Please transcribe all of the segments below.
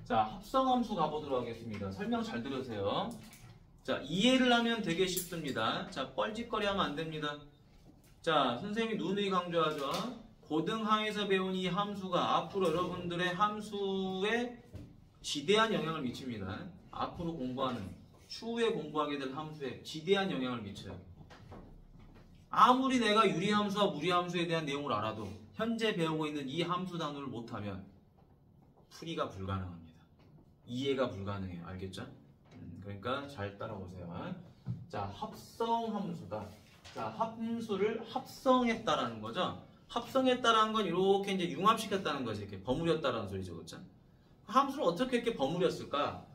자, 합성함수 가보도록 하겠습니다. 설명 잘 들으세요. 자, 이해를 하면 되게 쉽습니다. 자, 뻘짓거리 하면 안 됩니다. 자, 선생님이 누누이 강조하죠. 고등하에서 배운 이 함수가 앞으로 여러분들의 함수에 지대한 영향을 미칩니다. 앞으로 공부하는, 추후에 공부하게 될 함수에 지대한 영향을 미쳐요. 아무리 내가 유리함수와 무리함수에 대한 내용을 알아도 현재 배우고 있는 이 함수 단어를 못하면 풀이가 불가능합니다. 이해가 불가능해요. 알겠죠? 그러니까 잘 따라오세요. 자, 합성함수다. 자, 함수를 합성했다라는 거죠. 합성했다라는 건 이렇게 이제 융합시켰다는 거지. 이렇게 버무렸다라는 소리죠. 그렇죠? 함수를 어떻게 이렇게 버무렸을까?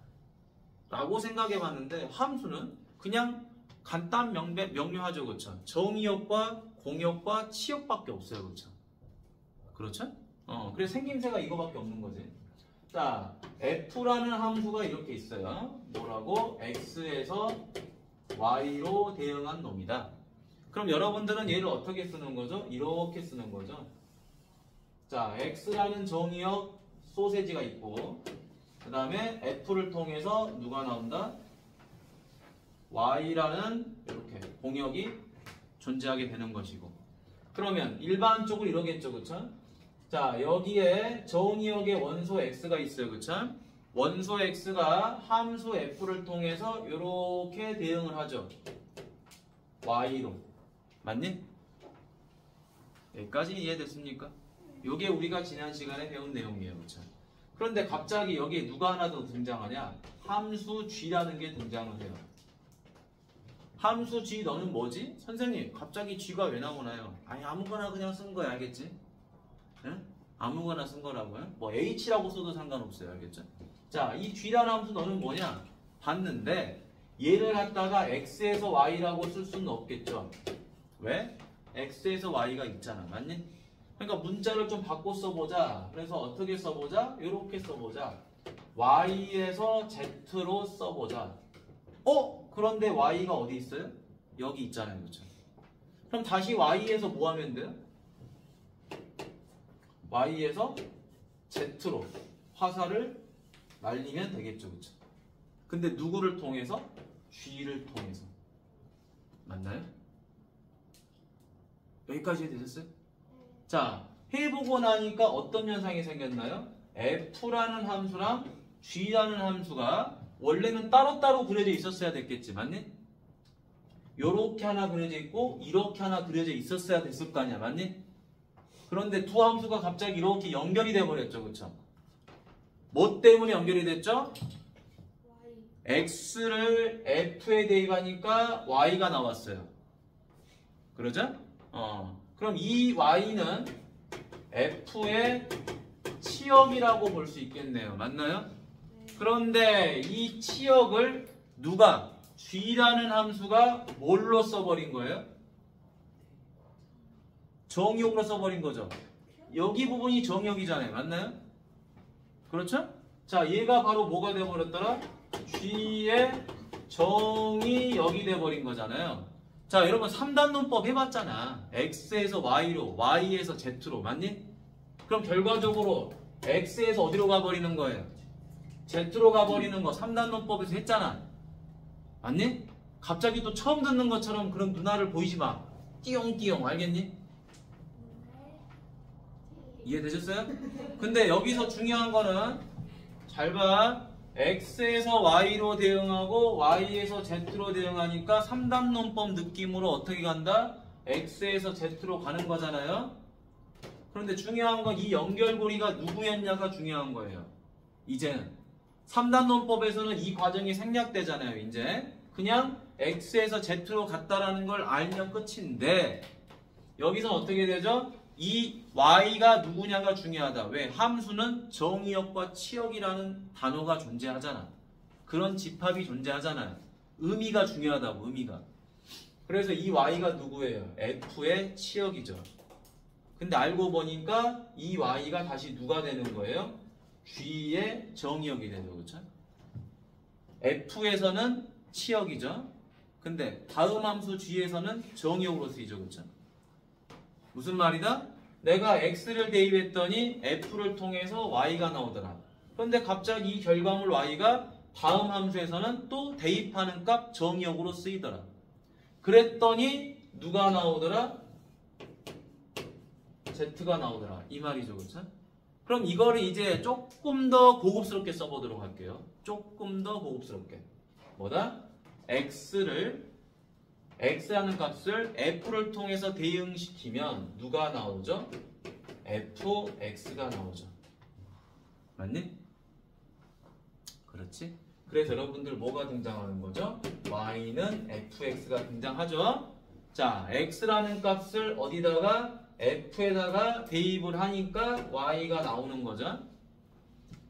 라고 생각해 봤는데 함수는 그냥 간단 명료하죠. 그렇죠? 정의역과 공역과 치역밖에 없어요. 그렇죠? 그렇죠? 그래서 생김새가 이거밖에 없는 거지. 자, f라는 함수가 이렇게 있어요. 뭐라고? x에서 y로 대응한 놈이다. 그럼 여러분들은 얘를 어떻게 쓰는 거죠? 이렇게 쓰는 거죠. 자, x라는 정의역 소세지가 있고 그 다음에 f를 통해서 누가 나온다? y라는 이렇게 공역이 존재하게 되는 것이고 그러면 일반적으로 이러겠죠. 그쵸? 자, 여기에 정의역의 원소 x가 있어요. 그쵸? 원소 x가 함수 f를 통해서 이렇게 대응을 하죠. y로. 맞니? 여기까지 이해됐습니까? 이게 우리가 지난 시간에 배운 내용이에요. 그쵸? 그런데 갑자기 여기에 누가 하나 더 등장하냐? 함수 g라는 게 등장을 해요. 함수 g 너는 뭐지? 선생님 갑자기 g가 왜 나오나요? 아니 아무거나 그냥 쓴 거야. 알겠지? 응? 아무거나 쓴 거라고요? 뭐 h라고 써도 상관없어요. 알겠죠? 자, 이 g라는 함수 너는 뭐냐? 봤는데 얘를 갖다가 x에서 y라고 쓸 수는 없겠죠. 왜? x에서 y가 있잖아. 맞니? 그러니까 문자를 좀 바꿔 써보자. 그래서 어떻게 써보자? 이렇게 써보자. y에서 z로 써보자. 그런데 y가 어디 있어요? 여기 있잖아요. 그렇죠? 그럼 다시 y에서 뭐 하면 돼요? y에서 z로 화살을 날리면 되겠죠. 그렇죠? 근데 누구를 통해서? g를 통해서. 맞나요? 여기까지 되셨어요? 자, 해보고 나니까 어떤 현상이 생겼나요? f라는 함수랑 g라는 함수가 원래는 따로따로 그려져 있었어야 됐겠지. 맞니? 요렇게 하나 그려져 있고 이렇게 하나 그려져 있었어야 됐을 거 아니야. 맞니? 그런데 두 함수가 갑자기 이렇게 연결이 돼 버렸죠. 그쵸? 뭐 때문에 연결이 됐죠? x를 f에 대입하니까 y가 나왔어요. 그러죠? 그럼 이 y는 f의 치역이라고 볼 수 있겠네요. 맞나요? 그런데 이 치역을 누가? g라는 함수가 뭘로 써버린 거예요? 정의역으로 써버린 거죠. 여기 부분이 정의역이잖아요. 맞나요? 그렇죠? 자, 얘가 바로 뭐가 돼버렸더라? g의 정의역이 돼버린 거잖아요. 자, 여러분 3단론법 해봤잖아. x에서 y로, y에서 z로. 맞니? 그럼 결과적으로 x에서 어디로 가버리는 거예요? z로 가버리는 거 3단론법에서 했잖아. 맞니? 갑자기 또 처음 듣는 것처럼 그런 누나를 보이지 마. 띠용띠용. 알겠니? 이해되셨어요? 근데 여기서 중요한 거는 잘 봐. x에서 y로 대응하고 y에서 z로 대응하니까 3단론법 느낌으로 어떻게 간다? x에서 z로 가는 거잖아요. 그런데 중요한 건 이 연결고리가 누구였냐가 중요한 거예요. 이제는 3단론법에서는 이 과정이 생략되잖아요. 이제 그냥 x에서 z로 갔다라는 걸 알면 끝인데 여기서 어떻게 되죠? 이 y가 누구냐가 중요하다. 왜? 함수는 정의역과 치역이라는 단어가 존재하잖아. 그런 집합이 존재하잖아요. 의미가 중요하다고. 의미가. 그래서 이 y가 누구예요? f의 치역이죠. 근데 알고 보니까 이 y가 다시 누가 되는 거예요? g의 정의역이 되죠. 그렇죠? f에서는 치역이죠. 근데 다음 함수 g에서는 정의역으로 쓰이죠. 그렇죠? 무슨 말이다? 내가 x를 대입했더니 f를 통해서 y가 나오더라. 그런데 갑자기 이 결과물 y가 다음 함수에서는 또 대입하는 값 정의역으로 쓰이더라. 그랬더니 누가 나오더라? z가 나오더라. 이 말이죠. 그쵸? 그럼 이거를 이제 조금 더 고급스럽게 써보도록 할게요. 조금 더 고급스럽게. 뭐다? x라는 값을 f를 통해서 대응시키면 누가 나오죠? fx가 나오죠. 맞니? 그렇지? 그래서 여러분들 뭐가 등장하는 거죠? y는 fx가 등장하죠. 자, x라는 값을 어디다가 f에다가 대입을 하니까 y가 나오는 거죠.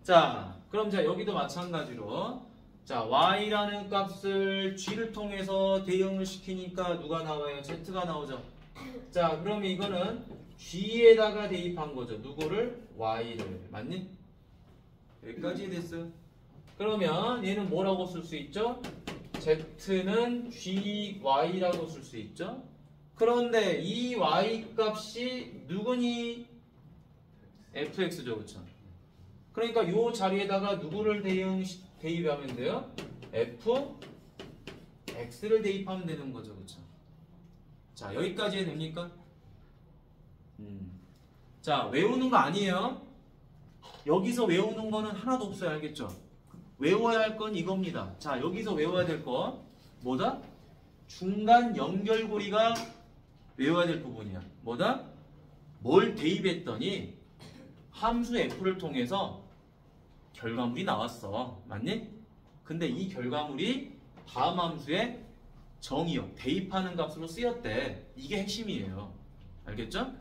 자, 그럼 자 여기도 마찬가지로 자 y라는 값을 g를 통해서 대응을 시키니까 누가 나와요? z가 나오죠. 자, 그러면 이거는 g에다가 대입한 거죠. 누구를? y를. 맞니? 여기까지 됐어요. 그러면 얘는 뭐라고 쓸 수 있죠? z는 gy라고 쓸 수 있죠. 그런데 이 y 값이 누구니? fx죠. 그쵸? 그러니까 이 자리에다가 누구를 대입하면 돼요? fx를 대입하면 되는 거죠. 그쵸? 자, 여기까지 해도 됩니까? 자, 외우는 거 아니에요. 여기서 외우는 거는 하나도 없어요. 알겠죠? 외워야 할 건 이겁니다. 자, 여기서 외워야 될 거 뭐다? 중간 연결고리가 외워야 될 부분이야. 뭐다? 뭘 대입했더니 함수 f를 통해서 결과물이 나왔어. 맞니? 근데 이 결과물이 다음 함수에 정의역, 대입하는 값으로 쓰였대. 이게 핵심이에요. 알겠죠?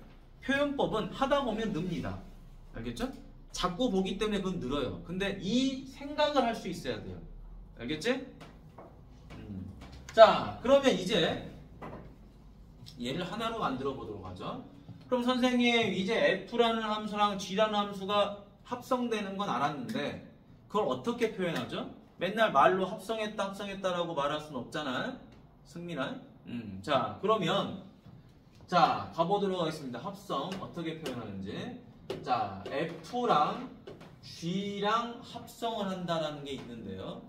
표현법은 하다 보면 늡니다. 알겠죠? 자꾸 보기 때문에 그건 늘어요. 근데 이 생각을 할 수 있어야 돼요. 알겠지? 자, 그러면 이제 얘를 하나로 만들어 보도록 하죠. 그럼 선생님 이제 f라는 함수랑 g라는 함수가 합성되는 건 알았는데 그걸 어떻게 표현하죠? 맨날 말로 합성했다라고 말할 수는 없잖아요. 승민아. 자, 그러면 자 가보도록 하겠습니다. 합성 어떻게 표현하는지. 자, f랑 g랑 합성을 한다라는 게 있는데요.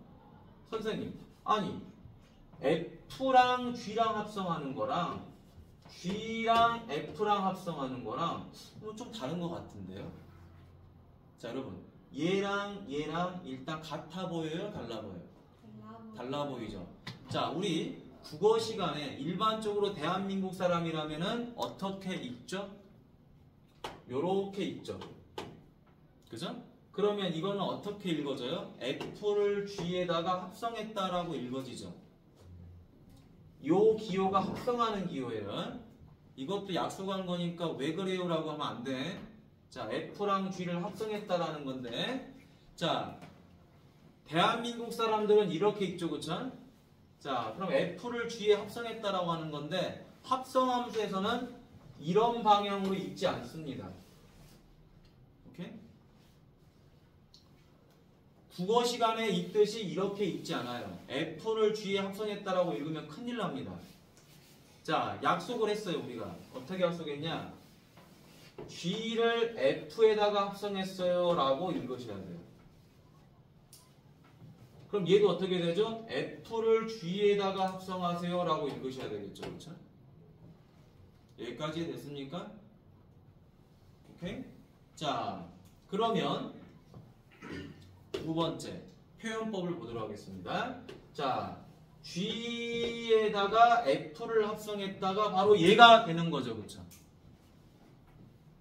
선생님, 아니 f랑 g랑 합성하는 거랑 g랑 f랑 합성하는 거랑 좀 다른 것 같은데요. 자, 여러분 얘랑 일단 같아 보여요? 달라 보여요? 달라 보이죠? 자, 우리 국어 시간에 일반적으로 대한민국 사람이라면은 어떻게 읽죠? 요렇게 읽죠. 그죠? 그러면 이거는 어떻게 읽어져요? f를 g에다가 합성했다라고 읽어지죠. 요 기호가 합성하는 기호예요. 이것도 약속한 거니까 왜 그래요? 라고 하면 안 돼. 자, f랑 g를 합성했다라는 건데, 자, 대한민국 사람들은 이렇게 읽죠. 그쵸? 자, 그럼 f를 g에 합성했다라고 하는 건데, 합성함수에서는 이런 방향으로 읽지 않습니다. 오케이? 국어 시간에 읽듯이 이렇게 읽지 않아요. f를 g에 합성했다라고 읽으면 큰일 납니다. 자, 약속을 했어요. 우리가 어떻게 약속했냐? g를 f에다가 합성했어요 라고 읽으셔야 돼요. 그럼 얘도 어떻게 되죠? f를 g에다가 합성하세요 라고 읽으셔야 되겠죠. 그렇죠? 여기까지 됐습니까? 오케이? 자, 그러면 두 번째 표현법을 보도록 하겠습니다. 자, g에다가 f를 합성했다가 바로 얘가 되는 거죠. 그쵸?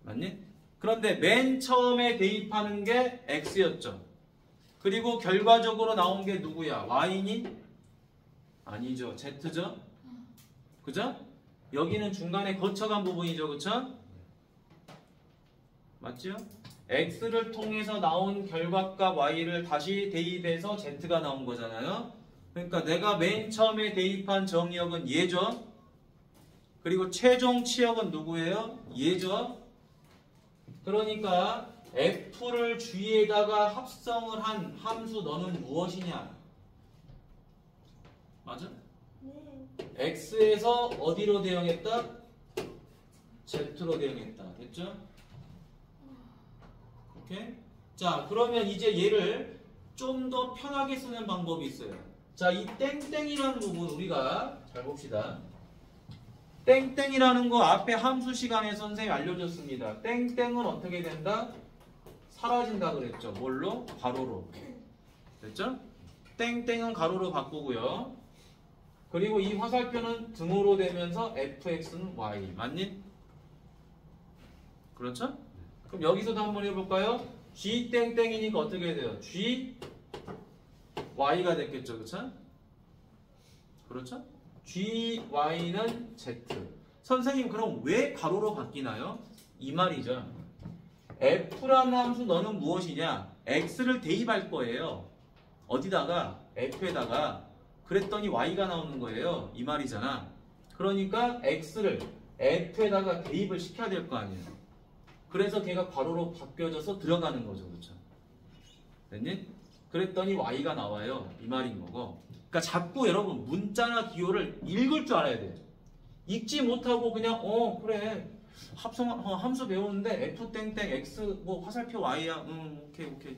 맞니? 그런데 맨 처음에 대입하는 게 x였죠. 그리고 결과적으로 나온 게 누구야? y니? 아니죠. z죠? 그죠? 여기는 중간에 거쳐간 부분이죠. 그쵸? 맞죠? x를 통해서 나온 결과값 y를 다시 대입해서 z가 나온 거잖아요. 그러니까 내가 맨 처음에 대입한 정의역은 얘죠. 그리고 최종 치역은 누구예요? 얘죠. 그러니까 f를 g에다가 합성을 한 함수 너는 무엇이냐? 맞아? 네. x에서 어디로 대응했다? z로 대응했다. 됐죠? 오케이? 자, 그러면 이제 얘를 좀 더 편하게 쓰는 방법이 있어요. 자, 이 땡땡이라는 부분 우리가 잘 봅시다. 땡땡이라는 거 앞에 함수 시간에 선생님이 알려줬습니다. 땡땡은 어떻게 된다? 사라진다 그랬죠. 뭘로? 가로로. 됐죠? 땡땡은 가로로 바꾸고요. 그리고 이 화살표는 등호로 되면서 fx는 y. 맞니? 그렇죠? 그럼 여기서도 한번 해볼까요? g 땡땡이니까 어떻게 돼요? g y가 됐겠죠. 그렇죠? 그렇죠? g y는 z. 선생님 그럼 왜 가로로 바뀌나요? 이 말이죠. f라는 함수 너는 무엇이냐? x를 대입할 거예요. 어디다가? f에다가. 그랬더니 y가 나오는 거예요. 이 말이잖아. 그러니까 x를 f에다가 대입을 시켜야 될 거 아니에요. 그래서 걔가 괄호로 바뀌어져서 들어가는 거죠. 그렇죠? 됐니? 그랬더니 y가 나와요. 이 말인 거고. 그러니까 자꾸 여러분 문자나 기호를 읽을 줄 알아야 돼요. 읽지 못하고 그냥 그래 함수 배우는데 f 땡땡 x 뭐 화살표 y야. 오케이.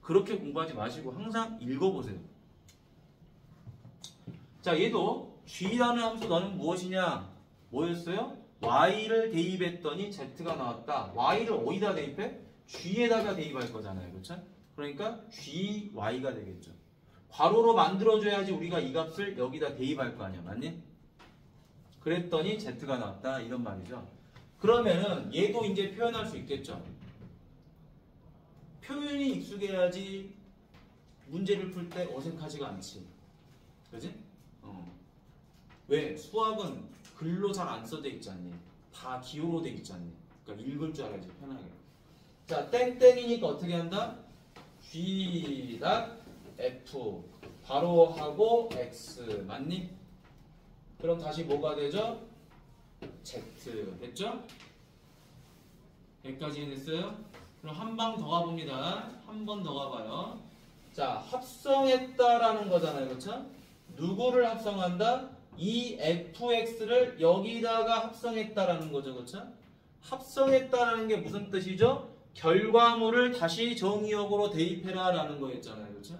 그렇게 공부하지 마시고 항상 읽어보세요. 자, 얘도 g라는 함수 너는 무엇이냐? 뭐였어요? y를 대입했더니 z가 나왔다. y를 어디다 대입해? g에다가 대입할 거잖아요. 그렇죠? 그러니까 gy가 되겠죠. 괄호로 만들어줘야지 우리가 이 값을 여기다 대입할 거 아니야. 맞니? 그랬더니 z가 나왔다. 이런 말이죠. 그러면은 얘도 이제 표현할 수 있겠죠. 표현이 익숙해야지 문제를 풀 때 어색하지가 않지. 그지? 왜? 수학은 글로 잘 안 써져 있지 않니? 다 기호로 돼 있지 않니? 그러니까 읽을 줄 알아야지 편하게. 자, 땡땡이니까 어떻게 한다? g f 바로 하고 x 맞니? 그럼 다시 뭐가 되죠? z 됐죠? 여기까지 됐어요? 그럼 한 방 더 가봅니다. 한 번 더 가봐요. 자, 합성했다라는 거잖아요. 그렇죠? 누구를 합성한다? 이 fx를 여기다가 합성했다라는 거죠. 그렇죠? 합성했다라는 게 무슨 뜻이죠? 결과물을 다시 정의역으로 대입해라 라는 거였잖아요. 그렇죠?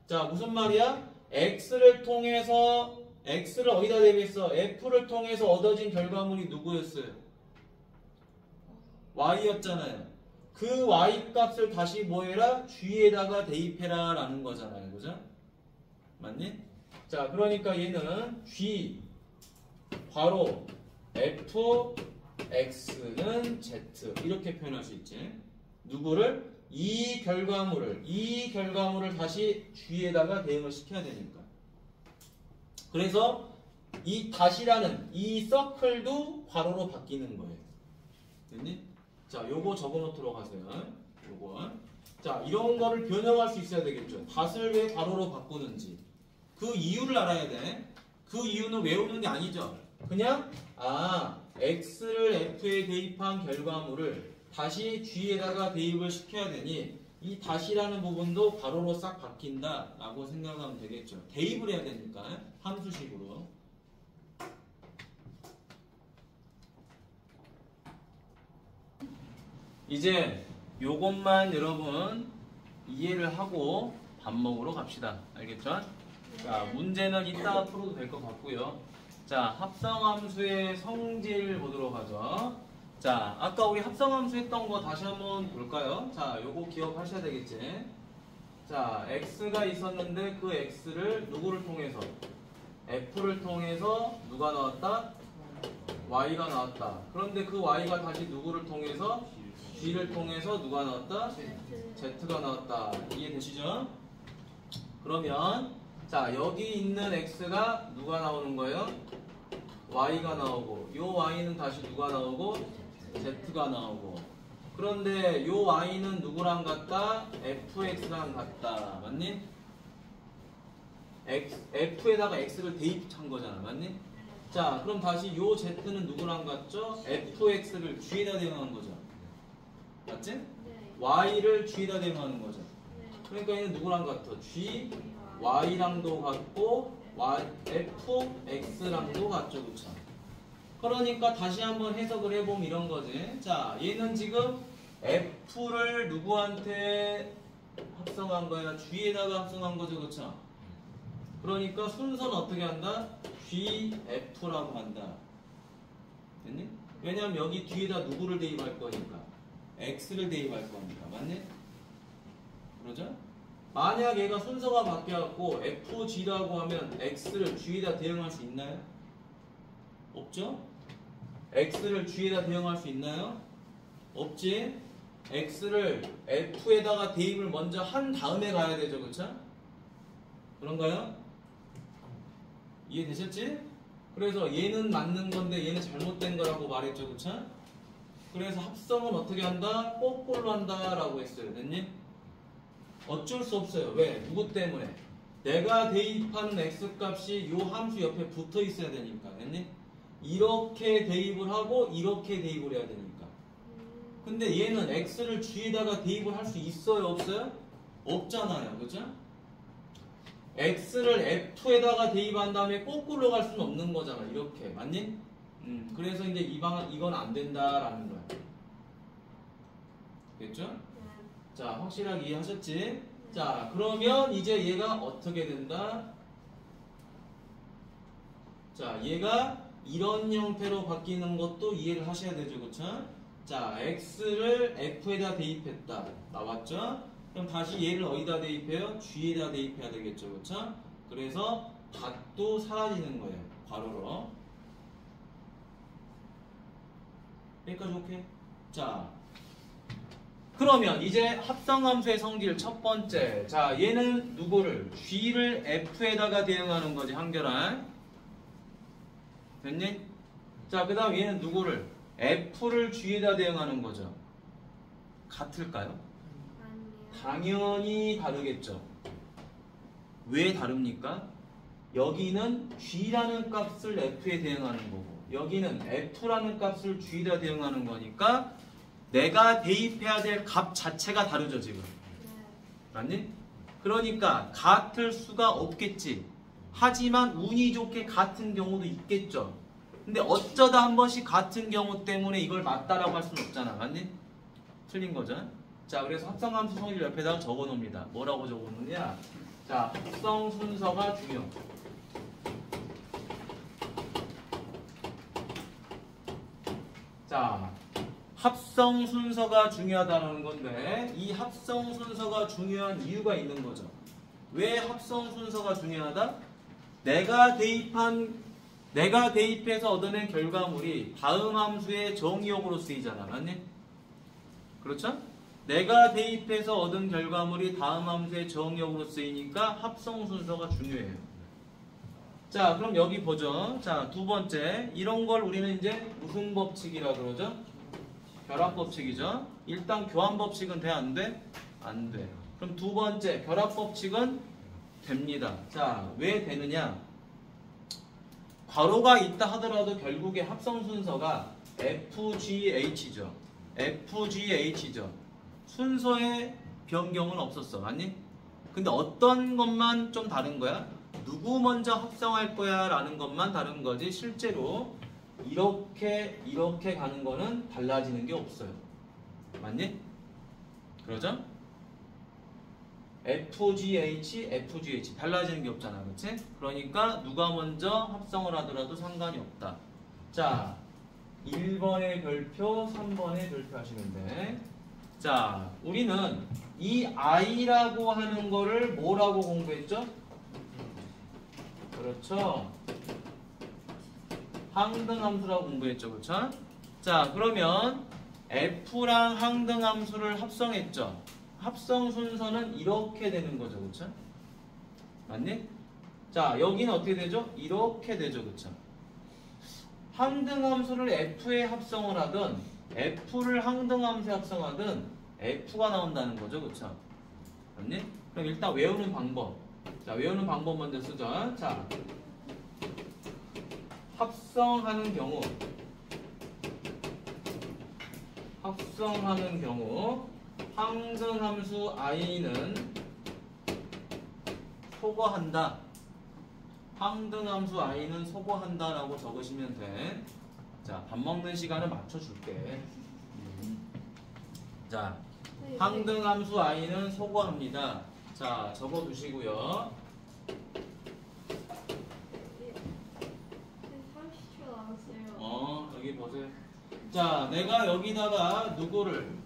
자, 무슨 말이야? x를 통해서 x를 어디다 대입했어? f를 통해서 얻어진 결과물이 누구였어요? y였잖아요. 그 y 값을 다시 뭐 해라? g에다가 대입해라 라는 거잖아요. 그죠? 맞니? 자, 그러니까 얘는 g 괄호 f x는 z 이렇게 표현할 수 있지. 누구를? 이 결과물을 다시 g에다가 대응을 시켜야 되니까. 그래서 이 다시라는 이 서클도 괄호로 바뀌는 거예요. 됐니? 자, 요거 적어놓도록 하세요. 요거. 자, 이런 거를 변형할 수 있어야 되겠죠. 닷을 왜 괄호로 바꾸는지. 그 이유를 알아야 돼. 그 이유는 외우는 게 아니죠. 그냥 x를 f에 대입한 결과물을 다시 g에다가 대입을 시켜야 되니 이 다시라는 부분도 괄호로 싹 바뀐다 라고 생각하면 되겠죠. 대입을 해야 되니까 함수식으로. 이제 요것만 여러분 이해를 하고 밥 먹으러 갑시다. 알겠죠? 자, 문제는 이따가 풀어도 될 것 같고요. 자, 합성함수의 성질 보도록 하죠. 자, 아까 우리 합성함수 했던 거 다시 한번 볼까요? 자, 요거 기억하셔야 되겠지. 자, x가 있었는데 그 x를 누구를 통해서? f를 통해서 누가 나왔다? y가 나왔다. 그런데 그 y가 다시 누구를 통해서? g를 통해서 누가 나왔다? z가 나왔다. 이해되시죠? 그러면 자, 여기 있는 x가 누가 나오는 거예요? y가 나오고, 요 y는 다시 누가 나오고? z가 나오고. 그런데 요 y는 누구랑 같다? fx랑 같다. 맞니? f에다가 x를 대입한 거잖아. 맞니? 자, 그럼 다시 요 z는 누구랑 같죠? fx를 g에다 대응하는 거죠. 맞지? 네. y를 g에다 대응하는 거죠. 그러니까 얘는 누구랑 같아? g, y랑도 같고 fx랑도 같죠. 그쵸? 그러니까 다시 한번 해석을 해보면 이런 거지. 자, 얘는 지금 F를 누구한테 합성한 거야? G에다가 합성한 거죠, 그쵸? 그러니까 순서는 어떻게 한다? GF라고 한다. 됐니? 왜냐면 여기 뒤에다 누구를 대입할 거니까 X를 대입할 겁니다. 맞니? 그러죠? 만약 얘가 순서가 바뀌어갖고 FG라고 하면 X를 G에다 대응할 수 있나요? 없죠? X를 G에다 대응할 수 있나요? 없지? X를 F에다가 대입을 먼저 한 다음에 가야 되죠, 그쵸? 그런가요? 이해되셨지? 그래서 얘는 맞는 건데 얘는 잘못된 거라고 말했죠, 그쵸? 그래서 합성은 어떻게 한다? 거꾸로 한다 라고 했어요. 됐니? 어쩔 수 없어요. 왜? 누구 때문에? 내가 대입하는 X값이 요 함수 옆에 붙어 있어야 되니까. 됐니? 이렇게 대입을 하고 이렇게 대입을 해야 되니까. 근데 얘는 X를 G에다가 대입을 할 수 있어요? 없어요? 없잖아요. 그죠? X를 F에다가 대입한 다음에 거꾸로 갈 수는 없는 거잖아. 이렇게. 맞니? 그래서 이제 이건 안 된다라는 거야. 됐죠? 자, 확실하게 이해하셨지? 자, 그러면 이제 얘가 어떻게 된다? 자, 얘가 이런 형태로 바뀌는 것도 이해를 하셔야 되죠. 그쵸? 자, X를 F에다 대입했다. 나왔죠? 그럼 다시 얘를 어디다 대입해요? G에다 대입해야 되겠죠. 그쵸? 그래서 닷도 사라지는 거예요. 괄호로. 여기까지 오케이? 자, 그러면 이제 합성함수의 성질 첫 번째. 자, 얘는 누구를? G를 F에다가 대응하는 거지. 한결한. 됐니? 자, 그 다음 얘는 누구를? F를 G에다 대응하는 거죠. 같을까요? 당연히 다르겠죠. 왜 다릅니까? 여기는 G라는 값을 F에 대응하는 거고 여기는 F라는 값을 G에다 대응하는 거니까 내가 대입해야 될 값 자체가 다르죠, 지금. 맞니? 그러니까 같을 수가 없겠지. 하지만 운이 좋게 같은 경우도 있겠죠. 근데 어쩌다 한 번씩 같은 경우 때문에 이걸 맞다라고 할 수는 없잖아. 맞니? 틀린 거죠. 자, 그래서 합성함수 성질 옆에다가 적어 놓습니다. 뭐라고 적어 놓느냐? 자, 합성 순서가 중요. 자, 합성 순서가 중요하다는 건데 이 합성 순서가 중요한 이유가 있는 거죠. 왜 합성 순서가 중요하다? 내가 대입해서 얻어낸 결과물이 다음 함수의 정의역으로 쓰이잖아. 맞니? 그렇죠? 내가 대입해서 얻은 결과물이 다음 함수의 정의역으로 쓰이니까 합성 순서가 중요해요. 자, 그럼 여기 보죠. 자, 두 번째. 이런 걸 우리는 이제 무슨 법칙이라 그러죠? 결합법칙이죠. 일단 교환법칙은 돼? 안 돼? 안 돼. 그럼 두 번째. 결합법칙은 됩니다. 자, 왜 되느냐? 괄호가 있다 하더라도 결국에 합성 순서가 FGH죠. FGH죠. 순서의 변경은 없었어. 맞니? 근데 어떤 것만 좀 다른 거야? 누구 먼저 합성할 거야 라는 것만 다른 거지 실제로 이렇게 가는 거는 달라지는 게 없어요. 맞니? 그러죠? FGH, FGH 달라지는 게 없잖아. 그치? 그러니까 누가 먼저 합성을 하더라도 상관이 없다. 자, 1번의 별표, 3번의 별표 하시면 돼. 자, 우리는 이 I라고 하는 거를 뭐라고 공부했죠? 그렇죠. 항등함수라고 공부했죠. 그렇죠? 자, 그러면 F랑 항등함수를 합성했죠. 합성 순서는 이렇게 되는 거죠. 그렇죠? 맞니? 자, 여기는 어떻게 되죠? 이렇게 되죠. 그렇죠? 항등함수를 F에 합성을 하든 F를 항등함수에 합성하든 F가 나온다는 거죠. 그렇죠? 맞니? 그럼 일단 외우는 방법. 자, 외우는 방법 먼저 쓰죠. 자, 합성하는 경우 항등함수 i는 소거한다. 항등함수 i는 소거한다 라고 적으시면 돼. 자, 밥 먹는 시간을 맞춰줄게. 자, 항등함수 i는 소거합니다. 자, 적어두시고요. 30초 남았어요. 여기 보세요. 자, 내가 여기다가 누구를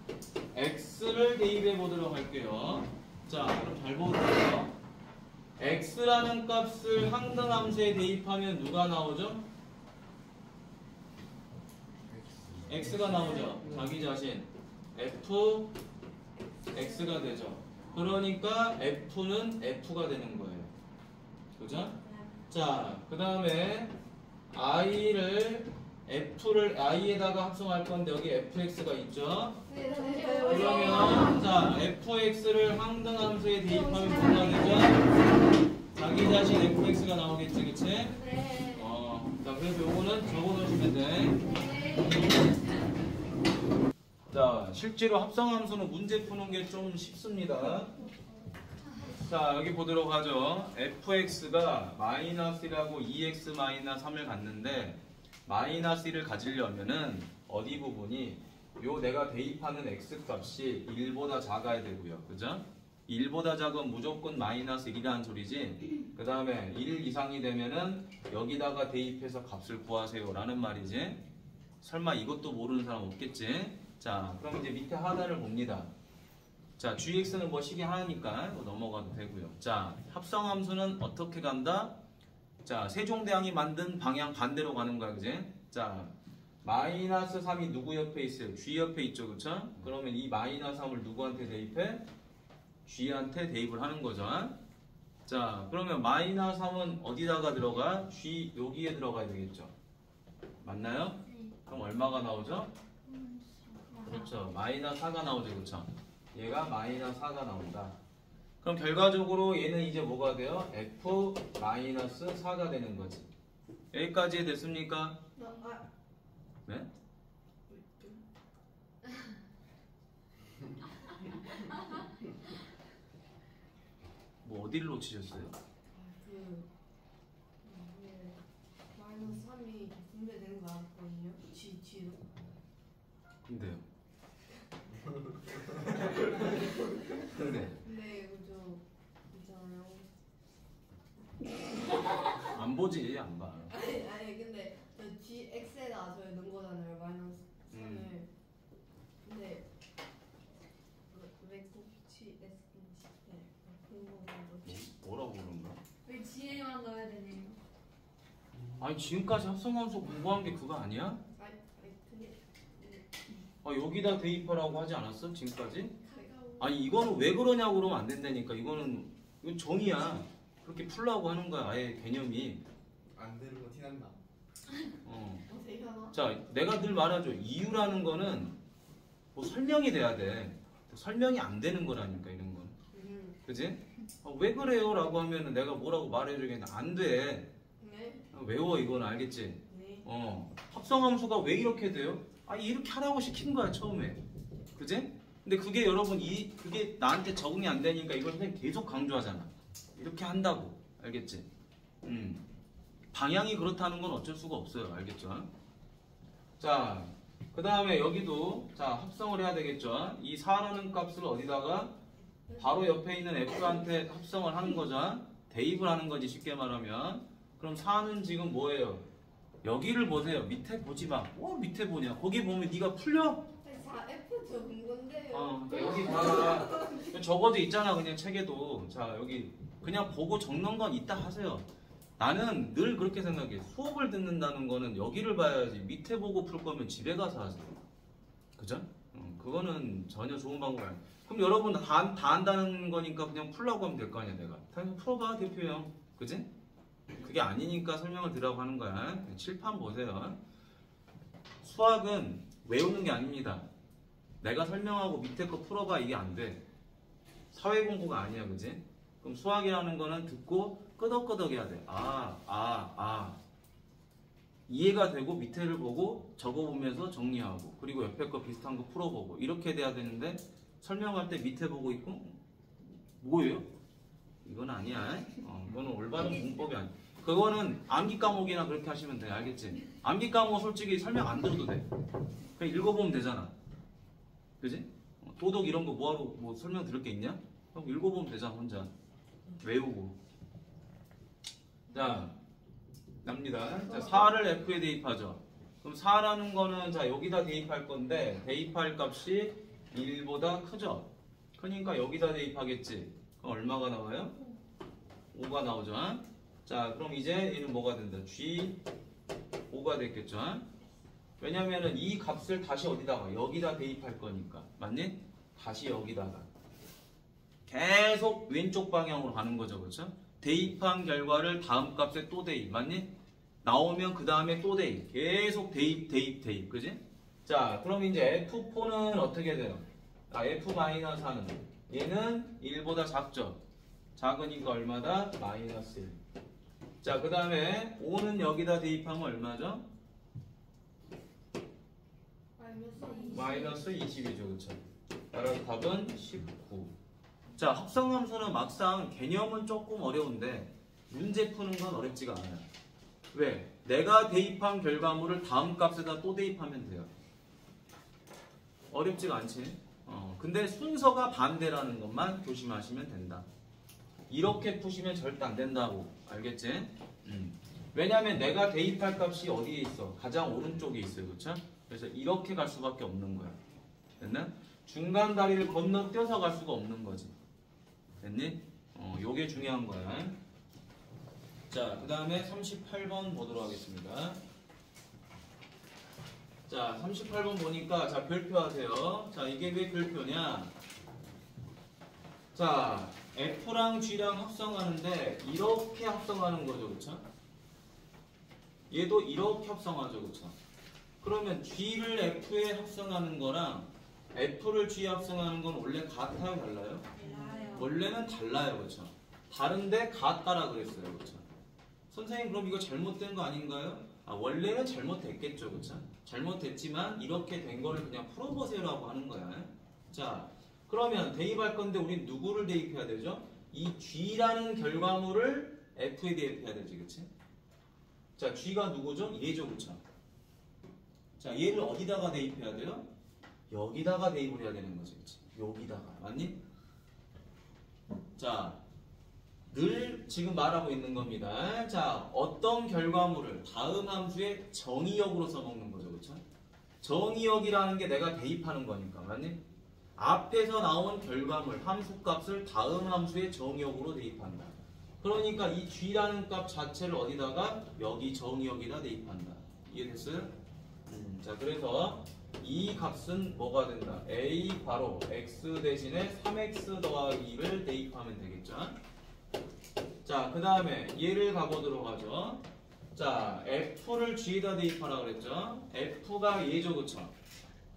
x를 대입해 보도록 할게요. 자, 그럼 잘 보세요. x라는 값을 항등함수에 대입하면 누가 나오죠? x가 나오죠. 자기 자신 f x가 되죠. 그러니까 f는 f가 되는 거예요. 그죠? 자, 그 다음에 f를 i에다가 합성할 건데 여기 fx가 있죠. 그러면 자, fx를 항등함수에 대입하면 뭐가 되죠? 자기 자신 fx가 나오겠지, 그치? 네. 자, 그래서 요거는 적어놓으시면 돼. 자, 실제로 합성함수는 문제 푸는 게 좀 쉽습니다. 자, 여기 보도록 하죠. fx가 마이너스라고 2x 마이너스 3을 갖는데 마이너스 1을 가지려면은 어디 부분이 요 내가 대입하는 x 값이 1보다 작아야 되고요. 그죠? 1보다 작은 무조건 마이너스 1이라는 소리지. 그 다음에 1 이상이 되면은 여기다가 대입해서 값을 구하세요 라는 말이지. 설마 이것도 모르는 사람 없겠지? 자, 그럼 이제 밑에 하단을 봅니다. 자, gx는 뭐 식이 하나니까 넘어가도 되고요. 자, 합성함수는 어떻게 간다? 자, 세종대왕이 만든 방향 반대로 가는 거야, 그지? 자, 마이너스 3이 누구 옆에 있어요? g 옆에 있죠, 그쵸? 그러면 이 마이너스 3을 누구한테 대입해? g한테 대입을 하는 거죠. 자, 그러면 마이너스 3은 어디다가 들어가? g 여기에 들어가야 되겠죠. 맞나요? 그럼 얼마가 나오죠? 그렇죠. 마이너스 4가 나오죠, 그렇죠? 얘가 마이너스 4가 나온다. 그럼 결과적으로 얘는 이제 뭐가 돼요? f 마이너스 4가 되는 거지. 여기까지 됐습니까? 네? 뭐 어디를 놓치셨어요? 마이너스 3이 분배되는 거 알았거든요. G로. 근데요. 근데 근데 이거 있잖아요. 안 보지, 안 봐. 아니 근데 저 Gx에다 저희 넣은 거잖아요. 마이너스 3을. 근데 왜 꼭 Gx인지 궁금한 거지. 뭐라고 그런 거야? 왜 G에만 넣어야 되냐고. 아니 지금까지 합성함수 공부한 게 그거 아니야? 아니 그게 여기다 대입하라고 하지 않았어? 지금까지? 가까워. 아니 이거는 왜 그러냐고 그러면 안 된다니까. 이건 정의야. 그렇게 풀라고 하는 거야. 아예 개념이. 안 되는 거 티난다. 어떻게 하나? 자, 내가 늘 말하죠. 이유라는 거는 뭐 설명이 돼야 돼. 설명이 안 되는 거라니까 이런 건. 그지? 왜 그래요? 라고 하면은 내가 뭐라고 말해주겠냐. 안 돼. 네. 외워 이거는 알겠지? 네. 합성함수가 왜 이렇게 돼요? 이렇게 하라고 시킨 거야 처음에. 그지? 근데 그게 여러분 그게 나한테 적응이 안 되니까 이걸 그냥 계속 강조하잖아. 이렇게 한다고. 알겠지? 방향이 그렇다는 건 어쩔 수가 없어요. 알겠죠? 자, 그 다음에 여기도 자 합성을 해야 되겠죠? 이 4라는 값을 어디다가 바로 옆에 있는 f한테 합성을 하는 거죠. 대입을 하는 거지 쉽게 말하면. 그럼 4는 지금 뭐예요? 여기를 보세요. 밑에 보지 마. 밑에 보냐? 거기 보면 네가 풀려? 4F 적은 건데요. 여기 봐라. 적어도 있잖아 그냥 책에도. 자 여기 그냥 보고 적는 건 이따 하세요. 나는 늘 그렇게 생각해. 수업을 듣는다는 거는 여기를 봐야지. 밑에 보고 풀 거면 집에 가서 하세요. 그죠? 그거는 전혀 좋은 방법 아니에요. 그럼 여러분 다 한다는 거니까 그냥 풀라고 하면 될 거 아니야 내가. 당연히 풀어봐 대표형. 그지? 그게 아니니까 설명을 드리라고 하는 거야. 칠판 보세요. 수학은 외우는 게 아닙니다. 내가 설명하고 밑에 거 풀어봐 이게 안 돼. 사회 공부가 아니야, 그지? 그럼 수학이라는 거는 듣고 끄덕끄덕 해야 돼. 이해가 되고 밑에를 보고 적어보면서 정리하고 그리고 옆에 거 비슷한 거 풀어보고 이렇게 돼야 되는데 설명할 때 밑에 보고 있고 뭐예요? 이건 아니야. 이거는 올바른 문법이 아니야. 그거는 암기 과목이나 그렇게 하시면 돼. 알겠지? 암기 과목 솔직히 설명 안 들어도 돼. 그냥 읽어보면 되잖아. 그지? 도덕 이런 거 뭐하러 뭐 설명 들을 게 있냐? 형 읽어보면 되잖아 혼자 외우고. 자 납니다. 자 4를 F에 대입하죠. 그럼 4라는 거는 자 여기다 대입할 건데 대입할 값이 1보다 크죠. 그러니까 여기다 대입하겠지. 그럼 얼마가 나와요? 5가 나오죠. 자 그럼 이제 얘는 뭐가 된다? G 5가 됐겠죠. 왜냐면은 이 값을 다시 어디다가 여기다 대입할 거니까. 맞니? 다시 여기다가 계속 왼쪽 방향으로 가는 거죠. 그렇죠? 대입한 결과를 다음 값에 또 대입. 맞니? 나오면 그 다음에 또 대입. 계속 대입 대입 대입. 그지? 자 그럼 이제 F4는 어떻게 돼요? F-4는 얘는 1보다 작죠. 작으니까 얼마다? 마이너스 1. 자 그 다음에 5는 여기다 대입하면 얼마죠? 마이너스 20이죠. 그쵸? 따라서 답은 19. 자 합성함수는 막상 개념은 조금 어려운데 문제 푸는 건 어렵지가 않아요. 왜? 내가 대입한 결과물을 다음 값에다 또 대입하면 돼요. 어렵지가 않지. 근데 순서가 반대라는 것만 조심하시면 된다. 이렇게 푸시면 절대 안 된다고. 알겠지? 왜냐면 내가 대입할 값이 어디에 있어? 가장 오른쪽에 있어요. 그쵸? 그래서 이렇게 갈 수밖에 없는 거야. 됐나? 중간 다리를 건너뛰어서 갈 수가 없는 거지. 됐니? 요게 중요한 거야. 자, 그 다음에 38번 보도록 하겠습니다. 자, 38번 보니까, 자, 별표 하세요. 자, 이게 왜 별표냐? 자, F랑 G랑 합성하는데, 이렇게 합성하는 거죠. 그쵸? 얘도 이렇게 합성하죠. 그쵸? 그러면 G를 F에 합성하는 거랑 F를 G에 합성하는 건 원래 같아요? 달라요? 달라요. 원래는 달라요. 그쵸? 다른데 같다라 그랬어요. 그쵸? 선생님 그럼 이거 잘못된 거 아닌가요? 원래는 잘못됐겠죠. 그쵸? 잘못됐지만 이렇게 된 거를 그냥 풀어보세요라고 하는 거야. 자, 그러면 대입할 건데 우린 누구를 대입해야 되죠? 이 G라는 결과물을 F에 대입해야 되지. 그치? 자, G가 누구죠? 얘죠. 그쵸? 자, 얘를 어디다가 대입해야 돼요? 여기다가 대입을 해야 되는 거지. 그치? 여기다가. 맞니? 자, 늘 지금 말하고 있는 겁니다. 자, 어떤 결과물을 다음 함수의 정의역으로 써먹는 거죠. 그쵸? 정의역이라는 게 내가 대입하는 거니까. 맞니? 앞에서 나온 결과물, 함수값을 다음 함수의 정의역으로 대입한다. 그러니까 이 G라는 값 자체를 어디다가? 여기 정의역에다 대입한다. 이해됐어요? 자, 그래서 이 값은 뭐가 된다? A 바로 x 대신에 3x 더하기 2를 대입하면 되겠죠? 자, 그 다음에 얘를 가보도록 하죠. 자, F를 G에다 대입하라 그랬죠? F가 얘죠, 그쵸?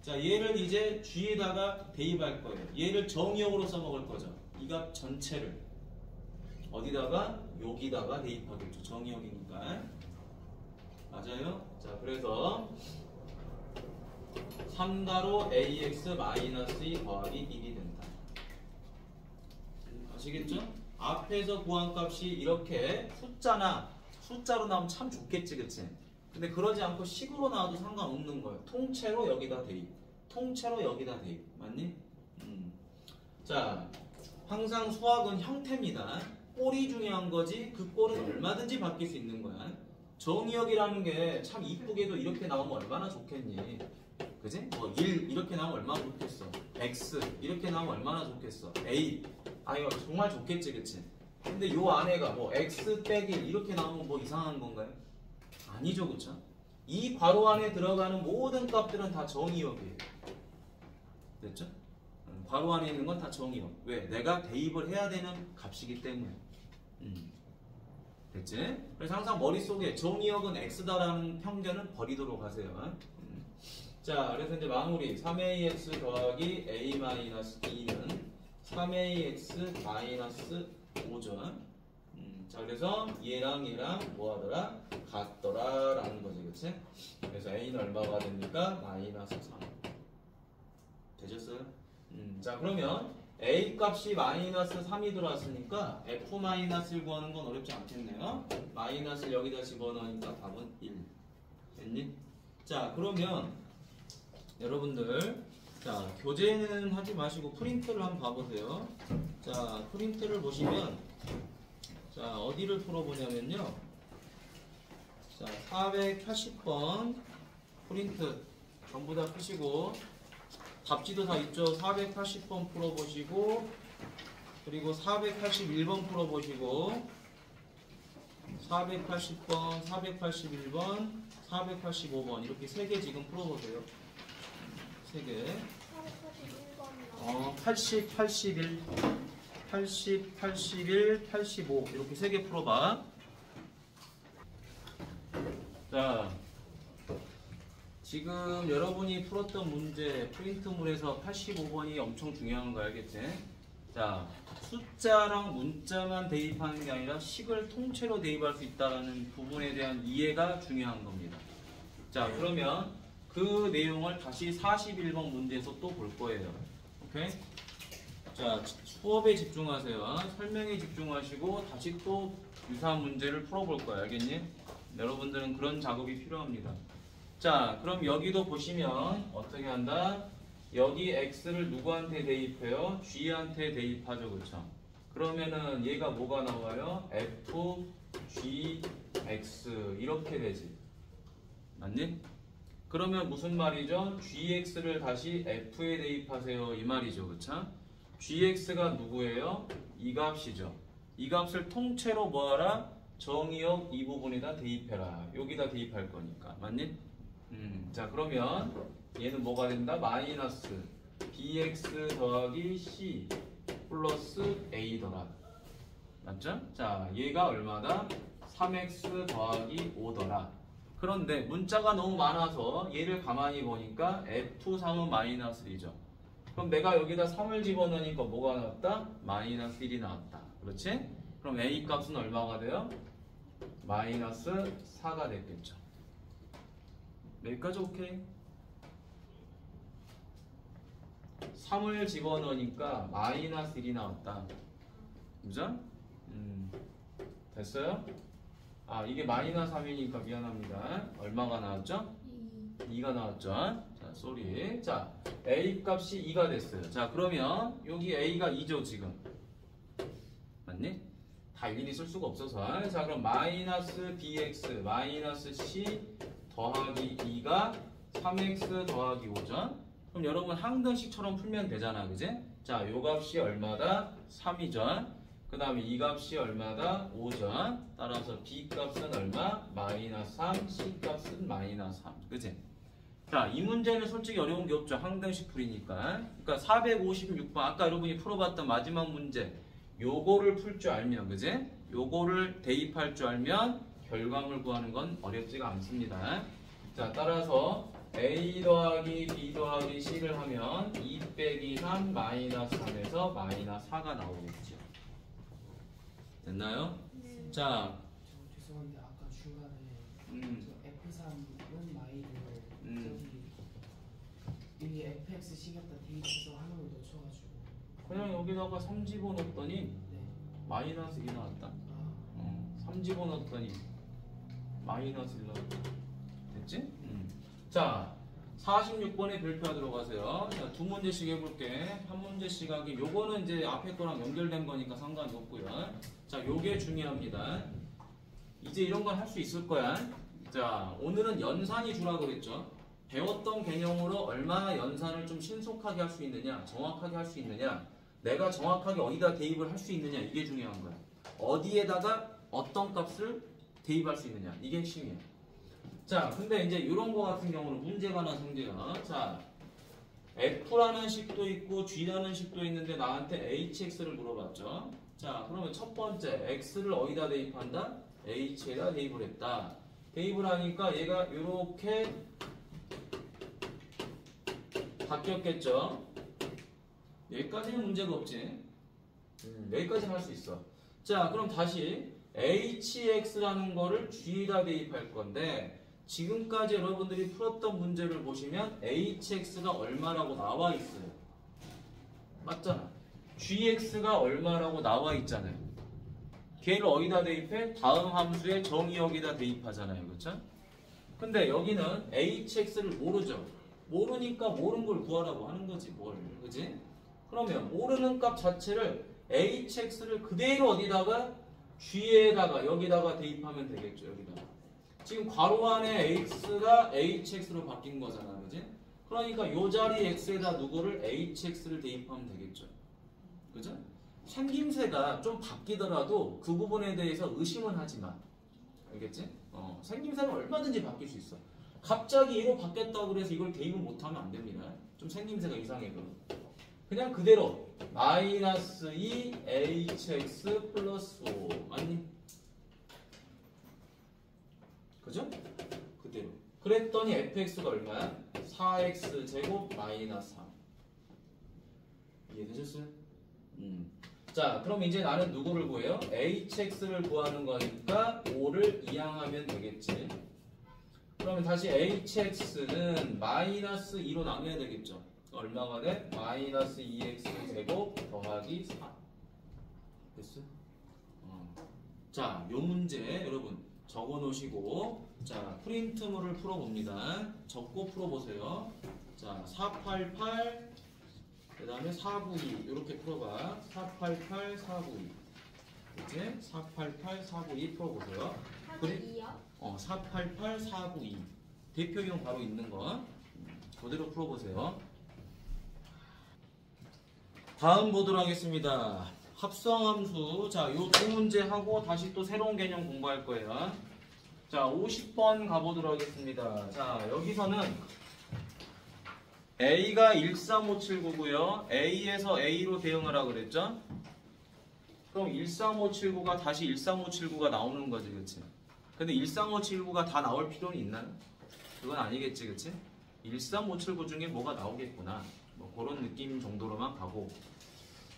자, 얘를 이제 G에다가 대입할 거예요. 얘를 정의역으로 써먹을 거죠. 이 값 전체를 어디다가? 여기다가 대입하겠죠. 정의역이니까. 맞아요? 자, 그래서 3가로 ax-2 더하기 1이 된다. 아시겠죠? 앞에서 구한 값이 이렇게 숫자로 나오면 참 좋겠지, 그치? 근데 그러지 않고 식으로 나와도 상관없는 거예요. 통째로 여기다 대입. 통째로 여기다 대입. 맞니? 자, 항상 수학은 형태입니다. 꼴이 중요한 거지 그 꼴은 얼마든지 바뀔 수 있는 거야. 정의역이라는 게 참 이쁘게도 이렇게 나오면 얼마나 좋겠니? 그지? 뭐 1 이렇게 나오면 얼마나 좋겠어. x 이렇게 나오면 얼마나 좋겠어. a 이거 정말 좋겠지, 그치? 근데 요 안에가 뭐 x 빼기 1 이렇게 나오면 뭐 이상한 건가요? 아니죠, 그쵸? 이 괄호 안에 들어가는 모든 값들은 다 정의역이에요. 됐죠? 괄호 안에 있는 건 다 정의역. 왜? 내가 대입을 해야 되는 값이기 때문에. 됐지? 그래서 항상 머릿속에 정의역은 x다라는 편견은 버리도록 하세요. 자, 그래서 이제 마무리 3ax 더하기 a-2는 3ax-5죠. 자, 그래서 얘랑 뭐하더라? 같더라 라는 거지, 그치? 그래서 a는 얼마가 됩니까? 마이너스 3 되셨어요? 자, 그러면 a 값이 마이너스 3이 들어왔으니까 f-1 구하는 건 어렵지 않겠네요. 마이너스를 여기다 집어넣으니까 답은 1 됐니? 자, 그러면 여러분들 자, 교재는 하지 마시고 프린트를 한번 봐보세요. 자, 프린트를 보시면 자, 어디를 풀어보냐면요. 자, 480번 프린트 전부 다 푸시고 답지도 다 있죠. 480번 풀어보시고 그리고 481번 풀어보시고 480번, 481번, 485번 이렇게 3개 지금 풀어보세요. 3개. 80, 81, 80, 81, 85 이렇게 3개 풀어봐. 자, 지금 여러분이 풀었던 문제 프린트물에서 85번이 엄청 중요한 거 알겠지? 자, 숫자랑 문자만 대입하는 게 아니라 식을 통째로 대입할 수 있다는 부분에 대한 이해가 중요한 겁니다. 자, 그러면 그 내용을 다시 41번 문제에서 또 볼 거예요. 오케이? 자, 수업에 집중하세요. 설명에 집중하시고 다시 또 유사한 문제를 풀어볼 거예요. 알겠니? 여러분들은 그런 작업이 필요합니다. 자, 그럼 여기도 보시면 어떻게 한다? 여기 x를 누구한테 대입해요? g한테 대입하죠. 그쵸? 그러면은 얘가 뭐가 나와요? f, g, x 이렇게 되지. 맞니? 그러면 무슨 말이죠? gx를 다시 f에 대입하세요. 이 말이죠. 그쵸? gx가 누구예요? 이 값이죠. 이 값을 통째로 뭐하라? 정의역 이 부분에다 대입해라. 여기다 대입할 거니까. 맞니? 자, 그러면 얘는 뭐가 된다? 마이너스 bx 더하기 c 플러스 a더라. 맞죠? 자, 얘가 얼마다? 3x 더하기 5더라. 그런데 문자가 너무 많아서 얘를 가만히 보니까 f3은 마이너스 1이죠. 그럼 내가 여기다 3을 집어넣으니까 뭐가 나왔다? 마이너스 1이 나왔다. 그렇지? 그럼 a 값은 얼마가 돼요? 마이너스 4가 됐겠죠. 여기까지 오케이? 3을 집어넣으니까 마이너스 1이 나왔다. 그죠? 됐어요? 아, 이게 마이너스 3이니까 미안합니다. 얼마가 나왔죠? 2가 나왔죠? 자, 쏘리. 자, A 값이 2가 됐어요. 자, 그러면 여기 A가 2죠, 지금. 맞니? 다 일일이 쓸 수가 없어서. 자, 그럼 마이너스 BX 마이너스 C 더하기 2가 3X 더하기 5죠? 그럼 여러분 항등식처럼 풀면 되잖아, 그지? 자, 요 값이 얼마다? 3이죠? 그 다음에 이 값이 얼마다? 5죠? 따라서 B 값은 얼마? 마이너스 3, C 값은 마이너스 3. 그치? 자, 이 문제는 솔직히 어려운 게 없죠. 항등식 풀이니까. 그러니까 456번, 아까 여러분이 풀어봤던 마지막 문제. 요거를 풀 줄 알면, 그지? 요거를 대입할 줄 알면 결과물 구하는 건 어렵지가 않습니다. 자, 따라서 A 더하기 B 더하기 C를 하면 2 빼기 3 마이너스 3에서 마이너스 4가 나오겠죠. 됐나요? 네. 자, 죄송한데 아까 중간에 저 F3은 마이를 여기 FX 시켰다 대입해서 하나를 놓쳐가지고 그냥 여기다가 3 집어넣었더니 네. 마이너스 1이 나왔다. 3 집어넣었더니 마이너스 1 나왔다. 됐지? 자, 46번에 별표하도록 하세요. 자, 두 문제씩 해볼게. 한 문제씩 하기. 요거는 이제 앞에 거랑 연결된 거니까 상관이 없고요. 자, 요게 중요합니다. 이제 이런 건 할 수 있을 거야. 자, 오늘은 연산이 주라고 그랬죠. 배웠던 개념으로 얼마나 연산을 좀 신속하게 할 수 있느냐, 정확하게 할 수 있느냐, 내가 정확하게 어디다 대입을 할 수 있느냐, 이게 중요한 거야. 어디에다가 어떤 값을 대입할 수 있느냐, 이게 핵심이야. 자, 근데 이제 이런 거 같은 경우는 문제가 하나 생겨요. 자, F라는 식도 있고 G라는 식도 있는데 나한테 HX를 물어봤죠. 자, 그러면 첫 번째 X를 어디다 대입한다? H에다 대입을 했다. 대입을 하니까 얘가 이렇게 바뀌었겠죠. 여기까지는 문제가 없지. 여기까지는 할 수 있어. 자, 그럼 다시 HX라는 거를 G에다 대입할 건데 지금까지 여러분들이 풀었던 문제를 보시면 HX가 얼마라고 나와 있어요. 맞잖아. GX가 얼마라고 나와 있잖아요. 걔를 어디다 대입해? 다음 함수의 정의역에다 대입하잖아요. 그렇죠? 근데 여기는 HX를 모르죠. 모르니까 모르는 걸 구하라고 하는 거지 뭘. 그지? 그러면 모르는 값 자체를 hx를 그대로 어디다가 g에다가 여기다가 대입하면 되겠죠. 여기다가. 지금 괄호 안에 x가 hx로 바뀐 거잖아. 그지? 그러니까 요 자리 x에다 누구를 hx를 대입하면 되겠죠. 그죠? 생김새가 좀 바뀌더라도 그 부분에 대해서 의심은 하지 마. 알겠지? 생김새는 얼마든지 바뀔 수 있어. 갑자기 얘로 바뀌었다고 그래서 이걸 대입을 못하면 안 됩니다. 좀 생김새가 이상해 그럼. 그냥 그대로 마이너스 2 hx 플러스 5 맞니? 그죠? 그대로. 그랬더니 fx가 얼마야? 4x 제곱 마이너스 3. 이해되셨어요? 자, 그럼 이제 나는 누구를 구해요? hx를 구하는 거니까 5를 이항하면 되겠지. 그러면 다시 hx는 마이너스 2로 나눠야 되겠죠. 얼마가 돼? 마이너스 2x 제곱 더하기 4. 됐어? 자, 요 문제 여러분 적어 놓으시고 자, 프린트물을 풀어봅니다. 적고 풀어보세요. 자, 488 그 다음에 492 이렇게 풀어봐. 488, 492 그치? 488, 492 풀어보세요. 492요? 488, 492 대표용 바로 있는 거 그대로 풀어보세요. 다음 보도록 하겠습니다. 합성함수. 자, 요 두 문제 하고 다시 또 새로운 개념 공부할 거예요. 자, 50번 가보도록 하겠습니다. 자, 여기서는 A가 13579고요. A에서 A로 대응하라 그랬죠? 그럼 13579가 다시 13579가 나오는 거지, 그치? 근데 13579가 다 나올 필요는 있나요? 그건 아니겠지, 그치? 13579 중에 뭐가 나오겠구나. 뭐 그런 느낌 정도로만 가고.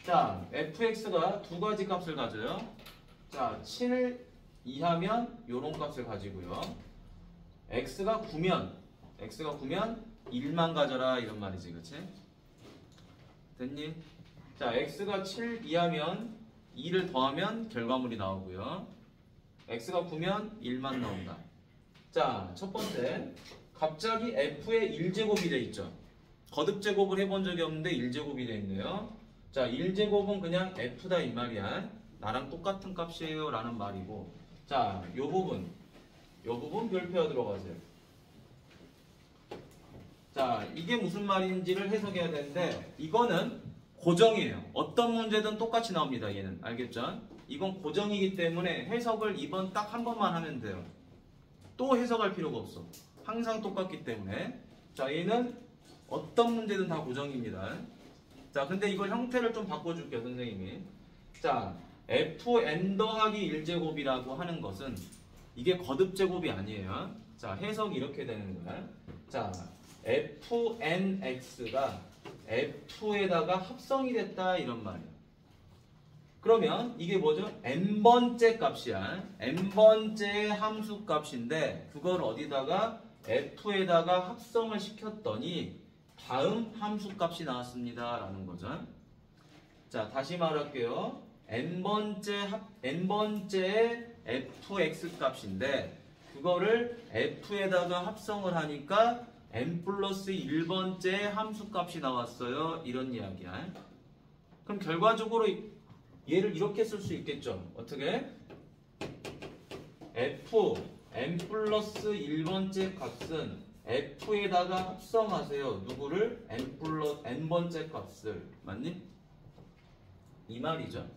자, fx가 두 가지 값을 가져요. 자, 7 이하면 요런 값을 가지고요. x가 9면 1만 가져라 이런 말이지, 그치? 됐니? 자, x가 7 이하면 2를 더하면 결과물이 나오고요. x가 9면 1만 나온다. 자, 첫 번째 갑자기 f의 1제곱이 돼 있죠. 거듭 제곱을 해본 적이 없는데 1제곱이 돼 있네요. 자, 1제곱은 그냥 f다 이 말이야. 나랑 똑같은 값이에요 라는 말이고. 자, 요 부분 별표가 들어가세요. 자, 이게 무슨 말인지를 해석해야 되는데 이거는 고정이에요. 어떤 문제든 똑같이 나옵니다. 얘는 알겠죠? 이건 고정이기 때문에 해석을 이번 딱 한 번만 하면 돼요. 또 해석할 필요가 없어. 항상 똑같기 때문에. 자, 얘는 어떤 문제든 다 고정입니다. 자, 근데 이걸 형태를 좀 바꿔줄게요, 선생님이. 자, fn 더하기 1제곱이라고 하는 것은 이게 거듭 제곱이 아니에요. 자, 해석이 이렇게 되는 거야. 자, fnx가 f에다가 합성이 됐다 이런 말이에요. 그러면 이게 뭐죠? n번째 값이야. n번째 함수 값인데 그걸 어디다가 f에다가 합성을 시켰더니 다음 함수 값이 나왔습니다 라는 거죠. 자, 다시 말할게요. n번째 fx 값인데 그거를 f에다가 합성을 하니까 n 플러스 1번째 함수 값이 나왔어요. 이런 이야기야. 그럼 결과적으로 얘를 이렇게 쓸 수 있겠죠. 어떻게? f n 플러스 1번째 값은 f에다가 합성하세요. 누구를? n번째 값을. 맞니? 이 말이죠.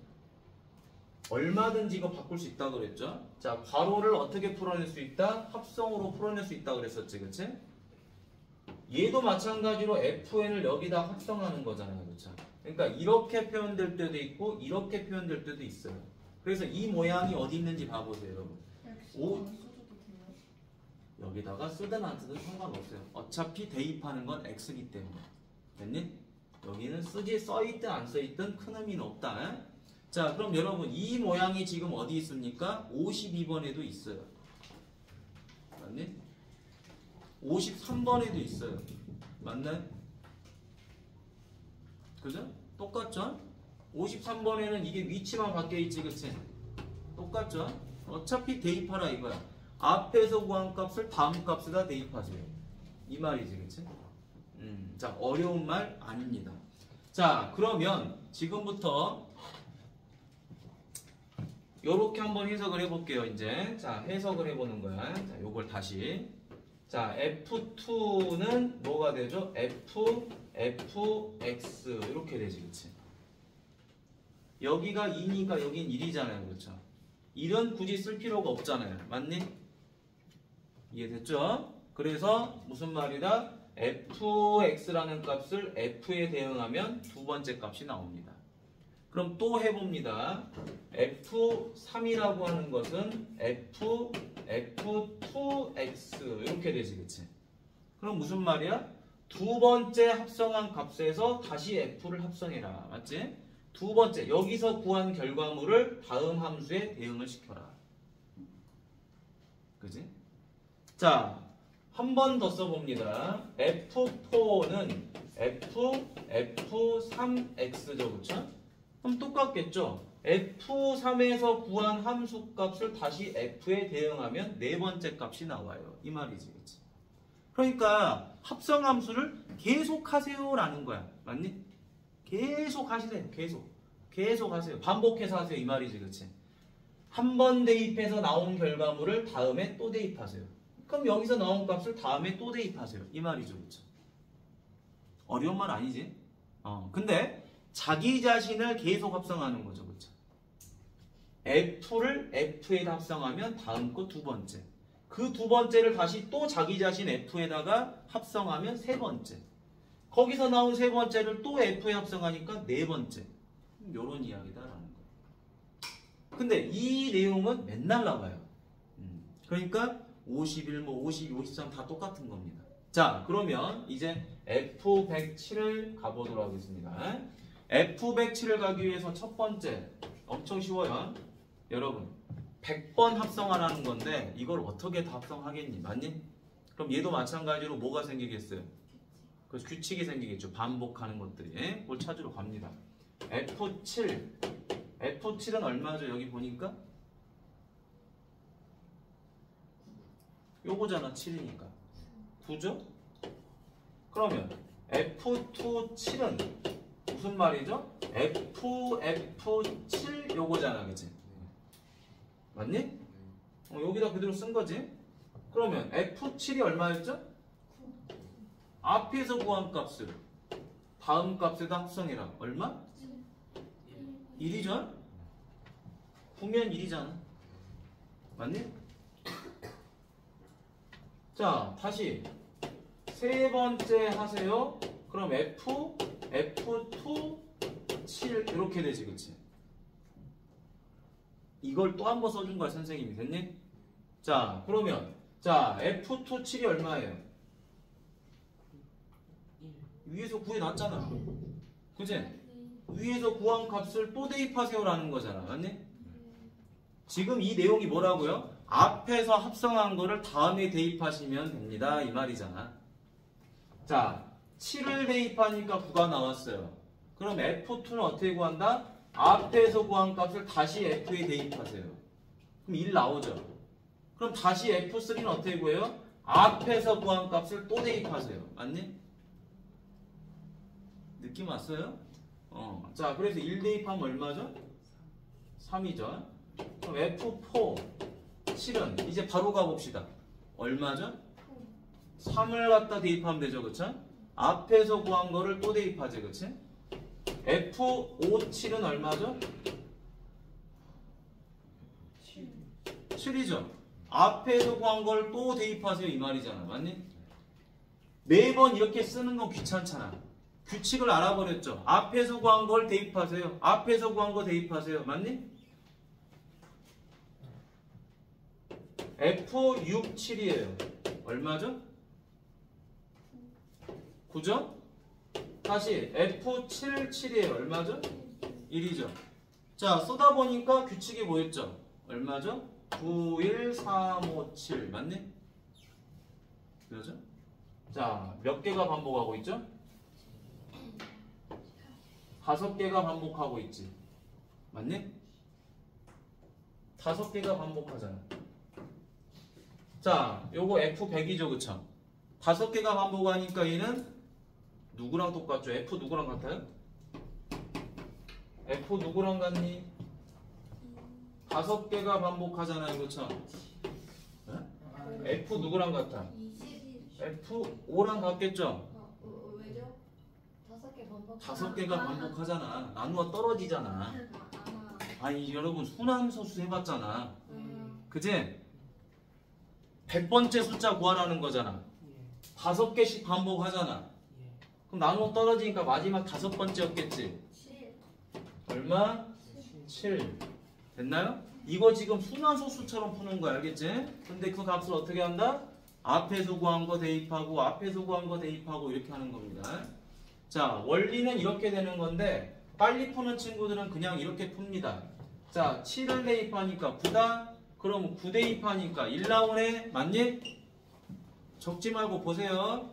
얼마든지 이거 바꿀 수 있다 그랬죠. 자, 괄호를 어떻게 풀어낼 수 있다? 합성으로 풀어낼 수 있다 그랬었지, 그치? 얘도 마찬가지로 fn을 여기다 합성하는 거잖아요, 그렇죠? 그러니까 이렇게 표현될 때도 있고 이렇게 표현될 때도 있어요. 그래서 이 모양이 어디 있는지 봐보세요, 여러분. 여기다가 쓰든 안 쓰든 상관없어요. 어차피 대입하는 건 x이기 때문에. 됐니? 여기는 써있든 안 써있든 큰 의미는 없다. 자, 그럼 여러분 이 모양이 지금 어디 있습니까? 52번에도 있어요. 맞니? 53번에도 있어요. 맞나요? 그죠? 똑같죠? 53번에는 이게 위치만 바뀌어있지, 그치? 똑같죠? 어차피 대입하라 이거야. 앞에서 구한 값을 다음 값에다 대입하세요. 이 말이지, 그치? 자, 어려운 말 아닙니다. 자, 그러면 지금부터 요렇게 한번 해석을 해볼게요, 이제. 자, 해석을 해보는 거야. 자, 요걸 다시. 자, F2는 뭐가 되죠? Fx. 이렇게 되지, 그치? 여기가 2니까 여긴 1이잖아요, 그렇죠? 1은 굳이 쓸 필요가 없잖아요. 맞니? 이해됐죠? 그래서 무슨 말이다? fx라는 값을 f에 대응하면 두 번째 값이 나옵니다. 그럼 또 해봅니다. f3이라고 하는 것은 f2x 이렇게 되지, 그치? 그럼 무슨 말이야? 두 번째 합성한 값에서 다시 f를 합성해라. 맞지? 두 번째, 여기서 구한 결과물을 다음 함수에 대응을 시켜라. 그지? 자, 한 번 더 써봅니다. F4는 F3X죠, 그쵸? 그럼 똑같겠죠? F3에서 구한 함수 값을 다시 F에 대응하면 네 번째 값이 나와요. 이 말이지, 그치? 그러니까 합성 함수를 계속 하세요라는 거야. 맞니? 계속 하시세요. 계속 하세요. 반복해서 하세요. 이 말이지, 그치? 한 번 대입해서 나온 결과물을 다음에 또 대입하세요. 그럼 여기서 나온 값을 다음에 또 대입하세요. 이 말이죠, 그쵸? 어려운 말 아니지? 근데 자기 자신을 계속 합성하는 거죠, 그쵸? F를 F에다 합성하면 다음 거 두 번째. 그 두 번째를 다시 또 자기 자신 F에다가 합성하면 세 번째. 거기서 나온 세 번째를 또 F에 합성하니까 네 번째. 요런 이야기다라는 거예요. 근데 이 내용은 맨날 나와요. 그러니까 51, 52, 53 다 똑같은 겁니다. 자, 그러면 이제 F107을 가보도록 하겠습니다. F107을 가기 위해서 첫 번째, 엄청 쉬워요. 여러분, 100번 합성하라는 건데 이걸 어떻게 다 합성하겠니? 맞니? 그럼 얘도 마찬가지로 뭐가 생기겠어요? 그래서 규칙이 생기겠죠. 반복하는 것들이. 그걸 찾으러 갑니다. F7은 얼마죠? 여기 보니까 요거잖아. 7이니까 9죠? 그러면 F7은 무슨 말이죠? F7 요거잖아, 그치? 맞니? 여기다 그대로 쓴 거지? 그러면 F7이 얼마였죠? 앞에서 구한 값을 다음 값에다 합성해라. 얼마? 1이죠? 9면 1이잖아. 맞니? 자, 다시 세 번째 하세요. 그럼 F2, 7 이렇게 되지, 그치? 이걸 또 한 번 써준 거야, 선생님이. 됐니? 자, 그러면 자, F2, 7이 얼마예요? 위에서 구해놨잖아. 그치? 위에서 구한 값을 또 대입하세요라는 거잖아. 맞니? 지금 이 내용이 뭐라고요? 앞에서 합성한 거를 다음에 대입하시면 됩니다. 이 말이잖아. 자, 7을 대입하니까 9가 나왔어요. 그럼 F2는 어떻게 구한다? 앞에서 구한 값을 다시 F에 대입하세요. 그럼 1 나오죠. 그럼 다시 F3는 어떻게 구해요? 앞에서 구한 값을 또 대입하세요. 맞니? 느낌 왔어요? 자, 그래서 1 대입하면 얼마죠? 3이죠. 그럼 F4, 7은 이제 바로 가봅시다. 얼마죠? 3을 갖다 대입하면 되죠, 그쵸? 앞에서 구한 거를 또 대입하지, 그치? F5, 7은 얼마죠? 7이죠. 앞에서 구한 걸 또 대입하세요, 이 말이잖아. 맞니? 매번 이렇게 쓰는 건 귀찮잖아. 규칙을 알아버렸죠. 앞에서 구한 걸 대입하세요. 앞에서 구한 거 대입하세요. 맞니? F6, 7이에요. 얼마죠? 9죠? 다시 F7, 7이에요. 얼마죠? 1이죠. 자, 쓰다 보니까 규칙이 뭐였죠? 얼마죠? 9, 1, 3, 5, 7. 맞니? 그죠? 자, 몇 개가 반복하고 있죠? 5개가 반복하고 있지. 맞니? 5개가 반복하잖아. 자, 요거 F100이죠, 그쵸? 5개가 반복하니까 얘는 누구랑 똑같죠? F 누구랑 같아요? F 누구랑 같니? 5개가 반복하잖아요. 그렇죠? F 누구랑 같아? 20. F5랑 같겠죠? 왜죠? 5개 반복. 5개가 반복하잖아. 나누어 떨어지잖아. 아마. 아니 여러분 순환소수 해봤잖아. 음. 그지? 100번째 숫자 구하라는 거잖아. 예. 5개씩 반복하잖아. 예. 그럼 나누어 떨어지니까 마지막 5번째였겠지. 7. 얼마? 7. 됐나요? 이거 지금 순환소수처럼 푸는 거야. 알겠지? 근데 그 값을 어떻게 한다? 앞에서 구한 거 대입하고 앞에서 구한 거 대입하고 이렇게 하는 겁니다. 자, 원리는 이렇게 되는 건데 빨리 푸는 친구들은 그냥 이렇게 풉니다. 자, 7을 대입하니까 9다. 그럼 9 대입하니까 1 나오네. 맞니? 적지 말고 보세요.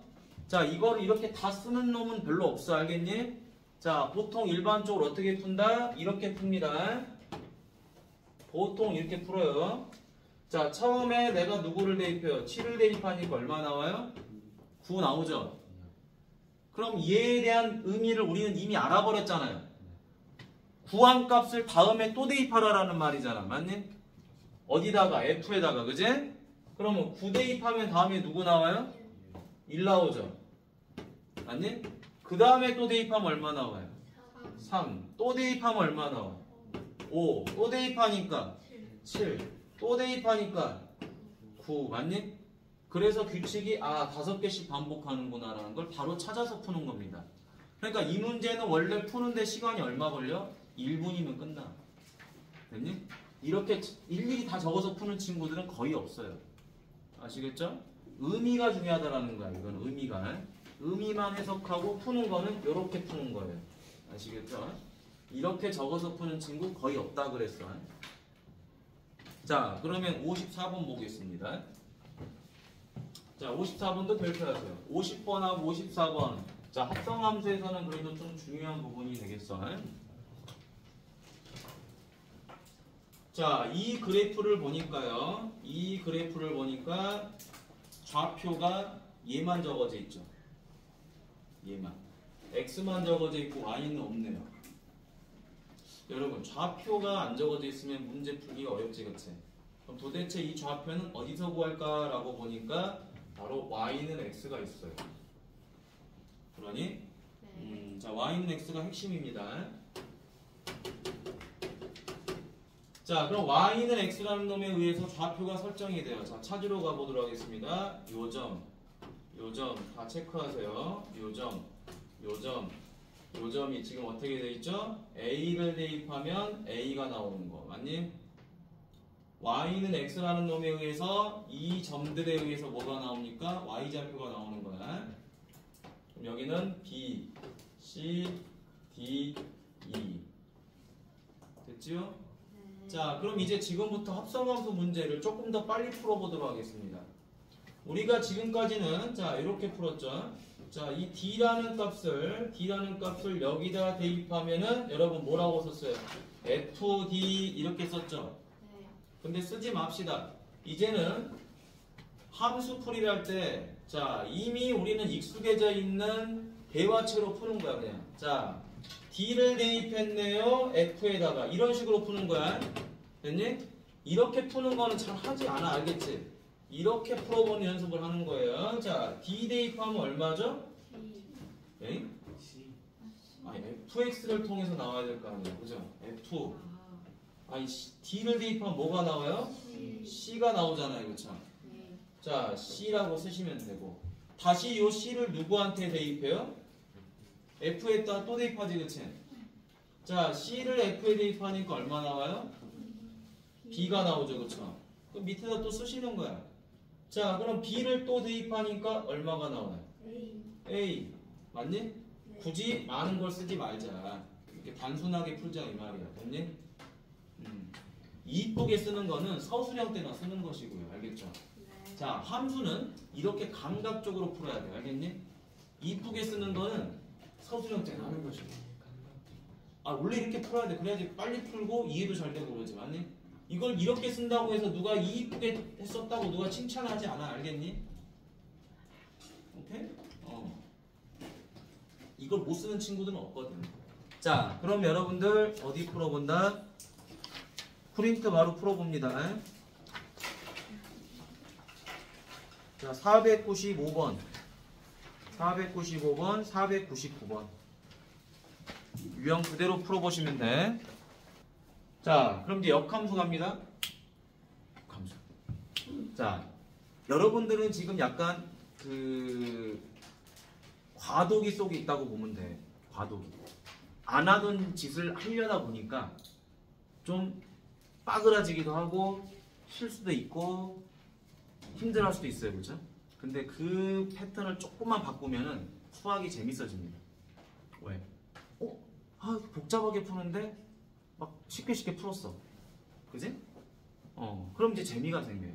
자, 이거를 이렇게 다 쓰는 놈은 별로 없어. 알겠니? 자, 보통 일반적으로 어떻게 푼다? 이렇게 풉니다. 보통 이렇게 풀어요. 자, 처음에 내가 누구를 대입해요? 7을 대입하니까 얼마 나와요? 9 나오죠? 그럼 얘에 대한 의미를 우리는 이미 알아버렸잖아요. 구한 값을 다음에 또 대입하라라는 말이잖아. 맞니? 어디다가? F에다가. 그지? 그러면 9 대입하면 다음에 누구 나와요? 1 나오죠? 맞니? 그 다음에 또 대입하면 얼마 나와요? 3. 또 대입하면 얼마 나와? 5. 또 대입하니까 7. 또 대입하니까 9. 맞니? 그래서 규칙이 5개씩 반복하는구나 라는 걸 바로 찾아서 푸는 겁니다. 그러니까 이 문제는 원래 푸는데 시간이 얼마 걸려? 1분이면 끝나. 됐니? 이렇게 일일이 다 적어서 푸는 친구들은 거의 없어요. 아시겠죠? 의미가 중요하다라는 거야. 이건 의미가. 의미만 해석하고 푸는 거는 이렇게 푸는 거예요. 아시겠죠? 이렇게 적어서 푸는 친구 거의 없다 그랬어. 자, 그러면 54번 보겠습니다. 자, 54번도 별표하세요. 50번하고 54번. 자, 합성함수에서는 그래도 좀 중요한 부분이 되겠어. 자, 이 그래프를 보니까요. 이 그래프를 보니까 좌표가 얘만 적어져 있죠. 얘만. X만 적어져 있고 Y는 없네요. 여러분, 좌표가 안 적어져 있으면 문제 풀기가 어렵지, 그치? 그럼 도대체 이 좌표는 어디서 구할까라고 보니까 바로 Y는 X가 있어요. 그러니? 자, Y는 X가 핵심입니다. 자, 그럼 Y는 X라는 놈에 의해서 좌표가 설정이 돼요. 자, 찾으러 가보도록 하겠습니다. 요점 다 체크하세요. 요점이 지금 어떻게 돼 있죠? A를 대입하면 A가 나오는 거 맞니? Y는 X라는 놈에 의해서 이 점들에 의해서 뭐가 나옵니까? Y좌표가 나오는 거야. 그럼 여기는 B, C, D, E 됐지요? 자, 그럼 이제 지금부터 합성함수 문제를 조금 더 빨리 풀어보도록 하겠습니다. 우리가 지금까지는 자 이렇게 풀었죠. 자, 이 D라는 값을 여기다 대입하면은 여러분 뭐라고 썼어요? FD 이렇게 썼죠. 근데 쓰지 맙시다. 이제는 함수 풀이를 할 때 자 이미 우리는 익숙해져 있는 대화체로 푸는 거야 그냥. 자 D를 대입했네요. F에다가 이런 식으로 푸는 거야. 됐니? 이렇게 푸는 거는 잘 하지 않아. 알겠지? 이렇게 풀어보는 연습을 하는 거예요. 자, D 대입하면 얼마죠? 에이? 아니, fx를 통해서 나와야 될 거 아니에요. 그죠? f. 아니, D를 대입하면 뭐가 나와요? C가 나오잖아요. 그쵸? 자, C라고 쓰시면 되고. 다시 요 C를 누구한테 대입해요? F에다 또 대입하지, 그치? 자, C를 F에 대입하니까 얼마 나와요? B가 나오죠, 그쵸? 그럼 밑에다 또 쓰시는 거야. 자, 그럼 B를 또 대입하니까 얼마가 나와요? A. 맞니? 굳이 많은 걸 쓰지 말자. 이렇게 단순하게 풀자 이 말이야. 됐니? 이쁘게 쓰는 거는 서술형 때나 쓰는 것이고요. 알겠죠? 자, 함수는 이렇게 감각적으로 풀어야 돼. 알겠니? 이쁘게 쓰는 거는 서술형 때나 하는 것이고. 원래 이렇게 풀어야 돼. 그래야지 빨리 풀고 이해도 잘 되고 그러지. 맞니? 이걸 이렇게 쓴다고 해서 누가 이쁘게 했었다고 누가 칭찬하지 않아. 알겠니? 오케이? 이걸 못 쓰는 친구들은 없거든. 자, 그럼 여러분들 어디 풀어본다? 프린트 바로 풀어봅니다. 자, 495번, 495번, 499번. 유형 그대로 풀어보시면 돼. 자, 그럼 이제 역함수 갑니다. 역함수. 자, 여러분들은 지금 약간 과도기 속에 있다고 보면 돼. 과도기. 안 하던 짓을 하려다 보니까 좀 빠그라지기도 하고 실수도 있고 힘들어할 수도 있어요, 그렇죠? 근데 그 패턴을 조금만 바꾸면은 수학이 재밌어집니다. 왜? 복잡하게 푸는데 막 쉽게 풀었어, 그지? 그럼 이제 재미가 생겨요.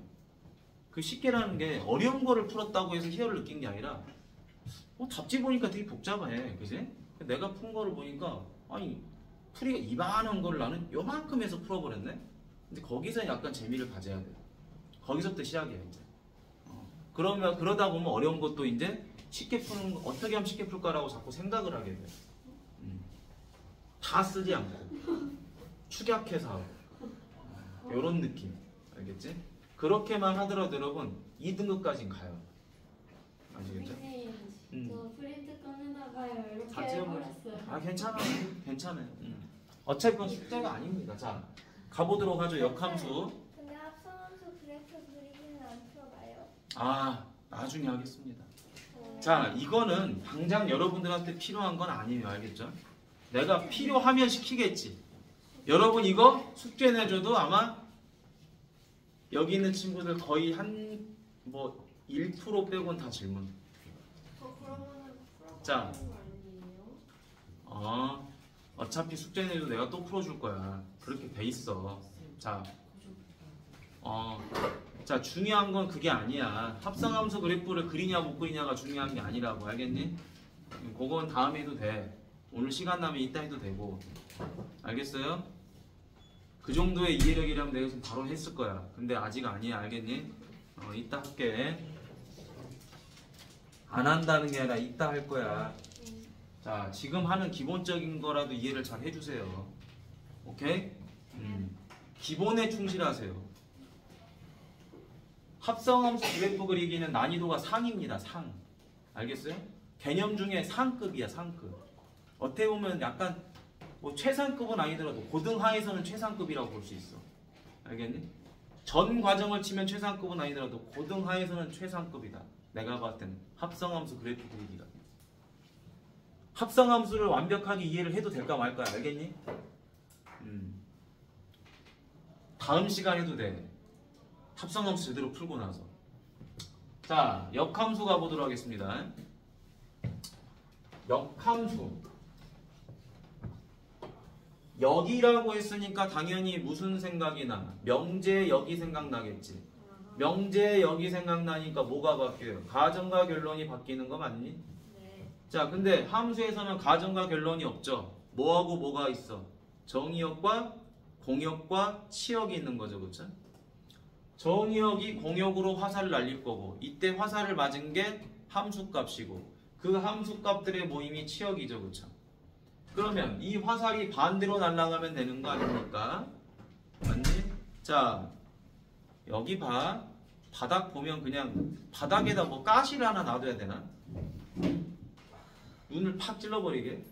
그 쉽게라는 게 어려운 거를 풀었다고 해서 희열을 느낀 게 아니라 답지 보니까 되게 복잡해, 그지? 내가 푼 거를 보니까 아니 풀이가 이만한 걸 나는 요만큼 해서 풀어버렸네. 근데 거기서 약간 재미를 가져야 돼. 거기서부터 시작이야 이제. 그러다 보면 어려운 것도 이제 쉽게 푸는 거, 어떻게 하면 쉽게 풀까라고 자꾸 생각을 하게 돼. 다 쓰지 않고 축약해서 하고 요런 느낌, 알겠지? 그렇게만 하더라도 여러분 2등급까지는 가요. 아시겠죠? 선생님, 저 프린트 꺼내다가요. 이렇게 다 지워버려. 해버렸어요. 괜찮아요. 어차피 그건 숙제가 아닙니다. 자, 가보도록 하죠. 역함수. 근데 합성함수 그래프 그리기는 안 풀어봐요. 나중에 하겠습니다. 자, 이거는 당장 여러분들한테 필요한 건 아니에요. 알겠죠? 내가 필요하면 시키겠지. 여러분 이거 숙제 내줘도 아마 여기 있는 친구들 거의 한 1% 빼고는 다 질문. 그러면은 자. 풀어보는 거 아니에요? 어차피 숙제 내도 내가 또 풀어줄 거야. 그렇게 돼 있어. 자, 자, 중요한 건 그게 아니야. 합성함수 그래프를 그리냐 못 그리냐가 중요한 게 아니라고, 알겠니? 그건 다음에 해도 돼. 오늘 시간 나면 이따 해도 되고. 알겠어요? 그 정도의 이해력이라면 내가 지금 바로 했을 거야. 근데 아직 아니야, 알겠니? 이따 할게. 안 한다는 게 아니라 이따 할 거야. 자, 지금 하는 기본적인 거라도 이해를 잘 해주세요. 오케이? 기본에 충실하세요. 합성함수 그래프 그리기는 난이도가 상입니다. 상. 알겠어요? 개념 중에 상급이야, 상급. 어떻게 보면 약간 최상급은 아니더라도 고등하에서는 최상급이라고 볼 수 있어. 알겠니? 전 과정을 치면 최상급은 아니더라도 고등하에서는 최상급이다. 내가 봤을 때는 합성함수 그래프 그리기가. 합성함수를 완벽하게 이해를 해도 될까 말까, 알겠니? 다음 시간에도 돼. 합성함수 제대로 풀고 나서. 자, 역함수 가보도록 하겠습니다. 역함수. 역이라고 했으니까 당연히 무슨 생각이 나? 명제역이 생각나겠지. 명제역이 생각나니까 뭐가 바뀌어요? 가정과 결론이 바뀌는 거 맞니? 네. 자, 근데 함수에서는 가정과 결론이 없죠. 뭐하고 뭐가 있어? 정의역과 공역과 치역이 있는 거죠, 그렇죠? 정의역이 공역으로 화살을 날릴 거고, 이때 화살을 맞은 게 함수값이고, 그 함수값들의 모임이 치역이죠, 그렇죠? 그러면 이 화살이 반대로 날아가면 되는 거 아닙니까? 맞니? 자, 여기 봐. 바닥 보면 그냥 바닥에다 가시를 하나 놔둬야 되나? 눈을 팍 찔러버리게.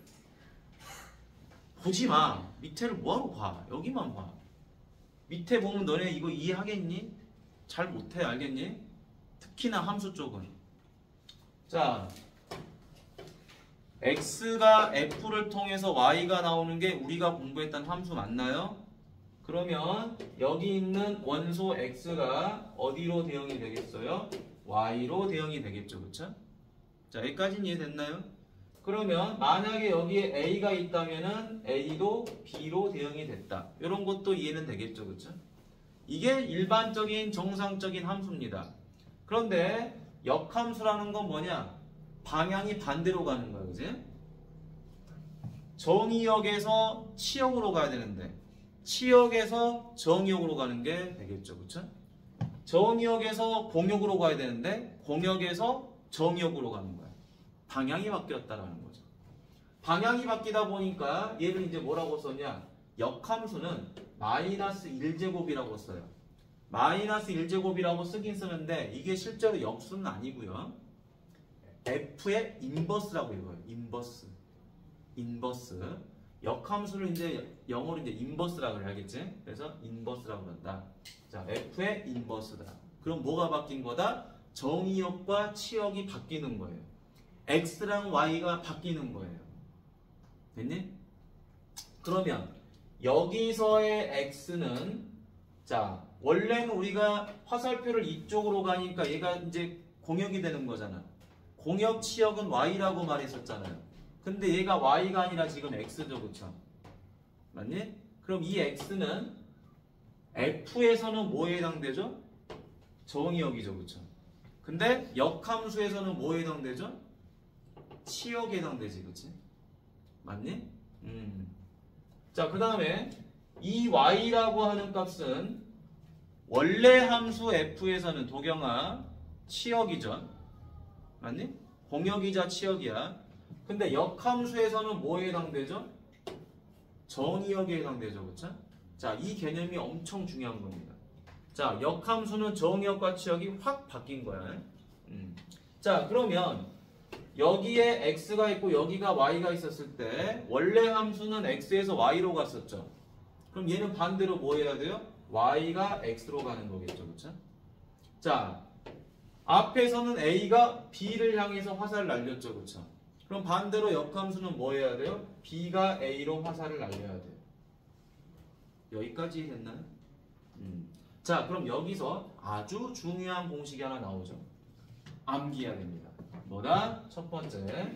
보지 마. 밑에를 뭐하러 봐. 여기만 봐. 밑에 보면 너네 이거 이해하겠니? 잘 못해, 알겠니? 특히나 함수 쪽은. 자, x가 f를 통해서 y가 나오는 게 우리가 공부했던 함수 맞나요? 그러면 여기 있는 원소 x가 어디로 대응이 되겠어요? y로 대응이 되겠죠, 그쵸? 자, 여기까지는 이해됐나요? 그러면 만약에 여기에 a가 있다면은 a도 b로 대응이 됐다. 이런 것도 이해는 되겠죠, 그쵸? 이게 일반적인 정상적인 함수입니다. 그런데 역함수라는 건 뭐냐? 방향이 반대로 가는 거예요, 그지? 정의역에서 치역으로 가야 되는데 치역에서 정의역으로 가는 게 되겠죠, 그쵸? 정의역에서 공역으로 가야 되는데 공역에서 정의역으로 가는 거야. 방향이 바뀌었다라는 거죠. 방향이 바뀌다 보니까 얘를 이제 뭐라고 썼냐? 역함수는 마이너스 1제곱이라고 써요. 마이너스 1제곱이라고 쓰긴 쓰는데 이게 실제로 역수는 아니고요. F의 인버스라고 읽어요. 인버스. 역함수를 이제 영어로 이제 인버스라고 해야겠지? 그래서 인버스라고 그런다. 자, F의 인버스다. 그럼 뭐가 바뀐 거다? 정의역과 치역이 바뀌는 거예요. X랑 Y가 바뀌는 거예요. 됐니? 그러면 여기서의 X는 자, 원래는 우리가 화살표를 이쪽으로 가니까 얘가 이제 공역이 되는 거잖아. 공역 치역은 Y라고 말했었잖아요. 근데 얘가 Y가 아니라 지금 X죠, 그쵸? 맞니? 그럼 이 X는 F에서는 뭐에 해당되죠? 정의역이죠, 그쵸? 근데 역함수에서는 뭐에 해당되죠? 치역에 해당되지, 그치? 맞니? 자, 그 다음에 이 Y라고 하는 값은 원래 함수 F에서는 도경아 치역이죠. 맞니? 공역이자 치역이야. 근데 역함수에서는 뭐에 해당되죠? 정의역에 해당되죠. 그쵸? 자, 이 개념이 엄청 중요한 겁니다. 자, 역함수는 정의역과 치역이 확 바뀐 거야. 자, 그러면 여기에 x가 있고 여기가 y가 있었을 때 원래 함수는 x에서 y로 갔었죠. 그럼 얘는 반대로 뭐 해야 돼요? y가 x로 가는 거겠죠. 그쵸? 자, 앞에서는 a가 b를 향해서 화살을 날렸죠. 그쵸? 그럼 반대로 역함수는 뭐 해야 돼요? b가 a로 화살을 날려야 돼요. 여기까지 됐나요? 자, 그럼 여기서 아주 중요한 공식이 하나 나오죠. 암기해야 됩니다. 뭐다? 첫 번째.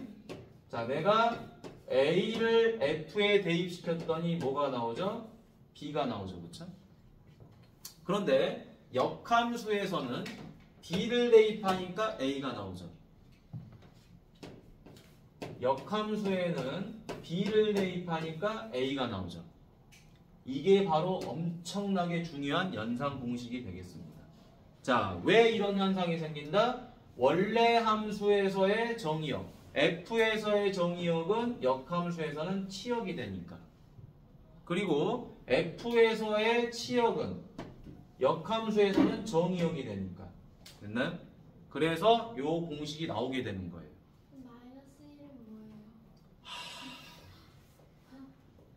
자, 내가 A를 F에 대입시켰더니 뭐가 나오죠? B가 나오죠. 그쵸? 그런데 역함수에서는 B를 대입하니까 A가 나오죠. 역함수에는 B를 대입하니까 A가 나오죠. 이게 바로 엄청나게 중요한 연산 공식이 되겠습니다. 자, 왜 이런 현상이 생긴다? 원래 함수에서의 정의역, F에서의 정의역은 역함수에서는 치역이 되니까. 그리고 F에서의 치역은 역함수에서는 정의역이 되니까. 됐나요? 그래서 요 공식이 나오게 되는 거예요. 마이너스 1은 뭐예요?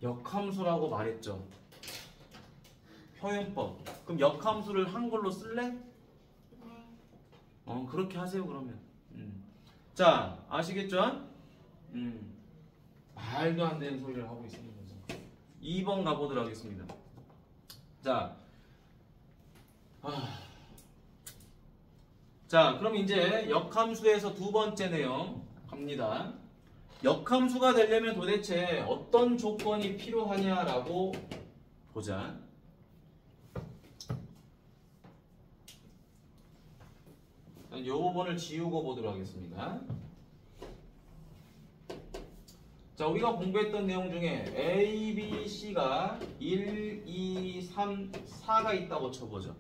역함수라고 말했죠. 표현법. 그럼 역함수를 한글로 쓸래? 네. 그렇게 하세요, 그러면. 자, 아시겠죠? 말도 안 되는 소리를 하고 있습니다. 2번 가보도록 하겠습니다. 자, 자, 그럼 이제 역함수에서 두 번째 내용 갑니다. 역함수가 되려면 도대체 어떤 조건이 필요하냐라고 보자. 이 부분을 지우고 보도록 하겠습니다. 자, 우리가 공부했던 내용 중에 A, B, C가 1, 2, 3, 4가 있다고 쳐보죠.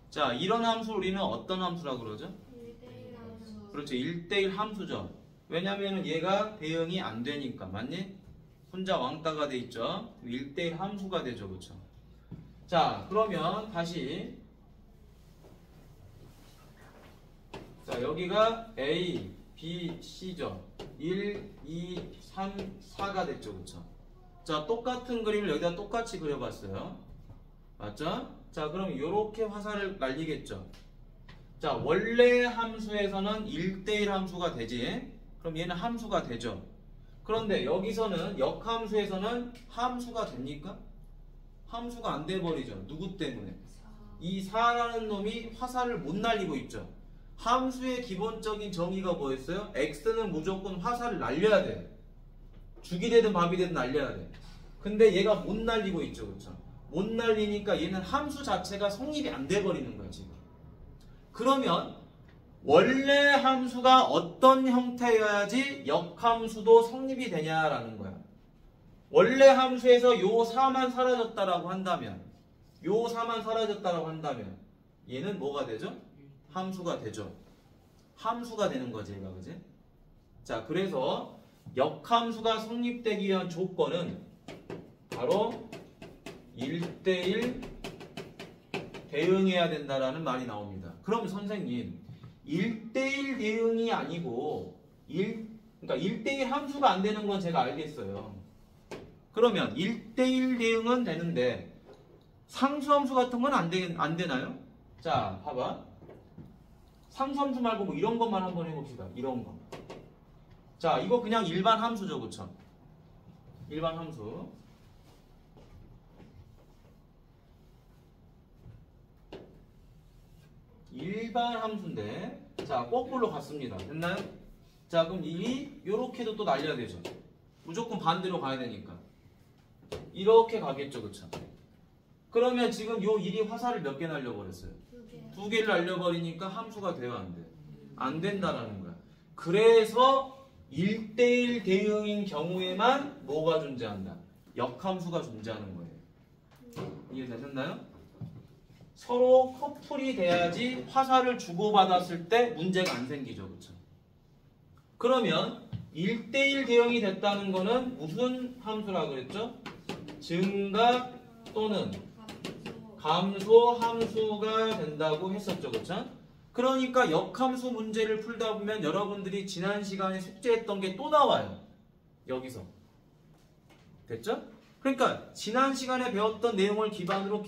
자, 이런 함수 우리는 어떤 함수라고 그러죠? 1대1 함수. 그렇죠. 1대1 함수죠. 왜냐면은 얘가 대응이 안 되니까. 맞니? 혼자 왕따가 돼 있죠. 1대1 함수가 되죠. 그렇죠. 자, 그러면 다시 자, 여기가 A, B, C죠. 1, 2, 3, 4가 됐죠. 그쵸? 자, 똑같은 그림을 여기다 똑같이 그려봤어요. 맞죠? 자, 그럼 이렇게 화살을 날리겠죠. 자, 원래 함수에서는 1대1 함수가 되지. 그럼 얘는 함수가 되죠. 그런데 여기서는 역함수에서는 함수가 됩니까? 함수가 안 돼버리죠. 누구 때문에? 이 4라는 놈이 화살을 못 날리고 있죠. 함수의 기본적인 정의가 뭐였어요? x는 무조건 화살을 날려야 돼. 죽이 되든 밥이 되든 날려야 돼. 근데 얘가 못 날리고 있죠. 그렇죠? 못 날리니까 얘는 함수 자체가 성립이 안 돼버리는 거야 지금. 그러면 원래 함수가 어떤 형태여야지 역함수도 성립이 되냐라는 거야. 원래 함수에서 요 4만 사라졌다라고 한다면 요 4만 사라졌다라고 한다면 얘는 뭐가 되죠? 함수가 되죠. 함수가 되는 거지, 얘가, 그지? 자, 그래서 역함수가 성립되기 위한 조건은 바로 1대1 대응해야 된다라는 말이 나옵니다. 그럼 선생님 1대1 대응이 아니고 그러니까 1대1 함수가 안 되는 건 제가 알겠어요. 그러면 1대1 대응은 되는데 상수함수 같은 건 안 되나요? 자, 봐봐. 상수함수 말고 뭐 이런 것만 한번 해봅시다. 이런 거. 자, 이거 그냥 일반 함수죠, 그쵸? 일반 함수. 일반 함수인데, 자, 거꾸로 갔습니다. 됐나요? 자, 그럼 요렇게도 또 날려야 되죠. 무조건 반대로 가야 되니까. 이렇게 가겠죠, 그쵸? 그러면 지금 요 1이 화살을 몇 개 날려버렸어요? 2개. 2개를 날려버리니까 함수가 돼요, 안 돼? 안 된다라는 거야. 그래서 1대1 대응인 경우에만 뭐가 존재한다? 역함수가 존재하는 거예요. 이해되셨나요? 서로 커플이 돼야지 화살을 주고받았을 때 문제가 안 생기죠, 그쵸? 그러면 1대1 대응이 됐다는 거는 무슨 함수라 그랬죠? 증가 또는 감소 함수가 된다고 했었죠, 그쵸? 그러니까 역함수 문제를 풀다 보면 여러분들이 지난 시간에 숙제했던 게 또 나와요. 여기서. 됐죠? 그러니까 지난 시간에 배웠던 내용을 기반으로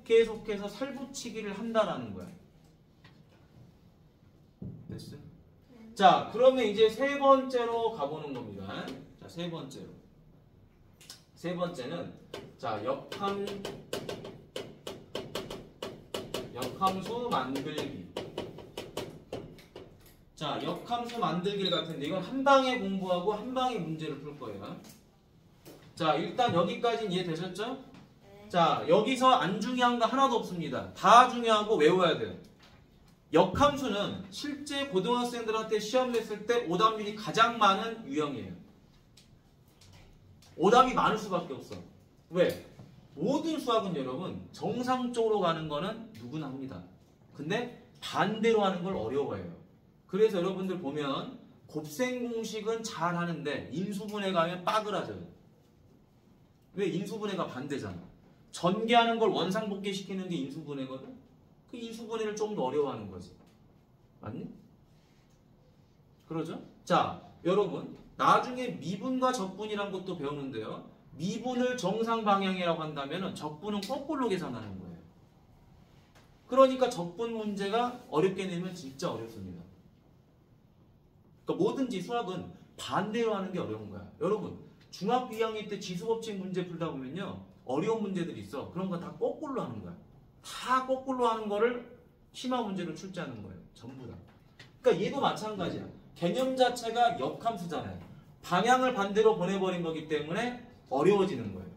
계속해서 살붙이기를 한다라는 거야. 됐어? 자, 그러면 이제 세 번째로 가보는 겁니다. 자, 세 번째로. 세 번째는 자, 역함수 만들기. 자, 역함수 만들기 같은데 이건 한 방에 공부하고 한 방에 문제를 풀 거예요. 자, 일단 여기까지는 이해되셨죠? 자, 여기서 안 중요한 거 하나도 없습니다. 다 중요하고 외워야 돼요. 역함수는 실제 고등학생들한테 시험 냈을 때 오답률이 가장 많은 유형이에요. 오답이 많을 수밖에 없어. 왜? 모든 수학은 여러분 정상적으로 가는 거는 누구나 합니다. 근데 반대로 하는 걸 어려워해요. 그래서 여러분들 보면 곱셈 공식은 잘 하는데 인수분해 가면 빠그라져요. 왜? 인수분해가 반대잖아. 전개하는 걸 원상복귀 시키는 게 인수분해거든. 그 인수분해를 좀 더 어려워하는 거지. 맞니? 그러죠? 자, 여러분 나중에 미분과 적분이란 것도 배우는데요. 미분을 정상 방향이라고 한다면 적분은 거꾸로 계산하는 거예요. 그러니까 적분 문제가 어렵게 내면 진짜 어렵습니다. 그러니까 뭐든지 수학은 반대로 하는 게 어려운 거야. 여러분 중학교 2학년 때 지수법칙 문제 풀다 보면요. 어려운 문제들이 있어. 그런 거 다 거꾸로 하는 거야. 다 거꾸로 하는 거를 심화 문제로 출제하는 거예요. 전부 다. 그러니까 얘도 마찬가지야. 개념 자체가 역함수잖아요. 방향을 반대로 보내버린 거기 때문에 어려워지는 거예요.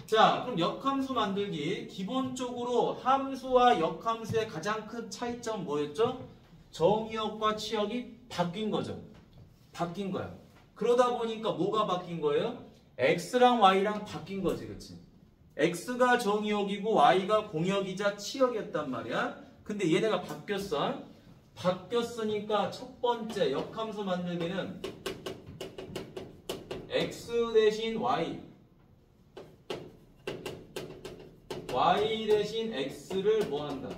자, 그럼 역함수 만들기. 기본적으로 함수와 역함수의 가장 큰 차이점 뭐였죠? 정의역과 치역이 바뀐 거죠. 바뀐 거야. 그러다 보니까 뭐가 바뀐 거예요? x랑 y랑 바뀐 거지, 그치? x가 정의역이고 y가 공역이자 치역이었단 말이야. 근데 얘네가 바뀌었어. 바뀌었으니까 첫 번째 역함수 만들기는 x 대신 y, y 대신 x를 뭐 한다?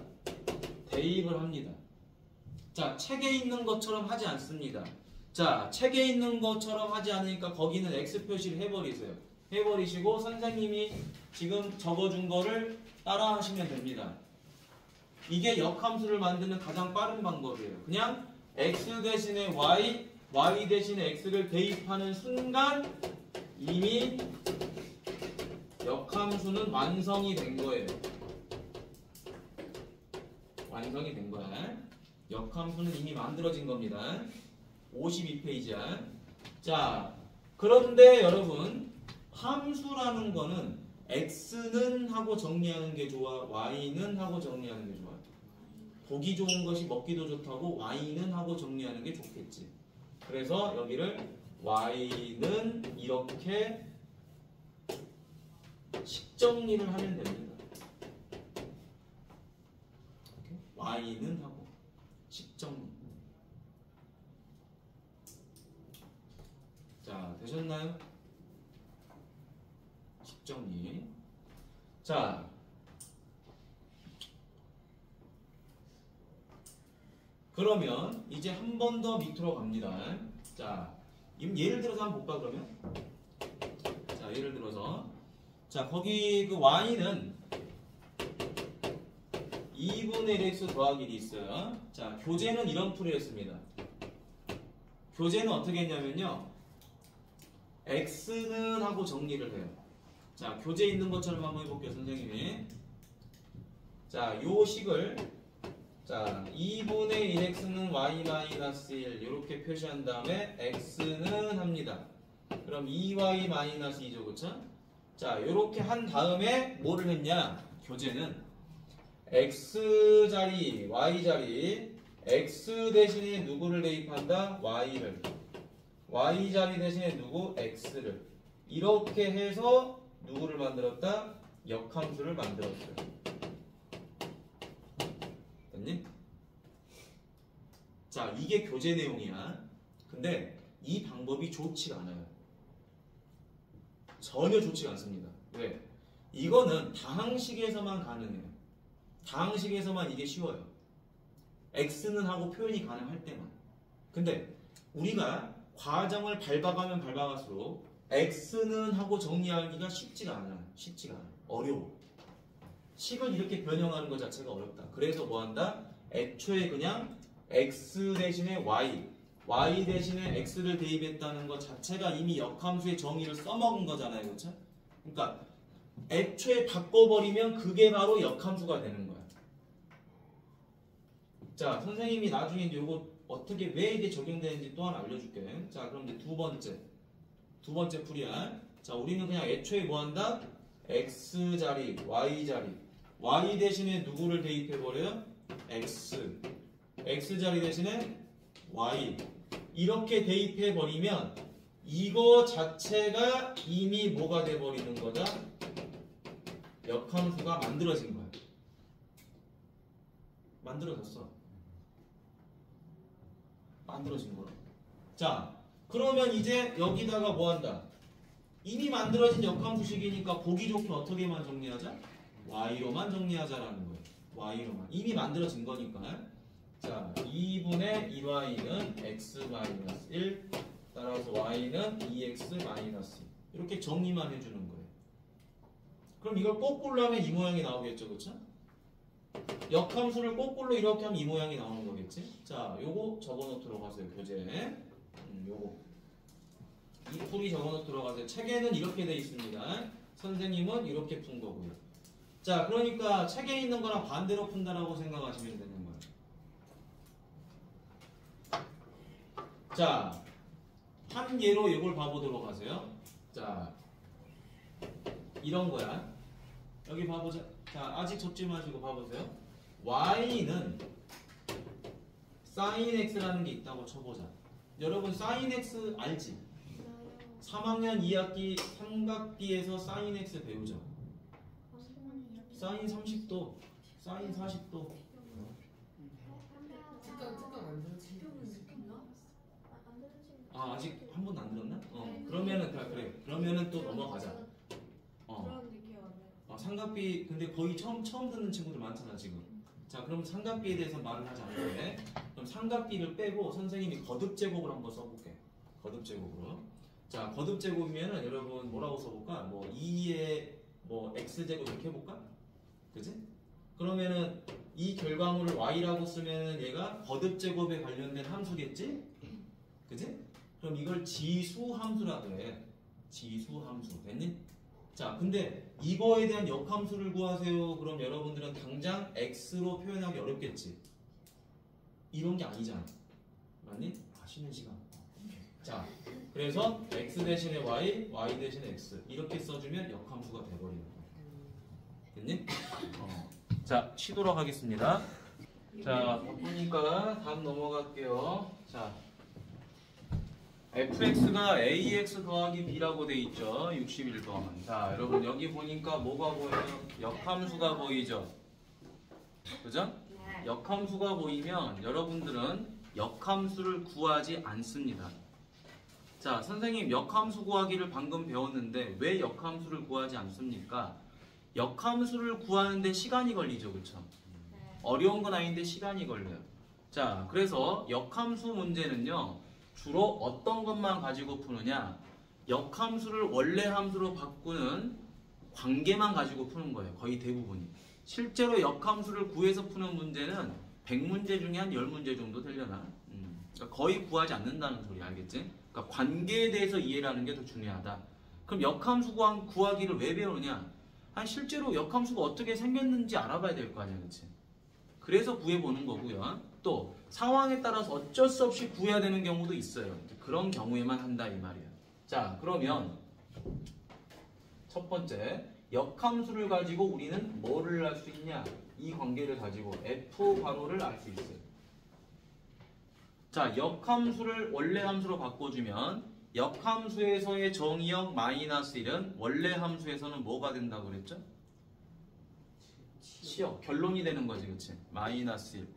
대입을 합니다. 자, 책에 있는 것처럼 하지 않습니다. 자, 책에 있는 것처럼 하지 않으니까 거기는 x 표시를 해버리세요. 해버리시고 선생님이 지금 적어준 거를 따라 하시면 됩니다. 이게 역함수를 만드는 가장 빠른 방법이에요. 그냥 x 대신에 y, y 대신에 x를 대입하는 순간 이미 역함수는 완성이 된 거예요. 완성이 된 거야. 역함수는 이미 만들어진 겁니다. 52페이지야. 자, 그런데 여러분 함수라는 거는 x는 하고 정리하는 게 좋아, y는 하고 정리하는 게 좋아. 보기 좋은 것이 먹기도 좋다고 y는 하고 정리하는 게 좋겠지. 그래서 여기를 y는 이렇게 식정리를 하면 됩니다. y는 하고 식정리. 되셨나요? 집정리. 자, 그러면 이제 한 번 더 밑으로 갑니다. 자, 예를 들어서 한번 볼까 그러면? 자, 예를 들어서 자, 거기 그 y는 2분의 1x 더하기 1이 있어요. 자, 교재는 이런 풀이였습니다. 교재는 어떻게 했냐면요. x는 하고 정리를 해요. 자, 교재에 있는 것처럼 한번 해볼게요, 선생님이. 자, 요 식을 자, 2분의 1x는 y-1 이렇게 표시한 다음에 x는 합니다. 그럼 2y-2죠, 그쵸? 자, 요렇게 한 다음에 뭐를 했냐? 교재는 x자리, y자리, x 대신에 누구를 대입한다? y를. y자리 대신에 누구? x를. 이렇게 해서 누구를 만들었다? 역함수를 만들었어요. 됐니? 자, 이게 교재 내용이야. 근데 이 방법이 좋지가 않아요. 전혀 좋지가 않습니다. 왜? 이거는 다항식에서만 가능해요. 다항식에서만 이게 쉬워요. x는 하고 표현이 가능할 때만. 근데 우리가 과정을 밟아가면 밟아갈수록 x는 하고 정리하기가 쉽지가 않아요. 쉽지가 않아요. 어려워. 식을 이렇게 변형하는 것 자체가 어렵다. 그래서 뭐 한다? 애초에 그냥 x 대신에 y 대신에 x를 대입했다는 것 자체가 이미 역함수의 정의를 써먹은 거잖아요. 그렇죠? 그러니까 애초에 바꿔버리면 그게 바로 역함수가 되는 거야. 자, 선생님이 나중에 이제 요거 어떻게 왜 이게 적용되는지 또 하나 알려줄게. 자, 그럼 이제 두 번째 풀이야. 자, 우리는 그냥 애초에 뭐 한다? x자리, y자리, y 대신에 누구를 대입해버려요? x자리 대신에 y 이렇게 대입해버리면 이거 자체가 이미 뭐가 돼버리는 거다? 역함수가 만들어진 거야. 만들어진 거야. 자, 그러면 이제 여기다가 뭐 한다? 이미 만들어진 역함수식이니까 보기 좋게 어떻게만 정리하자? y로만 정리하자라는 거예요. y로만. 이미 만들어진 거니까. 자, 2분의 1y는 x-1 따라서 y는 2x-2 이렇게 정리만 해주는 거예요. 그럼 이걸 거꾸로 하면 이 모양이 나오겠죠, 그쵸? 역함수를 거꾸로 이렇게 하면 이 모양이 나오는 거겠지? 자, 요거 적어놓도록 하세요, 교재에. 요거. 이 풀이 적어놓도록 하세요. 책에는 이렇게 돼 있습니다. 선생님은 이렇게 푼 거고요. 자, 그러니까 책에 있는 거랑 반대로 푼다라고 생각하시면 되는 거예요. 자, 한 예로 이걸 봐보도록 하세요. 자, 이런 거야. 여기 봐보자. 자, 아직 접지 마시고 봐보세요. y는 sin x라는 게 있다고 쳐보자. 여러분 sin x 알지? 3학년 2학기 삼각비에서 sin x 배우죠. sin 30도, sin 40도. 잠깐 안 들었지. 아, 아직 한 번도 안 들었나? 그러면은 그래. 그러면은 또 넘어가자. 삼각비 근데 거의 처음 듣는 친구들 많잖아 지금. 자, 그럼 삼각비에 대해서 말을 하지 않는데, 그럼 삼각비를 빼고 선생님이 거듭제곱을 한번 써볼게. 거듭제곱으로. 자, 거듭제곱이면은 여러분 뭐라고 써볼까? 뭐 2의 뭐 x제곱 이렇게 해볼까? 그지? 그러면은 이 결과물을 y라고 쓰면은 얘가 거듭제곱에 관련된 함수겠지? 그지? 그럼 이걸 지수함수라고 해. 지수함수. 됐니? 자, 근데 이거에 대한 역함수를 구하세요. 그럼 여러분들은 당장 x로 표현하기 어렵겠지? 이런 게 아니잖아. 맞니? 쉬는 시간. 자, 그래서 x 대신에 y, y 대신에 x 이렇게 써주면 역함수가 돼버리는 거야. 됐니? 자, 쉬도록 하겠습니다. 자, 바쁘니까 다음 넘어갈게요. 자, fx가 ax 더하기 b라고 돼 있죠. 61번. 자, 여러분 여기 보니까 뭐가 보여요? 역함수가 보이죠? 그죠? 역함수가 보이면 여러분들은 역함수를 구하지 않습니다. 자, 선생님 역함수 구하기를 방금 배웠는데 왜 역함수를 구하지 않습니까? 역함수를 구하는데 시간이 걸리죠, 그쵸? 네. 어려운 건 아닌데 시간이 걸려요. 자, 그래서 역함수 문제는요, 주로 어떤 것만 가지고 푸느냐? 역함수를 원래 함수로 바꾸는 관계만 가지고 푸는 거예요. 거의 대부분이. 실제로 역함수를 구해서 푸는 문제는 100문제 중에 한 10문제 정도 되려나? 그러니까 거의 구하지 않는다는 소리 알겠지? 그러니까 관계에 대해서 이해를 하는 게 더 중요하다. 그럼 역함수 구하기를 왜 배우느냐? 아니 실제로 역함수가 어떻게 생겼는지 알아봐야 될 거 아니야, 그치? 그래서 구해보는 거고요. 또 상황에 따라서 어쩔 수 없이 구해야 되는 경우도 있어요. 그런 경우에만 한다 이 말이야. 자, 그러면 첫 번째, 역함수를 가지고 우리는 뭐를 알 수 있냐? 이 관계를 가지고 F 괄호를 알 수 있어요. 자, 역함수를 원래 함수로 바꿔주면 역함수에서의 정의역 -1은 원래 함수에서는 뭐가 된다고 그랬죠? 치역. 결론이 되는 거지, 그치? -1.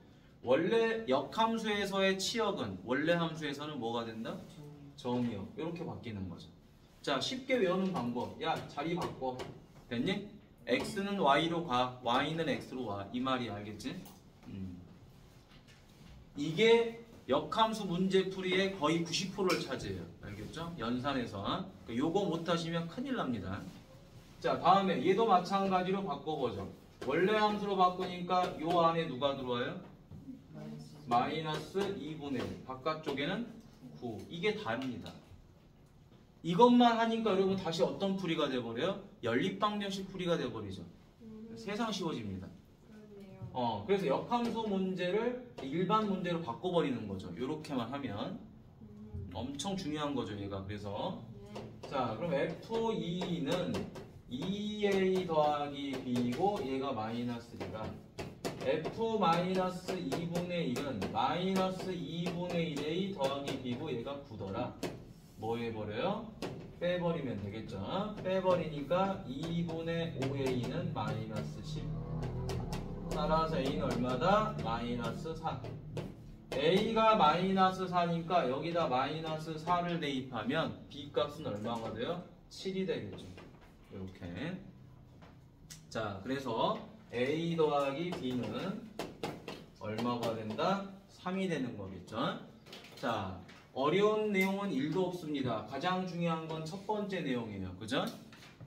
원래 역함수에서의 치역은 원래 함수에서는 뭐가 된다? 정의역. 이렇게 바뀌는 거죠. 자, 쉽게 외우는 방법. 야, 자리 바꿔. 됐니? x는 y로 가, y는 x로 와. 이 말이 알겠지? 이게 역함수 문제풀이의 거의 90%를 차지해요. 알겠죠? 연산에서. 그러니까 요거 못하시면 큰일 납니다. 자, 다음에 얘도 마찬가지로 바꿔보죠. 원래 함수로 바꾸니까 요 안에 누가 들어와요? -2분의 1. 바깥쪽에는 9. 이게 답입니다. 이것만 하니까 여러분 다시 어떤 풀이가 돼버려요? 연립방정식 풀이가 돼버리죠. 세상 쉬워집니다. 그렇네요. 그래서 역함수 문제를 일반 문제로 바꿔버리는 거죠. 이렇게만 하면 엄청 중요한 거죠, 얘가. 그래서 네. 자, 그럼 F2는 2A 더하기 B고 얘가 -3가 F-2분의 1은 -2분의 1A 더하기 B고 얘가 9더라. 뭐 해버려요? 빼버리면 되겠죠. 빼버리니까 2분의 5A는 -10. 따라서 A는 얼마다? -4. A가 -4니까 여기다 -4를 대입하면 B 값은 얼마가 돼요? 7이 되겠죠. 이렇게. 자, 그래서 A 더하기 B는 얼마가 된다? 3이 되는 거겠죠. 자, 어려운 내용은 1도 없습니다. 가장 중요한 건 첫 번째 내용이에요. 그죠?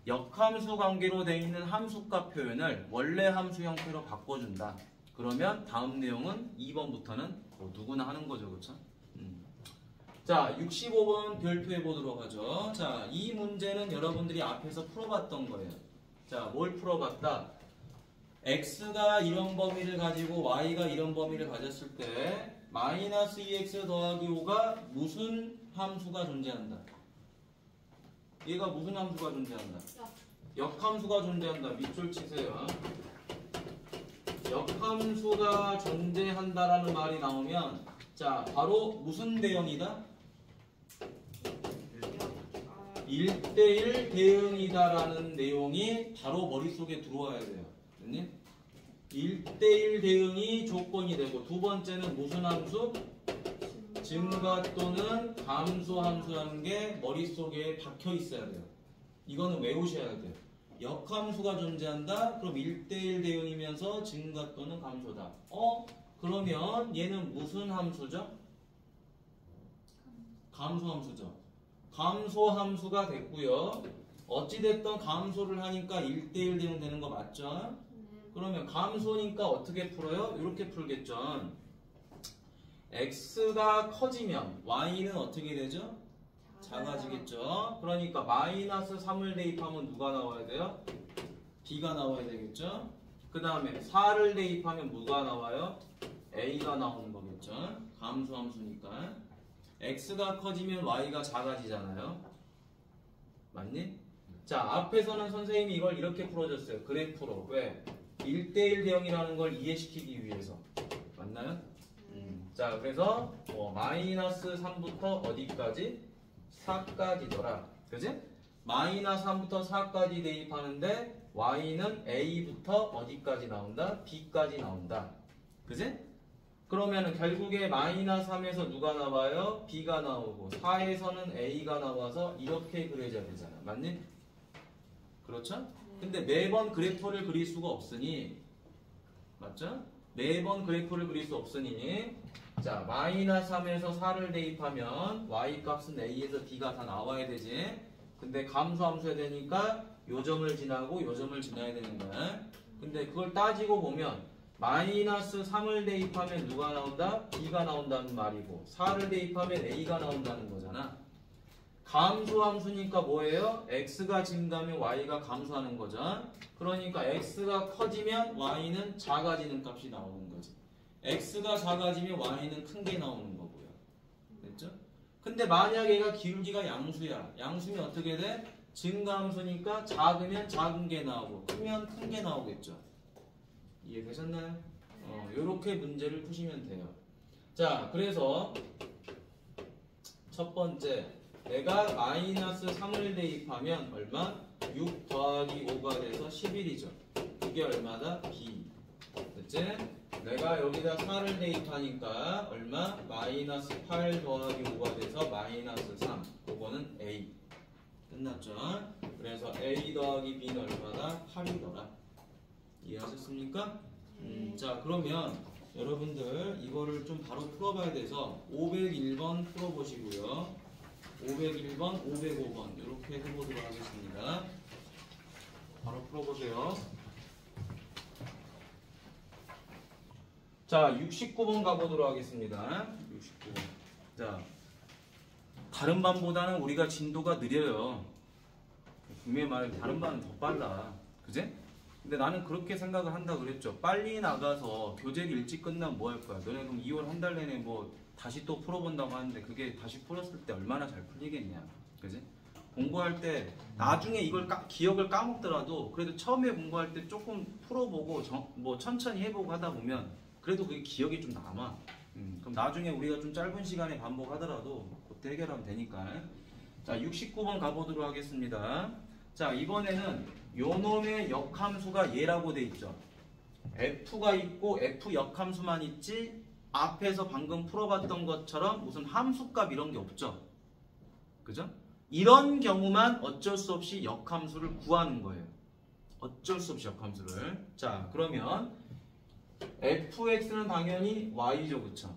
역함수 관계로 되어 있는 함수값 표현을 원래 함수 형태로 바꿔준다. 그러면 다음 내용은 2번부터는 뭐 누구나 하는 거죠. 그렇죠? 자, 65번 별표해 보도록 하죠. 자, 이 문제는 여러분들이 앞에서 풀어봤던 거예요. 자, 뭘 풀어봤다? x가 이런 범위를 가지고 y가 이런 범위를 가졌을 때 -2x 더하기 5가 무슨 함수가 존재한다? 얘가 무슨 함수가 존재한다? 역함수가 존재한다. 밑줄 치세요. 역함수가 존재한다라는 말이 나오면 자, 바로 무슨 대응이다? 1대1 대응이다라는 내용이 바로 머릿속에 들어와야 돼요. 됐니? 1대1 대응이 조건이 되고 두 번째는 무슨 함수? 증가 또는 감소 함수라는 게 머릿속에 박혀 있어야 돼요. 이거는 외우셔야 돼요. 역함수가 존재한다? 그럼 1대1 대응이면서 증가 또는 감소다. 그러면 얘는 무슨 함수죠? 감소 함수죠. 감소 함수가 됐고요. 어찌됐든 감소를 하니까 1대1 대응 되는 거 맞죠? 그러면 감소니까 어떻게 풀어요? 이렇게 풀겠죠. x가 커지면 y는 어떻게 되죠? 작아지겠죠. 그러니까 -3을 대입하면 누가 나와야 돼요? b가 나와야 되겠죠. 그 다음에 4를 대입하면 뭐가 나와요? a가 나오는 거겠죠. 감소함수니까. x가 커지면 y가 작아지잖아요. 맞니? 자, 앞에서는 선생님이 이걸 이렇게 풀어줬어요. 그래프로. 왜? 1대1 대응이라는 걸 이해시키기 위해서. 맞나요? 자, 그래서 -3부터 어디까지? 4까지더라. 그지? -3부터 4까지 대입하는데 y는 a부터 어디까지 나온다? b까지 나온다. 그지? 그러면 결국에 마이너스 3에서 누가 나와요? B가 나오고 4에서는 A가 나와서 이렇게 그려져야 되잖아. 맞니? 그렇죠? 근데 매번 그래프를 그릴 수가 없으니 맞죠? 매번 그래프를 그릴 수 없으니 자 마이너스 3에서 4를 대입하면 Y값은 A에서 D가 다 나와야 되지. 근데 감소함수해야 되니까 요 점을 지나고 요 점을 지나야 되는 거야. 근데 그걸 따지고 보면 마이너스 3을 대입하면 누가 나온다? B가 나온다는 말이고 4를 대입하면 A가 나온다는 거잖아. 감소함수니까 뭐예요? X가 증가하면 Y가 감소하는 거죠. 그러니까 X가 커지면 Y는 작아지는 값이 나오는 거지. X가 작아지면 Y는 큰 게 나오는 거고요. 됐죠? 근데 만약 얘가 기울기가 양수야. 양수면 어떻게 돼? 증가함수니까 작으면 작은 게 나오고 크면 큰 게 나오겠죠. 이해되셨나요? 요렇게 문제를 푸시면 돼요. 자, 그래서 첫 번째 내가 마이너스 3을 대입하면 얼마? 6 더하기 5가 돼서 11이죠. 이게 얼마다? B. 됐지? 내가 여기다 4를 대입하니까 얼마? 마이너스 8 더하기 5가 돼서 마이너스 3. 그거는 A. 끝났죠? 그래서 A 더하기 B는 얼마다? 8이더라. 이해하셨습니까? 자, 그러면 여러분들 이거를 좀 바로 풀어봐야 돼서 501번 풀어보시고요. 501번, 505번 이렇게 해보도록 하겠습니다. 바로 풀어보세요. 자, 69번 가보도록 하겠습니다. 69번. 자, 다른 반보다는 우리가 진도가 느려요. 분명히 말해 다른 반은 더 빨라. 그제? 근데 나는 그렇게 생각을 한다 그랬죠. 빨리 나가서 교재를 일찍 끝나면 뭐 할 거야? 너네 그럼 2월 한 달 내내 뭐 다시 또 풀어본다고 하는데 그게 다시 풀었을 때 얼마나 잘 풀리겠냐. 그지? 공부할 때 나중에 이걸 기억을 까먹더라도 그래도 처음에 공부할 때 조금 풀어보고 뭐 천천히 해보고 하다 보면 그래도 그게 기억이 좀 남아. 그럼 나중에 우리가 좀 짧은 시간에 반복하더라도 그때 해결하면 되니까. 자, 69번 가보도록 하겠습니다. 자, 이번에는 요 놈의 역함수가 얘라고 돼 있죠. F가 있고 F 역함수만 있지 앞에서 방금 풀어봤던 것처럼 무슨 함수값 이런 게 없죠. 그죠? 이런 경우만 어쩔 수 없이 역함수를 구하는 거예요. 어쩔 수 없이 역함수를. 자, 그러면 fx는 당연히 y죠. 그쵸?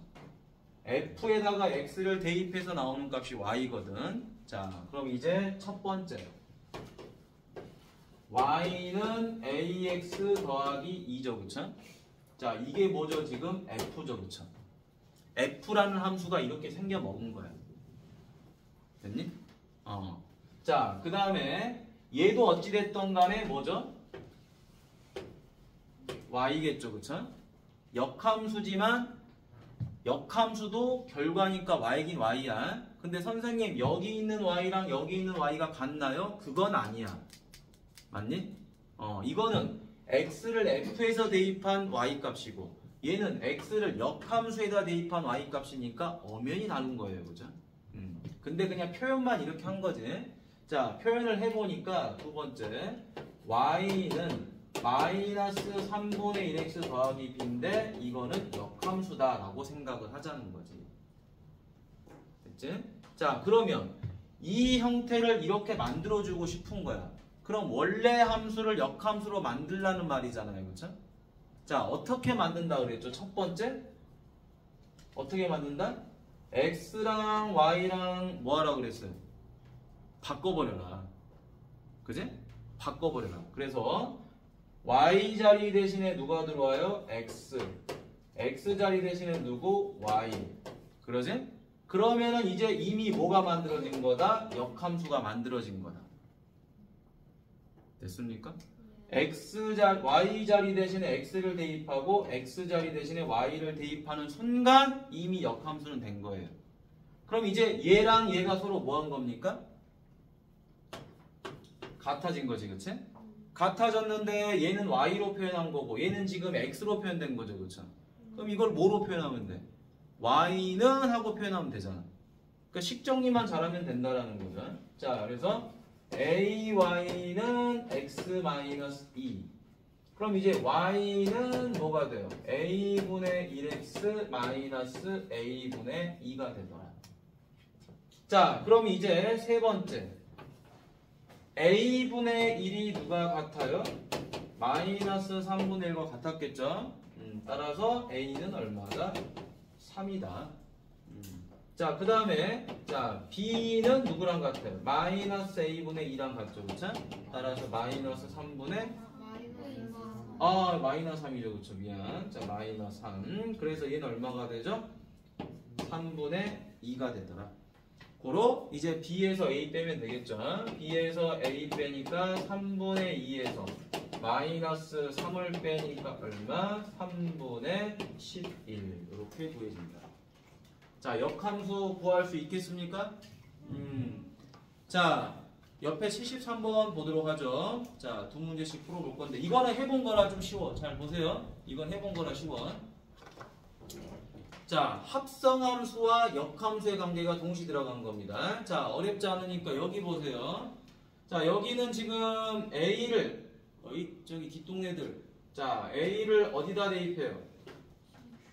f에다가 x를 대입해서 나오는 값이 y거든. 자, 그럼 이제 첫 번째 y는 ax 더하기 2죠. 그쵸? 자, 이게 뭐죠? 지금 f죠. 그쵸? f라는 함수가 이렇게 생겨 먹은 거야. 됐니? 자, 그 다음에 얘도 어찌됐던 간에 뭐죠? y겠죠. 그쵸? 역함수지만 역함수도 결과니까 y긴 y야. 근데 선생님 여기 있는 y랑 여기 있는 y가 같나요? 그건 아니야. 맞니? 이거는 x를 f에서 대입한 y 값이고 얘는 x를 역함수에다 대입한 y 값이니까 엄연히 다른 거예요. 그죠? 근데 그냥 표현만 이렇게 한 거지. 자, 표현을 해보니까 두 번째 y는 마이너스 3분의 1x 더하기 b인데 이거는 역함수다 라고 생각을 하자는 거지. 됐지? 자, 그러면 이 형태를 이렇게 만들어주고 싶은 거야. 그럼 원래 함수를 역함수로 만들라는 말이잖아요. 그렇죠? 자, 어떻게 만든다 그랬죠? 첫 번째 어떻게 만든다? x랑 y랑 뭐 하라 그랬어요? 바꿔버려라. 그지? 바꿔버려라. 그래서 y 자리 대신에 누가 들어와요? x. x 자리 대신에 누구? y. 그러지? 그러면은 이제 이미 뭐가 만들어진 거다? 역함수가 만들어진 거다. 됐습니까? y 자리 대신에 x를 대입하고 x 자리 대신에 y를 대입하는 순간 이미 역함수는 된 거예요. 그럼 이제 얘랑 얘가 서로 뭐 한 겁니까? 같아진 거지, 그치? 같아졌는데 얘는 y로 표현한 거고 얘는 지금 x로 표현된 거죠, 그쵸? 그럼 이걸 뭐로 표현하면 돼? y는 하고 표현하면 되잖아. 그러니까 식정리만 잘하면 된다라는 거죠. 자, 그래서 ay는 x-2 그럼 이제 y는 뭐가 돼요? a분의 1x 마이너스 a분의 2가 되더라. 자, 그럼 이제 세 번째. a분의 1이 누가 같아요? 마이너스 3분의 1과 같았겠죠? 따라서 a는 얼마다? 3이다. 자, 그 다음에 자 b는 누구랑 같아요? 마이너스 a분의 2랑 같죠, 그쵸? 따라서 마이너스 3분의 마이너스 3이죠, 그쵸? 미안. 자, 마이너스 3. 그래서 얘는 얼마가 되죠? 3분의 2가 되더라. 고로 이제 b에서 a 빼면 되겠죠? b에서 a 빼니까 3분의 2에서 마이너스 3을 빼니까 얼마? 3분의 11 이렇게 구해집니다. 자, 역함수 구할 수 있겠습니까? 자, 옆에 73번 보도록 하죠. 자, 두 문제씩 풀어볼 건데 이거는 해본 거라 좀 쉬워. 잘 보세요. 이건 해본 거라 쉬워. 자, 합성함수와 역함수의 관계가 동시 들어간 겁니다. 자, 어렵지 않으니까 여기 보세요. 자, 여기는 지금 A를 저기 뒷동네들. 자, A를 어디다 대입해요?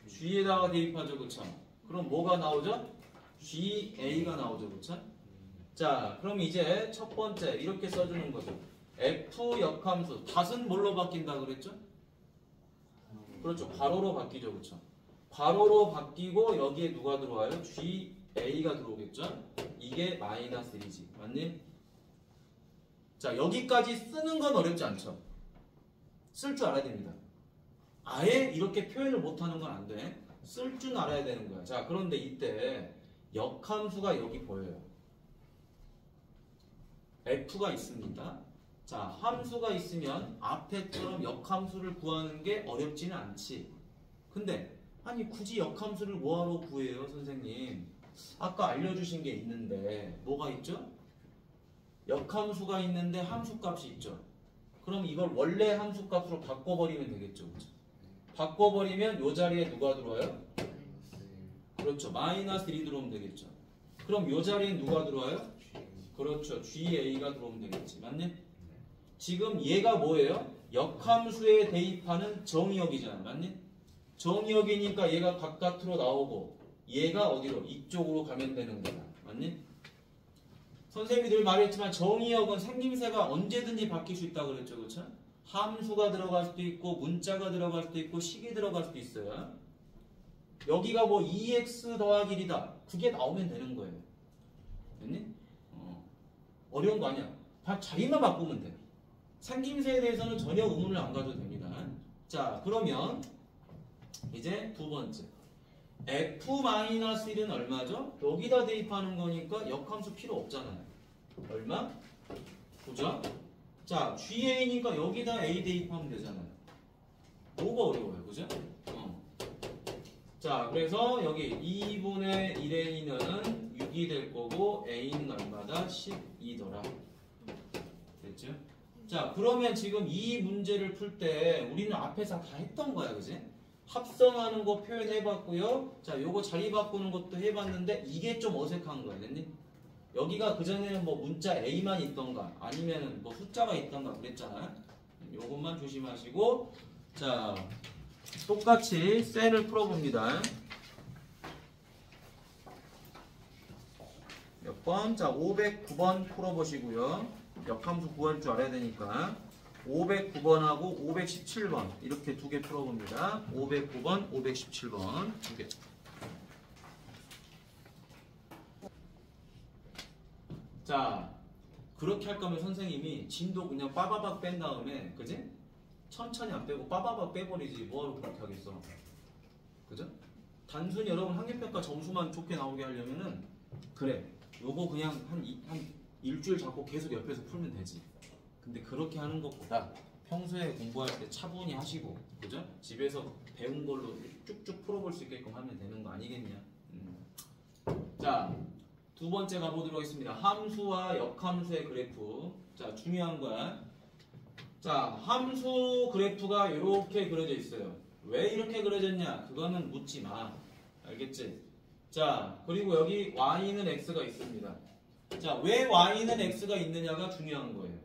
G에다가 대입하죠, 그쵸? 그럼 뭐가 나오죠? GA가 나오죠, 그쵸? 자, 그럼 이제 첫 번째 이렇게 써주는 거죠. F 역함수. 닷은 뭘로 바뀐다 그랬죠? 그렇죠. 괄호로 바뀌죠, 그쵸? 괄호로 바뀌고 여기에 누가 들어와요? GA가 들어오겠죠? 이게 마이너스 1이지. 맞니? 자, 여기까지 쓰는 건 어렵지 않죠? 쓸 줄 알아야 됩니다. 아예 이렇게 표현을 못하는 건 안 돼. 쓸 줄 알아야 되는 거야. 자, 그런데 이때 역함수가 여기 보여요. F가 있습니다. 자, 함수가 있으면 앞에처럼 역함수를 구하는 게 어렵지는 않지. 근데 아니 굳이 역함수를 뭐하러 구해요, 선생님? 아까 알려주신 게 있는데 뭐가 있죠? 역함수가 있는데 함수값이 있죠. 그럼 이걸 원래 함수값으로 바꿔버리면 되겠죠, 그렇죠? 바꿔버리면 이 자리에 누가 들어와요? 그렇죠, 마이너스 1이 들어오면 되겠죠. 그럼 이 자리에 누가 들어와요? 그렇죠, GA가 들어오면 되겠지. 맞니? 지금 얘가 뭐예요? 역함수에 대입하는 정의역이잖아. 맞니? 정의역이니까 얘가 바깥으로 나오고 얘가 어디로? 이쪽으로 가면 되는 거야. 맞니? 선생님이 늘 말했지만 정의역은 생김새가 언제든지 바뀔 수 있다고 그랬죠. 그렇죠? 함수가 들어갈 수도 있고 문자가 들어갈 수도 있고 식이 들어갈 수도 있어요. 여기가 뭐 2x 더하기 1이다. 그게 나오면 되는 거예요. 됐니? 어려운 거 아니야. 자리만 바꾸면 돼. 생김새에 대해서는 전혀 의문을 안 가져도 됩니다. 자, 그러면 이제 두 번째. F-1은 얼마죠? 여기다 대입하는 거니까 역함수 필요 없잖아요. 얼마? 9죠? 자, GA니까 여기다 A 대입하면 되잖아요. 뭐가 어려워요, 그죠? 자, 그래서 여기 2분의 1의 2는 6이 될 거고 A는 얼마다? 12더라. 됐죠? 자, 그러면 지금 이 문제를 풀 때 우리는 앞에서 다 했던 거야, 그지? 합성하는 거 표현해봤고요. 자, 요거 자리 바꾸는 것도 해봤는데 이게 좀 어색한 거야, 됐니? 여기가 그전에는 뭐 문자 A만 있던가 아니면 뭐 숫자가 있던가 그랬잖아. 요것만 조심하시고, 자, 똑같이 셀을 풀어봅니다. 몇 번? 자, 509번 풀어보시고요. 역함수 구할 줄 알아야 되니까 509번하고 517번 이렇게 두 개 풀어봅니다. 509번, 517번 두 개. 자, 그렇게 할 거면 선생님이 진도 그냥 빠바박 뺀 다음에, 그지? 천천히 안 빼고 빠바박 빼버리지 뭐하러 그렇게 하겠어. 그죠? 단순히 여러분 학력평가 점수만 좋게 나오게 하려면은 그래, 요거 그냥 한 일주일 잡고 계속 옆에서 풀면 되지. 근데 그렇게 하는 것보다 평소에 공부할 때 차분히 하시고, 그죠? 집에서 배운 걸로 쭉쭉 풀어볼 수 있게끔 하면 되는 거 아니겠냐? 자, 두 번째 가보도록 하겠습니다. 함수와 역함수의 그래프. 자, 중요한 거야. 자, 함수 그래프가 이렇게 그려져 있어요. 왜 이렇게 그려졌냐? 그거는 묻지 마. 알겠지? 자, 그리고 여기 y는 x가 있습니다. 자, 왜 y는 x가 있느냐가 중요한 거예요.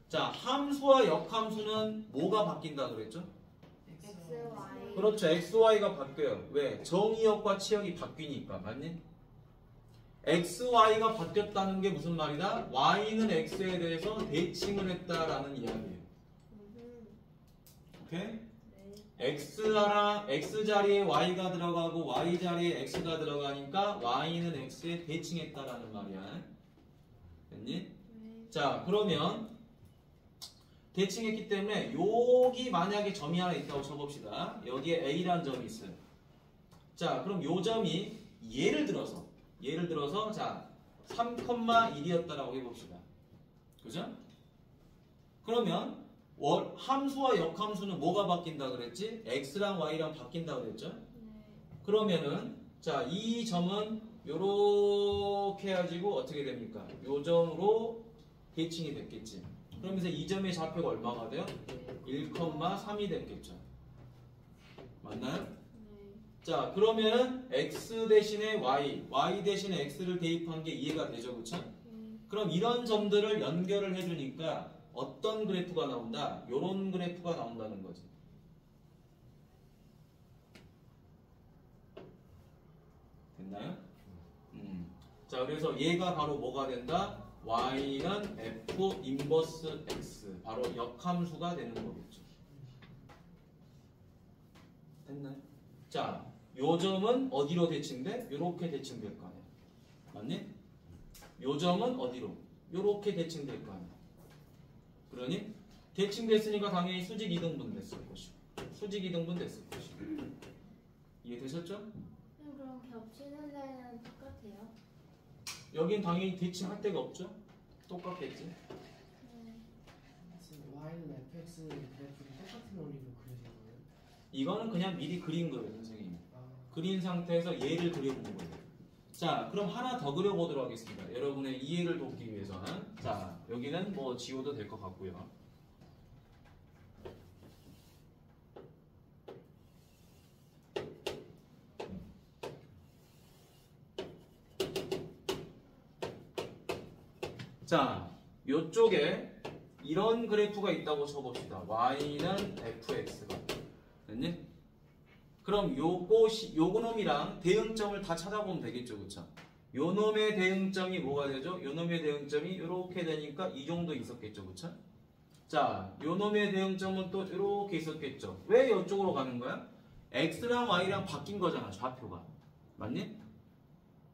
자, 함수와 역함수는 뭐가 바뀐다 그랬죠? X, Y. 그렇죠. x, y가 바뀌어요. 왜? 정의역과 치역이 바뀌니까. 맞니? x, y가 바뀌었다는 게 무슨 말이다? y는 x에 대해서 대칭을 했다라는 이야기예요. 오케이? 네. x 자리에 y가 들어가고 y 자리에 x가 들어가니까 y는 x에 대칭했다라는 말이야. 됐니? 네. 자, 그러면 대칭했기 때문에 여기 만약에 점이 하나 있다고 쳐봅시다. 여기에 A라는 점이 있어요. 자, 그럼 요 점이 예를 들어서 자 3,1이었다라고 해봅시다. 그죠? 그러면 함수와 역함수는 뭐가 바뀐다 그랬지? X랑 Y랑 바뀐다 그랬죠? 네. 그러면은 자, 이 점은 요렇게 해가지고 어떻게 됩니까? 요 점으로 대칭이 됐겠지. 그러면서 이 점의 좌표가 얼마가 돼요? 1,3이 됐겠죠. 맞나요? 네. 자, 그러면은 x 대신에 y 대신에 x를 대입한 게 이해가 되죠, 그렇죠? 네. 그럼 이런 점들을 연결을 해주니까 어떤 그래프가 나온다? 요런 그래프가 나온다는 거지. 됐나요? 자, 그래서 얘가 바로 뭐가 된다? y는 f 인버스 x, 바로 역함수가 되는 거겠죠. 됐나요? 자, 요 점은 어디로 대칭돼? 요렇게 대칭될 거 아니야. 맞니? 요 점은 어디로? 요렇게 대칭될 거 아니야. 그러니 대칭됐으니까 당연히 수직 이등분 됐을 것이고, 수직 이등분 됐을 것이고. 이해되셨죠? 그럼 겹치는 데는 똑같아요? 여긴 당연히 대칭할 데가 없죠? 똑같겠지? 네. Y는 fx 그래프를 똑같은 원리로 그려진 거예요? 이거는 그냥 미리 그린 거예요, 선생님이. 아, 그린 상태에서 얘를 그려본 거예요. 자, 그럼 하나 더 그려보도록 하겠습니다. 여러분의 이해를 돕기 위해서는. 자, 여기는 뭐 지워도 될 것 같고요. 자, 요쪽에 이런 그래프가 있다고 쳐봅시다. y는 fx가. 됐니? 그럼 요거 놈이랑 대응점을 다 찾아보면 되겠죠, 그쵸? 요 놈의 대응점이 뭐가 되죠? 요 놈의 대응점이 이렇게 되니까 이 정도 있었겠죠, 그쵸? 자, 요 놈의 대응점은 또 이렇게 있었겠죠. 왜 이쪽으로 가는 거야? x랑 y랑 바뀐 거잖아, 좌표가. 맞니?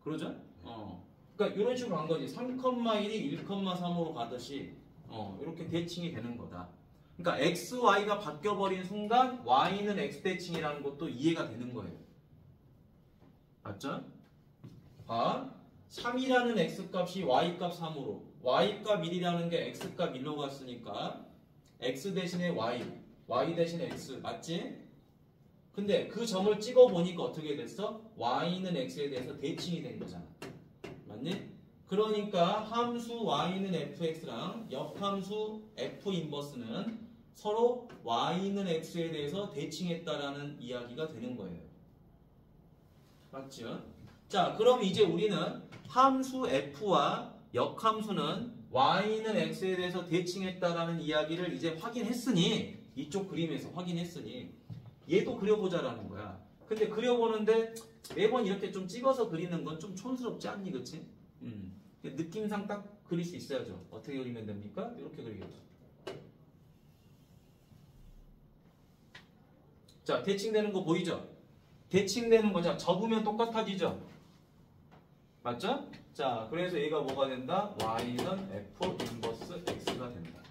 그러죠? 그러니까 이런 식으로 간 거지. 3,1이 1,3으로 가듯이 이렇게 대칭이 되는 거다. 그러니까 x, y가 바뀌어버린 순간 y는 x 대칭이라는 것도 이해가 되는 거예요. 맞죠? 3이라는 x값이 y값 3으로, y값 1이라는 게 x값 1로 갔으니까 x 대신에 y 대신에 x, 맞지? 근데 그 점을 찍어보니까 어떻게 됐어? y는 x에 대해서 대칭이 된 거잖아. 맞니? 그러니까 함수 y는 fx랑 역함수 f 인버스는 서로 y는 x에 대해서 대칭했다라는 이야기가 되는 거예요. 맞죠? 자, 그럼 이제 우리는 함수 f와 역함수는 y는 x에 대해서 대칭했다라는 이야기를 이제 확인했으니, 이쪽 그림에서 확인했으니 얘도 그려보자라는 거야. 근데 그려보는데 매번 이렇게 좀 찍어서 그리는 건 좀 촌스럽지 않니, 그치? 느낌상 딱 그릴 수 있어야죠. 어떻게 그리면 됩니까? 이렇게 그리겠죠. 자, 대칭되는 거 보이죠? 대칭되는 거죠. 접으면 똑같아지죠? 맞죠? 자, 그래서 얘가 뭐가 된다? y는 f 인버스 x가 된다.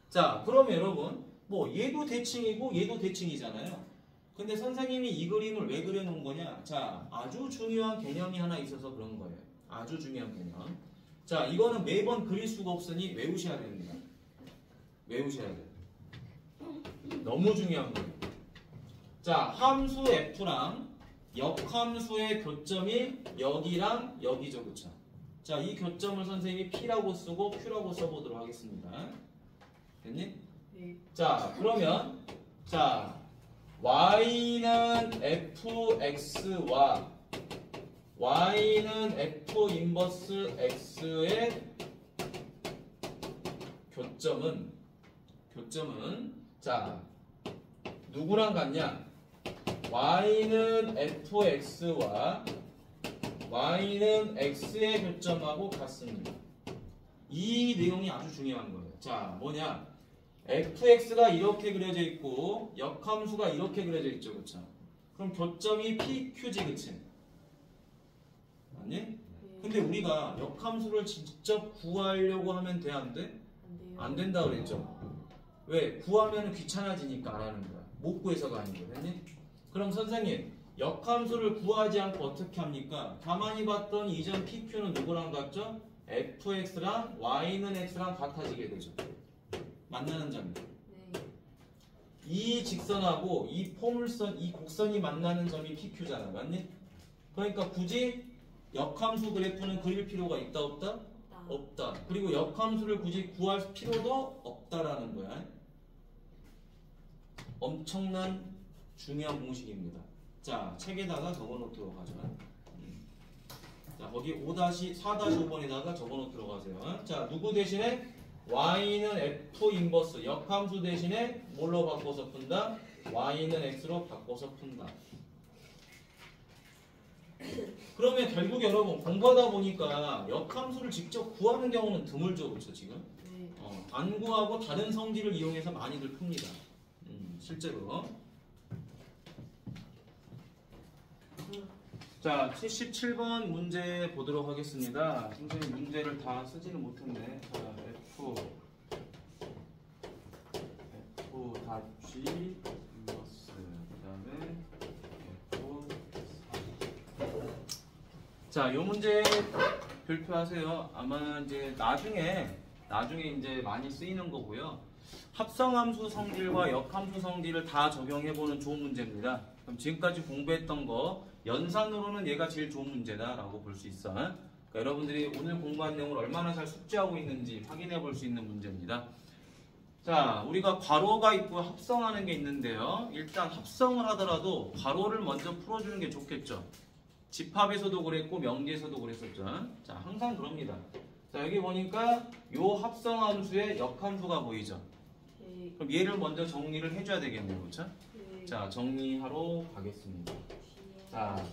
자, 그러면 여러분, 뭐 얘도 대칭이고 얘도 대칭이잖아요. 근데 선생님이 이 그림을 왜 그려놓은 거냐? 자, 아주 중요한 개념이 하나 있어서 그런 거예요. 아주 중요한 개념. 자, 이거는 매번 그릴 수가 없으니 외우셔야 됩니다. 외우셔야 돼요. 너무 중요한 거예요. 자, 함수 f랑 역함수의 교점이 여기랑 여기죠, 그쵸? 자, 이 교점을 선생님이 p라고 쓰고 q라고 써보도록 하겠습니다. 됐니? 네. 자, 그러면 자, y는 fx와 y는 f 인버스 x의 교점은 자 누구랑 같냐? y는 fx와 y는 x의 교점하고 같습니다. 이 내용이 아주 중요한 거예요. 자 뭐냐? fx가 이렇게 그려져 있고 역함수가 이렇게 그려져 있죠, 그렇죠? 그럼 교점이 PQ지, 그치? 아니? 근데 우리가 역함수를 직접 구하려고 하면 돼, 안 돼? 안 돼요. 안 된다 그랬죠? 왜? 구하면 귀찮아지니까 안 하는 거야. 못 구해서가 아니고, 됐니? 그럼 선생님, 역함수를 구하지 않고 어떻게 합니까? 가만히 봤더니 이전 PQ는 누구랑 같죠? fx랑 y는 x랑 같아지게 되죠. 만나는 점이. 네. 이 직선하고 이 포물선, 이 곡선이 만나는 점이 PQ잖아, 맞니? 그러니까 굳이 역함수 그래프는 그릴 필요가 있다, 없다? 나. 없다. 그리고 역함수를 굳이 구할 필요도 없다라는 거야. 엄청난 중요한 공식입니다. 자, 책에다가 적어놓도록 하죠. 자, 거기 4-5번에다가 적어놓도록 하세요. 자, 누구 대신에 y는 f 인버스 역함수 대신에 뭘로 바꿔서 푼다? y는 x로 바꿔서 푼다. 그러면 결국 여러분 공부하다 보니까 역함수를 직접 구하는 경우는 드물죠, 그렇죠 지금? 네. 안 구하고 다른 성질을 이용해서 많이들 풉니다. 실제로. 자, 77번 문제 보도록 하겠습니다. 선생님 문제를 다 쓰지는 못했네. 자, F.G 인버스 그다음에 F. 자, 요 문제 발표하세요. 아마 이제 나중에 이제 많이 쓰이는 거고요. 합성함수 성질과 역함수 성질을 다 적용해보는 좋은 문제입니다. 그럼 지금까지 공부했던 거 연산으로는 얘가 제일 좋은 문제다라고 볼 수 있어. 그러니까 여러분들이 오늘 공부한 내용을 얼마나 잘 숙지하고 있는지 확인해 볼 수 있는 문제입니다. 자, 우리가 괄호가 있고 합성하는 게 있는데요. 일단 합성을 하더라도 괄호를 먼저 풀어주는 게 좋겠죠. 집합에서도 그랬고 명제에서도 그랬었죠. 자, 항상 그럽니다. 자, 여기 보니까 요 합성함수의 역함수가 보이죠. 네. 그럼 얘를 먼저 정리를 해줘야 되겠네요, 그렇죠? 네. 자, 정리하러 가겠습니다. 자,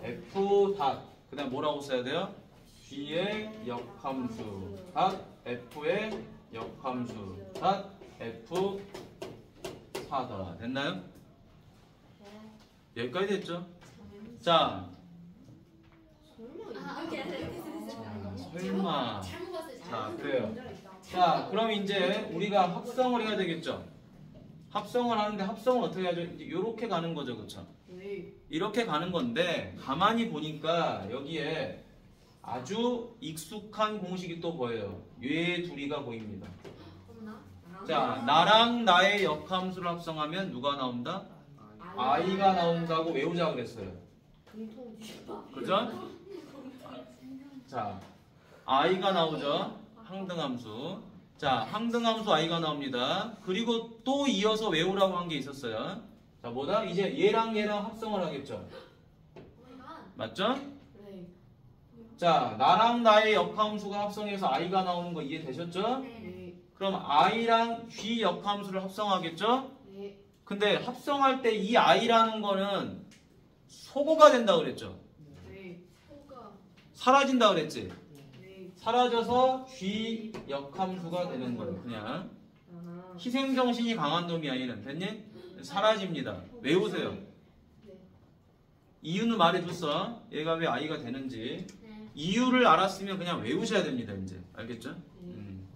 f 닷 그다음 뭐라고 써야 돼요? g의 역함수 닷 f의 역함수 닷 f 4다. 됐나요? 여기까지 됐죠? 자, 설마 오케이. 설마. 잘못 봤어요. 자, 그래요. 자, 그럼 이제 우리가 합성을 해야 되겠죠? 합성을 하는데 합성을 어떻게 하죠? 이제 이렇게 가는 거죠, 그렇죠? 네. 이렇게 가는 건데 가만히 보니까 여기에 아주 익숙한 공식이 또 보여요. 얘 둘이가 보입니다. 자, 나랑 나의 역함수를 합성하면 누가 나온다? i가 나온다고 외우자 그랬어요. 공통 그죠? 자, i가 나오죠. 항등함수. 자, 항등함수 i가 나옵니다. 그리고 또 이어서 외우라고 한 게 있었어요. 자, 뭐다? 이제 얘랑 합성을 하겠죠. 맞죠? 네. 자, 나랑 나의 역함수가 합성해서 i가 나오는 거 이해되셨죠? 네. 그럼 i랑 g 역함수를 합성하겠죠? 네. 근데 합성할 때 이 i라는 거는 소거가 된다 그랬죠? 네. 사라진다 그랬지? 네. 사라져서 g 역함수가 되는 거예요. 그냥 아하. 희생정신이 강한 놈이 아니는 됐니? 사라집니다. 외우세요. 네. 이유는 말해줬어. 얘가 왜 i가 되는지. 이유를 알았으면 그냥 외우셔야 됩니다. 이제 알겠죠?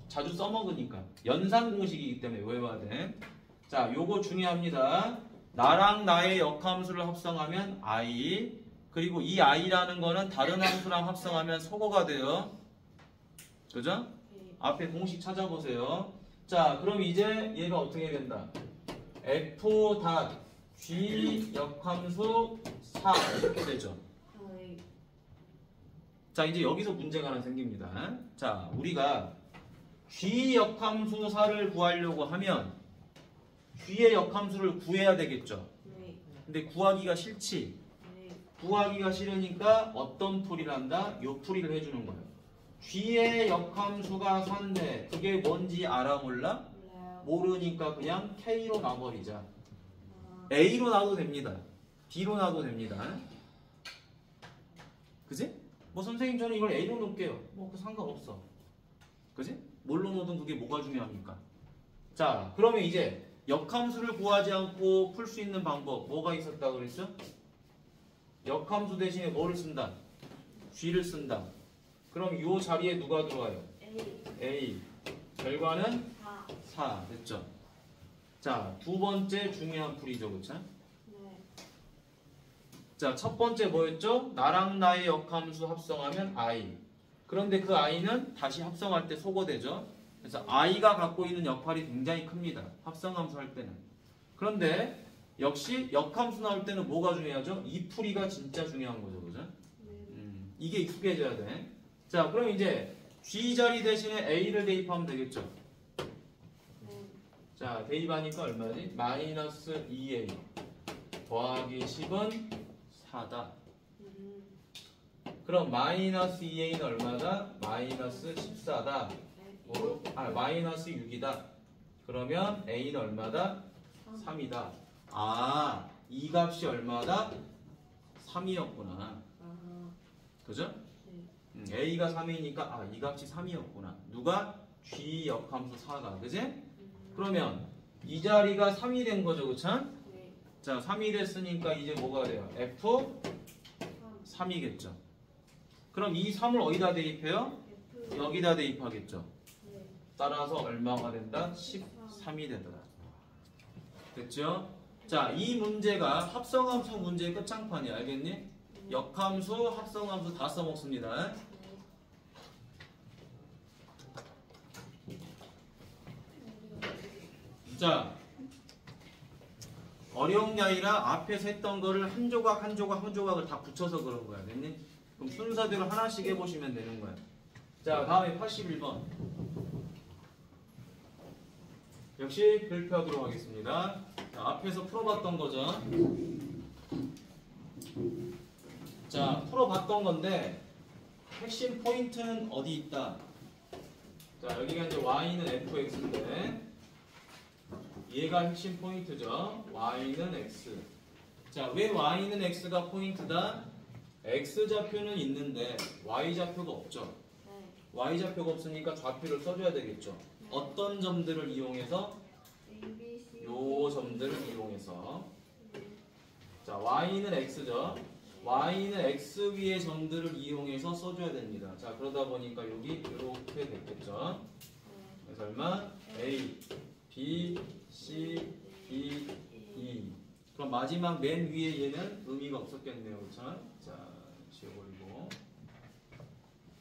자주 써먹으니까 연산 공식이기 때문에 외워야 돼. 자, 요거 중요합니다. 나랑 나의 역함수를 합성하면 i, 그리고 이 i라는 거는 다른 함수랑 합성하면 소거가 돼요. 그죠? 네. 앞에 공식 찾아보세요. 자, 그럼 이제 얘가 어떻게 된다? f 닷 g 역함수 4 이렇게 되죠. 네. 자, 이제 여기서 문제가 하나 생깁니다. 자, 우리가 g 역함수 4를 구하려고 하면 g의 역함수를 구해야 되겠죠. 네. 근데 구하기가 싫지. 네. 구하기가 싫으니까 어떤 풀이를 한다? 요 풀이를 해주는 거예요. G의 역함수가 4인데 그게 뭔지 알아 몰라? 몰라요. 모르니까 그냥 K로 놔버리자. 아, A로 놔도 됩니다. B로 놔도 됩니다. 그지? 뭐 선생님 저는 이걸 A로 놓을게요. 뭐 그 상관없어. 그지? 뭘로 놓든 그게 뭐가 중요합니까? 자, 그러면 이제 역함수를 구하지 않고 풀 수 있는 방법 뭐가 있었다 그랬죠? 역함수 대신에 뭐를 쓴다? G를 쓴다. 그럼 이 자리에 누가 들어와요? A. A. 결과는 4. 4. 됐죠? 자, 두 번째 중요한 풀이죠. 그쵸? 네. 자, 첫 번째 뭐였죠? 나랑 나의 역함수 합성하면 I. 그런데 그 I는 다시 합성할 때 소거되죠? 그래서 I가 갖고 있는 역할이 굉장히 큽니다. 합성함수 할 때는. 그런데 역시 역함수 나올 때는 뭐가 중요하죠? 이 풀이가 진짜 중요한 거죠. 그죠? 네. 이게 익숙해져야 돼. 자, 그럼 이제 G 자리 대신에 A를 대입하면 되겠죠? 네. 자, 대입하니까 얼마지? 마이너스 2A 더하기 10은 4다. 그럼 마이너스 2A는 얼마다? 마이너스 14다. 마이너스 6이다. 그러면 A는 얼마다? 3이다. 아, 이 값이 얼마다? 3이었구나. 아, 그죠? 네. A가 3이니까 이 값이 3이었구나. 누가? G 역함수 4가. 그지? 그러면 이 자리가 3이 된 거죠. 그쵸? 네. 자, 3이 됐으니까 이제 뭐가 돼요? F 3. 3이겠죠. 그럼 이 3을 어디다 대입해요? F. 여기다 대입하겠죠. 네. 따라서 얼마가 된다? 13이 되더라. 됐죠? 자, 이 문제가 합성함수 문제의 끝장판이야. 알겠니? 역함수, 합성함수 다 써먹습니다. 자, 어려운 게 아니라 앞에서 했던 거를 한 조각 한 조각 한 조각을 다 붙여서 그런 거야. 됐니? 그럼 순서대로 하나씩 해보시면 되는 거야. 자, 다음에 81번. 역시 발표하도록 하겠습니다. 자, 앞에서 풀어봤던 거죠. 자, 풀어봤던 건데 핵심 포인트는 어디 있다? 자, 여기가 이제 y는 fx인데 얘가 핵심 포인트죠. y는 x. 자, 왜 y는 x가 포인트다? x좌표는 있는데 y좌표가 없죠. 네. y좌표가 없으니까 좌표를 써줘야 되겠죠. 어떤 점들을 이용해서? A, B, C. 요 점들을 이용해서. 자, y는 x죠. y는 x 위의 점들을 이용해서 써줘야 됩니다. 자, 그러다 보니까 여기 이렇게 됐겠죠. 그래서 얼마? a, b, c, d, e. 그럼 마지막 맨 위에 얘는 의미가 없었겠네요. 그렇죠? 자, 지워버리고.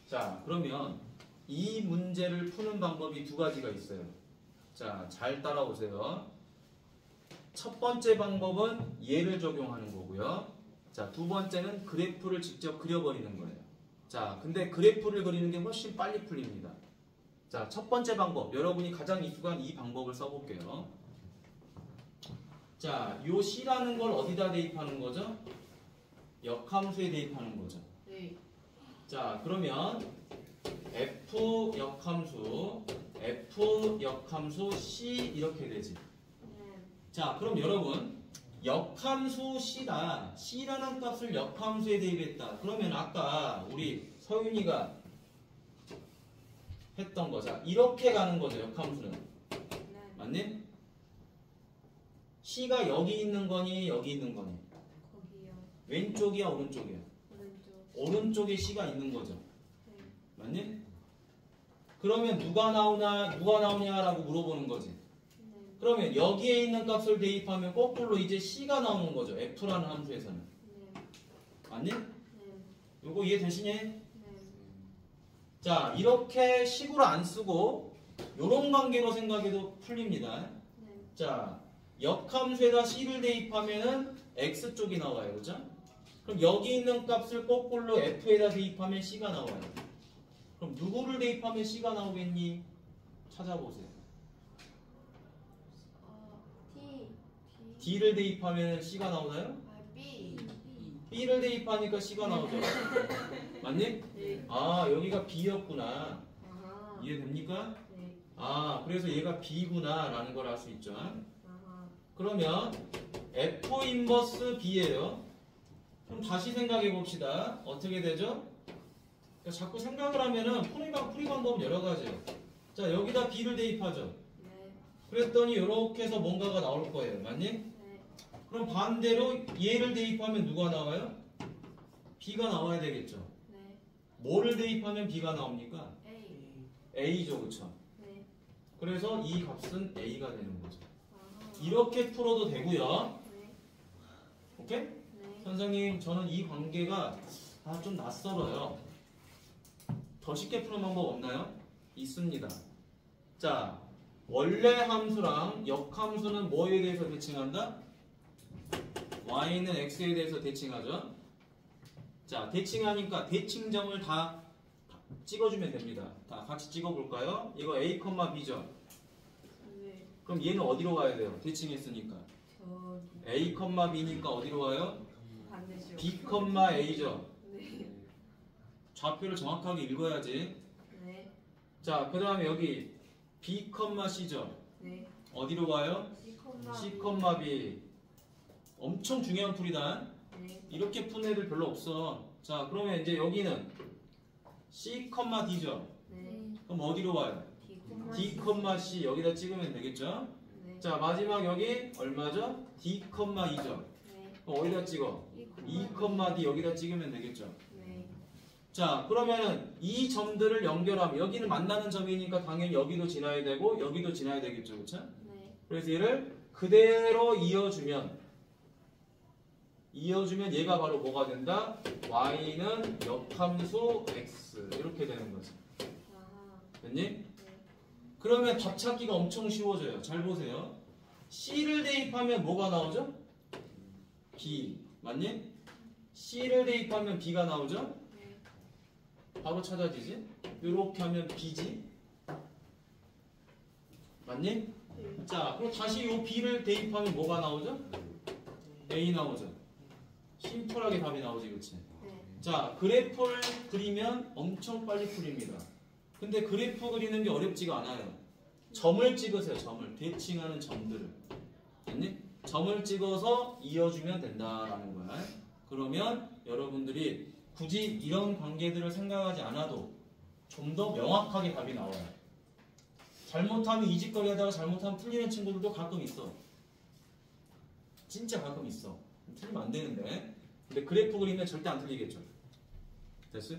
자, 그러면 이 문제를 푸는 방법이 두 가지가 있어요. 자, 잘 따라오세요. 첫 번째 방법은 얘를 적용하는 거고요. 자, 두 번째는 그래프를 직접 그려버리는 거예요. 자, 근데 그래프를 그리는 게 훨씬 빨리 풀립니다. 자, 첫 번째 방법. 여러분이 가장 익숙한 이 방법을 써볼게요. 자, 요 C라는 걸 어디다 대입하는 거죠? 역함수에 대입하는 거죠. 네. 자, 그러면 F 역함수 C 이렇게 되지. 네. 자, 그럼 여러분 역함수 C라는 값을 역함수에 대입했다. 그러면 아까 우리 서윤이가 했던 거자 이렇게 가는 거죠. 역함수는. 네. 맞니? C가 여기 있는 거니 여기 있는 거니? 거기요. 왼쪽이야 오른쪽이야? 오른쪽. 오른쪽에 C가 있는 거죠. 네. 맞니? 그러면 누가 나오냐라고 물어보는 거지. 네. 그러면 여기에 있는 값을 대입하면 거꾸로 이제 C가 나오는 거죠. F라는 함수에서는. 네. 맞니? 네. 요거 이해 되시니? 네. 자, 이렇게 식으로 안 쓰고 요런 관계로 생각해도 풀립니다. 네. 자, 역함수에다 C를 대입하면은 X쪽이 나와요. 그죠? 그럼 여기 있는 값을 거꾸로 F에다 대입하면 C가 나와요. 그럼 누구를 대입하면 C가 나오겠니? 찾아보세요. T. D를 대입하면 C가 나오나요? B. B B를 대입하니까 C가 나오죠. 맞니? 네. 아, 여기가 B였구나. 아하. 이해됩니까? 네. 아, 그래서 얘가 B구나 라는 걸 알 수 있죠. 아하. 그러면 F 인버스 B예요. 그럼 다시 생각해 봅시다. 어떻게 되죠? 그러니까 자꾸 생각을 하면은 풀이 방법은 여러 가지예요. 자, 여기다 B를 대입하죠. 네. 그랬더니 이렇게 해서 뭔가가 나올 거예요. 맞니? 네. 그럼 반대로 얘를 대입하면 누가 나와요? B가 나와야 되겠죠. 네. 뭐를 대입하면 B가 나옵니까? A. A죠, 그쵸? 네. 그래서 이 값은 A가 되는 거죠. 아하. 이렇게 풀어도 되고요. 네. 오케이? 네. 선생님, 저는 이 관계가 좀 낯설어요. 더 쉽게 푸는 방법 없나요? 있습니다. 자, 원래 함수랑 역함수는 뭐에 대해서 대칭한다? y는 x에 대해서 대칭하죠. 자, 대칭하니까 대칭점을 다 찍어주면 됩니다. 다 같이 찍어볼까요? 이거 a, b죠. 네. 그럼 얘는 어디로 가야 돼요? 대칭했으니까. 저기 a, b니까 어디로 가요? 반대죠. b, a죠. 네. 좌표를 정확하게 읽어야지. 네. 자, 그 다음에 여기 b, c죠. 네. 어디로 가요? C, c, b. 엄청 중요한 풀이다. 네. 이렇게 푼 애들 별로 없어. 자, 그러면 이제 여기는 c, d죠. 네. 그럼 어디로 와요? D, d, c 여기다 찍으면 되겠죠? 네. 자, 마지막 여기 얼마죠? d, 2죠. 네. 그럼 어디다 찍어? 2, d 여기다 찍으면 되겠죠? 네. 자, 그러면은 이 점들을 연결하면 여기는 만나는 점이니까 당연히 여기도 지나야 되고 여기도 지나야 되겠죠, 그렇죠? 네. 그래서 얘를 그대로 이어주면 얘가 바로 뭐가 된다? y는 역함수 x 이렇게 되는 거지. 아하. 됐니? 네. 그러면 답 찾기가 엄청 쉬워져요. 잘 보세요. c를 대입하면 뭐가 나오죠? b. 맞니? c를 대입하면 b가 나오죠? 네. 바로 찾아지지? 이렇게 하면 b지? 맞니? 네. 자, 그럼 다시 이 b를 대입하면 뭐가 나오죠? a 나오죠? 심플하게 답이 나오지, 그치? 네. 자, 그래프를 그리면 엄청 빨리 풀립니다. 근데 그래프 그리는 게 어렵지가 않아요. 점을 찍으세요, 점을. 대칭하는 점들을. 됐니? 점을 찍어서 이어주면 된다라는 거야. 그러면 여러분들이 굳이 이런 관계들을 생각하지 않아도 좀 더 명확하게 답이 나와요. 잘못하면 이직거리 하다가 잘못하면 틀리는 친구들도 가끔 있어. 진짜 가끔 있어. 틀리면 안 되는데. 근데 그래프 그리면 절대 안 틀리겠죠. 됐어?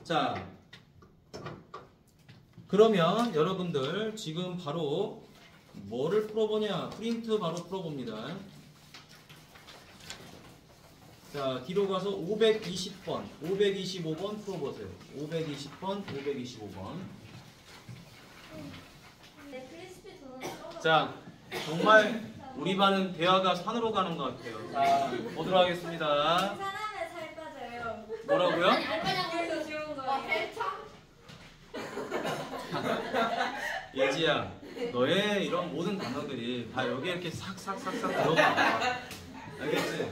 자, 그러면 여러분들 지금 바로 뭐를 풀어보냐? 프린트 바로 풀어봅니다. 자, 뒤로 가서 520번, 525번 풀어보세요. 520번, 525번. 네, 크리스피 도넛 자, 정말 우리 반은 대화가 산으로 가는 것 같아요. 자, 보도록 하겠습니다. 사람에 살 빠져요. 뭐라고요? 그래서 좋은 거예요. 예지야, 너의 이런 모든 단어들이 다 여기에 이렇게 싹싹싹싹 들어가. 알겠지?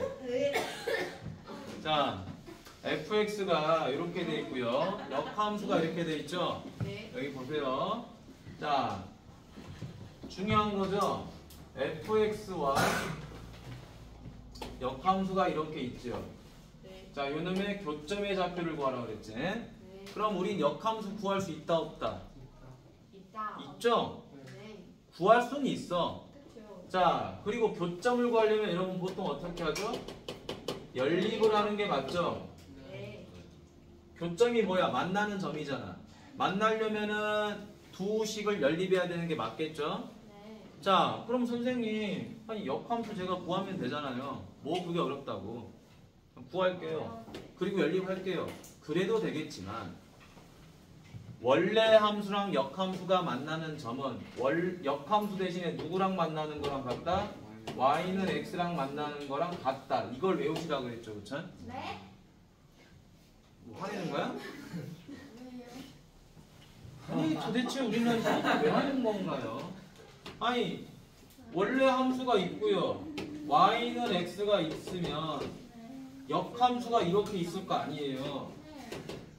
자, fx가 이렇게 돼 있고요. 역함수가 이렇게 돼 있죠? 네. 여기 보세요. 자, 중요한 거죠? fx와 역함수가 이렇게 있죠. 네. 자, 요놈의 교점의 좌표를 구하라 그랬지? 네. 그럼 우린 역함수 구할 수 있다 없다? 있다. 있죠? 네. 구할 수는 있어. 그렇죠. 자, 그리고 교점을 구하려면 여러분 보통 어떻게 하죠? 연립을 하는 게 맞죠? 네. 교점이 뭐야? 만나는 점이잖아. 만나려면은 두 식을 연립해야 되는 게 맞겠죠? 네. 자, 그럼 선생님, 아니 역함수 제가 구하면 되잖아요. 뭐 그게 어렵다고. 구할게요. 그리고 연립할게요. 그래도 되겠지만 원래 함수랑 역함수가 만나는 점은 역함수 대신에 누구랑 만나는 거랑 같다? y는 x랑 만나는 거랑 같다. 이걸 외우시라고 그랬죠, 그쵸? 네? 뭐 화내는 거야? 아니 도대체 우리는 이걸 왜 하는 건가요? 아니 원래 함수가 있고요. y는 x가 있으면 역함수가 이렇게 있을 거 아니에요. 네.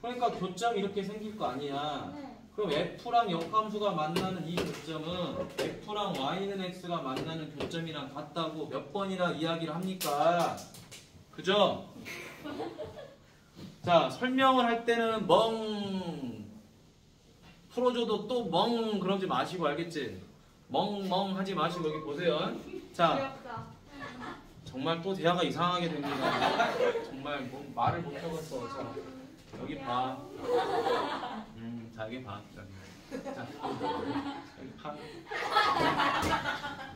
그러니까 교점이 이렇게 생길 거 아니야. 네. 그럼 F랑 역함수가 만나는 이 교점은 F랑 Y는 X가 만나는 교점이랑 같다고 몇 번이나 이야기를 합니까? 그죠? 자, 설명을 할 때는 멍 풀어줘도 또 멍 그러지 마시고 알겠지? 멍멍 하지 마시고 여기 보세요. 자, 귀엽다. 정말 또 대화가 이상하게 됩니다. 정말 뭐 말을 못 하겠어. 자, 여기 봐. 자, 여기 봐. 자, 여기 봐.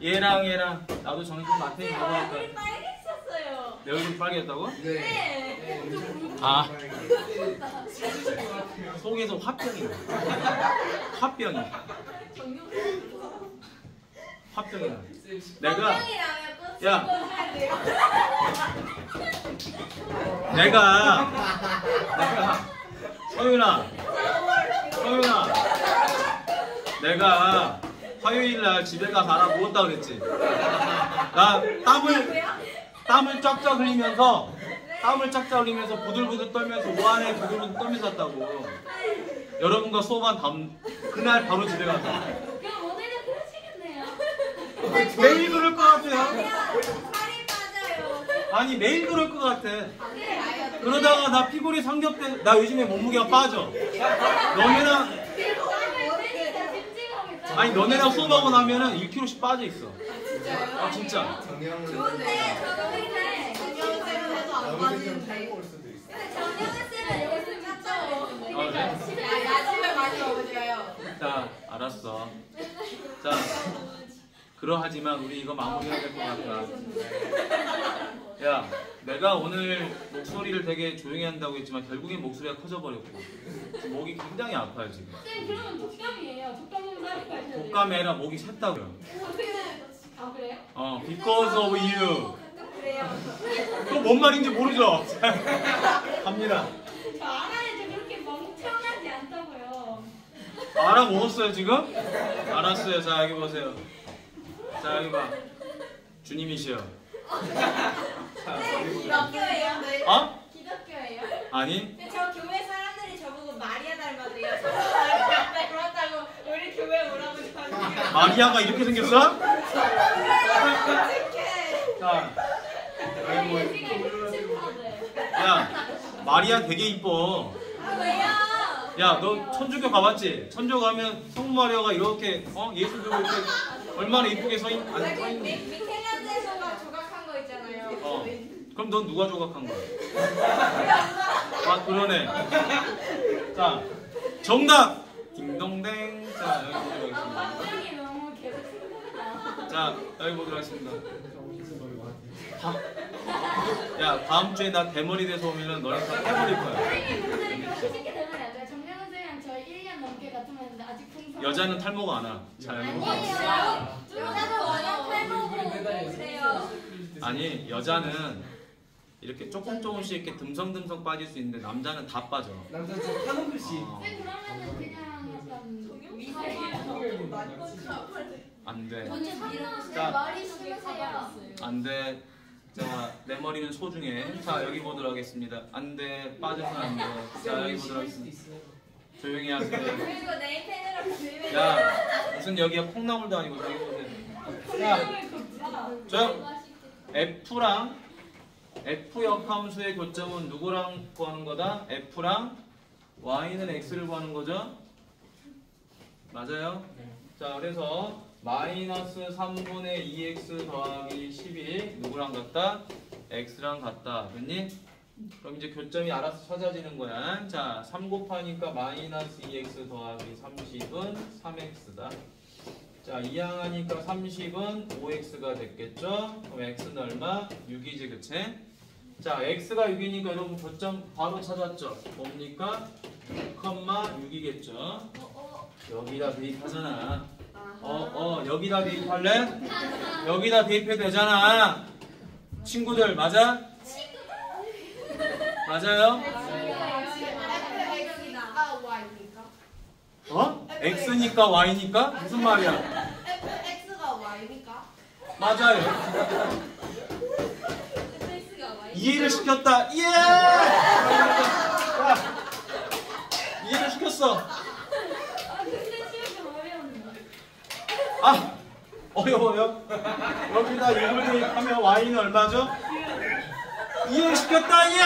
얘랑 나도 정신 마탱이 보고 할까? 빨개졌어요. 내 얼굴이 빨개졌다고? 네. 아, 속에서 화병이 나. 화병이. 화병이 나. 내가 형이라면 꽃을 야. 꽂아야 돼요. 내가 서윤아 내가 화요일 날 집에 가서 알아보았다 그랬지. 나 땀을 쫙쫙 흘리면서 부들부들 떨면서 오한에 부들부들 떨면서 왔다고. 여러분과 수업한 다음 그날 바로 집에 가서 그럼 오늘은 그러시겠네요. 매일 그럴 것 같아요. 살이 빠져요. 아니 매일 그럴 것 같아. 네. 그러다가 나 피골이 삼겹대. 나 요즘에 몸무게가 빠져. 너네랑 아니 너네랑 수업하고 나면은 1kg씩 빠져 있어. 아 진짜. 정형은 좋은데 정영이네. 정영쌤은 해도 안 빠지는데. 올 수도 있어. 근데 정영쌤은 여기서 짰죠. 그래? 야식을 많이 먹으셔요. 자 알았어. 자 그러하지만 우리 이거 마무리해야 될 것 같다. 야 내가 오늘 목소리를 되게 조용히 한다고 했지만 결국엔 목소리가 커져버렸고 목이 굉장히 아파요 지금. 쌤 그러면 독감이에요. 독감은 빨리 가셔야 돼요. 독감이 아니라 목이 샜다고요. 아 그래요? Because of you. 그래요. 그거 뭔 말인지 모르죠? 갑니다. 저 알아요. 저 그렇게 멍청하지 않다고요. 알아먹었어요 지금? 알았어요. 자 여기 보세요. 자 여기 봐. 주님이시여. 자 여기 보세요. 기독교예요? 어? 기독교예요? 아니 근데 저 교회 사람들이 저보고 마리아 닮았대요. 저보고 마리아 닮았다고 우리 교회 오라고 저한테. 마리아가 이렇게 생겼어? 어떡해. 자 여기 뭐 예지가 끔찍하대. 야 마리아 되게 이뻐. 아 왜요? 야 너 천주교 가봤지? 천주교 가면 성모 마리아가 이렇게 예수 들고 이렇게 얼마나 이쁘게 서 있는. 미켈란젤로가 조각한 거 있잖아요. 그럼 넌 누가 조각한 거야? 아 그러네. 자 정답. 딩동댕. 자 여기 보도록 하겠습니다. 감정이 너무 계속 생각나. 자 여기 보도록 하겠습니다. 무슨 소리 같아. 야 다음 주에 나 대머리 돼서 오면은 너네 다 해버릴 거야. 선생님 분들이 그렇게 쉽게 되면 안 돼요. 정명 선생님이랑 저희 1년 넘게 같은 했는데 아직 풍선. 여자는 탈모가 안 와. 자 여기 보도록 하겠습니다. 아니에요. 여자도 원형 탈모고 그래요. 아니 여자는 이렇게 조금씩 이렇게 듬성듬성 빠질 수 있는데 남자는 다 빠져. 남자 저 하는 글씨. 쌤 그러면은 그냥 약간 미세. 안 돼. 언제 자. 머리 심으세요. 안 돼. 자, 내 머리는 소중해. 자, 여기 보도록 하겠습니다. 안 돼. 빠져서 안 돼. 자, 여기 보도록 하겠습니다. 조용히 하세요. 그리고 네임펜으로 그리면 야, 무슨 여기가 콩나물도 아니고 저기 보세요. 자, 저 F랑 F 역함수의 교점은 누구랑 구하는 거다? F랑 Y는 X를 구하는 거죠? 맞아요? 자, 그래서 마이너스 3분의 2x 더하기 12 누구랑 같다? x랑 같다. 됐니? 그럼 이제 교점이 알아서 찾아지는 거야. 자, 3 곱하니까 마이너스 2x 더하기 30은 3x다. 자, 2항하니까 30은 5x가 됐겠죠? 그럼 x는 얼마? 6이지, 그치? 자, x가 6이니까 여러분 교점 바로 찾았죠? 뭡니까? 6,6이겠죠? 여기다 대입하잖아. 여기다 대입할래? 여기다 대입해도 되잖아. 친구들, 맞아? 맞아요? X니까 Y니까? 무슨 말이야? X가 Y니까? 맞아요. X가 Y? 이해를 시켰다. 예! 자, 이해를 시켰어. 아 근데 지금 좀 어려운데. 아, 어려워요? 여기다 1을 대입하면 y는 얼마죠? 이해시켰다. 예!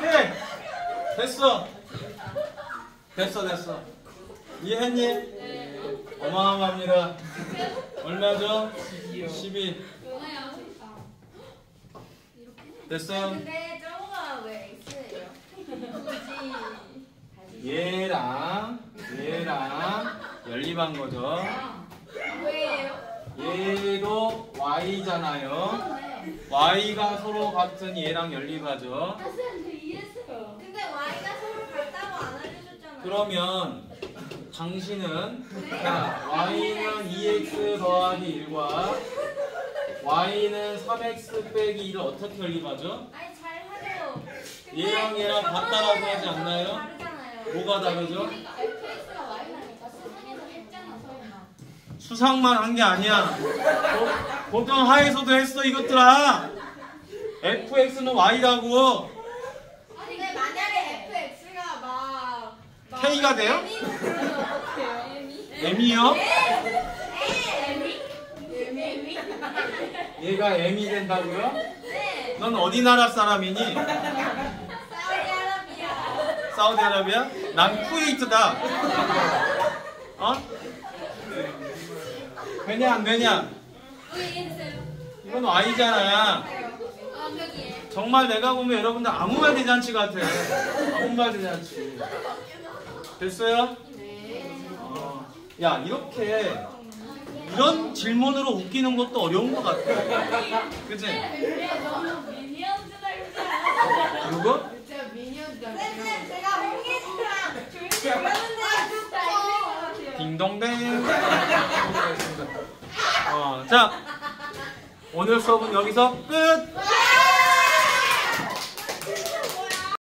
네. 됐어. 됐어. 이해했니? 어마어마합니다. 얼마죠? 12. 그거야. 됐어요? 근데 저거가 왜 X예요? 얘랑 연립한 거죠. 왜요? 얘도 y잖아요. y가 서로 같은 얘랑 연립하죠. 아 쌤, 저 이해했어요. 근데 Y가 서로 같다고 안 알려줬잖아요. 그러면 당신은 자, y는 2x 더하기 1과 y는 3x 빼기 1을 어떻게 연립하죠? 아니 잘 하죠. 얘랑 얘랑 같다라고 하지 않나요? 다르잖아요. 뭐가 다르죠? fx가 y라니까 수상해서 했잖아 설마. 수상만 한 게 아니야. 고등 하에서도 했어 이것들아. fx는 y라고. 아니 근데 만약에 FX가 막 K가 돼요? M이 그러면 어떡해요? m이요? M이? 얘가 m이 된다고요? 네. 넌 어디 나라 사람이니? 사우디아라비아. 사우디아라비아? 난 쿠웨이트다. 어? 되냐 안 되냐? 이해했어요? 이건 y잖아. 완벽이에요. 정말 내가 보면 여러분들 아무 말 대잔치 같아. 아무 말 대잔치. 됐어요? 어. 야 이렇게 이런 질문으로 웃기는 것도 어려운 것 같아. 그치? 그래 너무 미니언즈 닮잖아. 누구? 진짜 미니언즈 쌤, 제가 홍예지랑 조윤지 배웠는데 진짜 이긴 것 같아요. 딩동댕. 자 오늘 수업은 여기서 끝.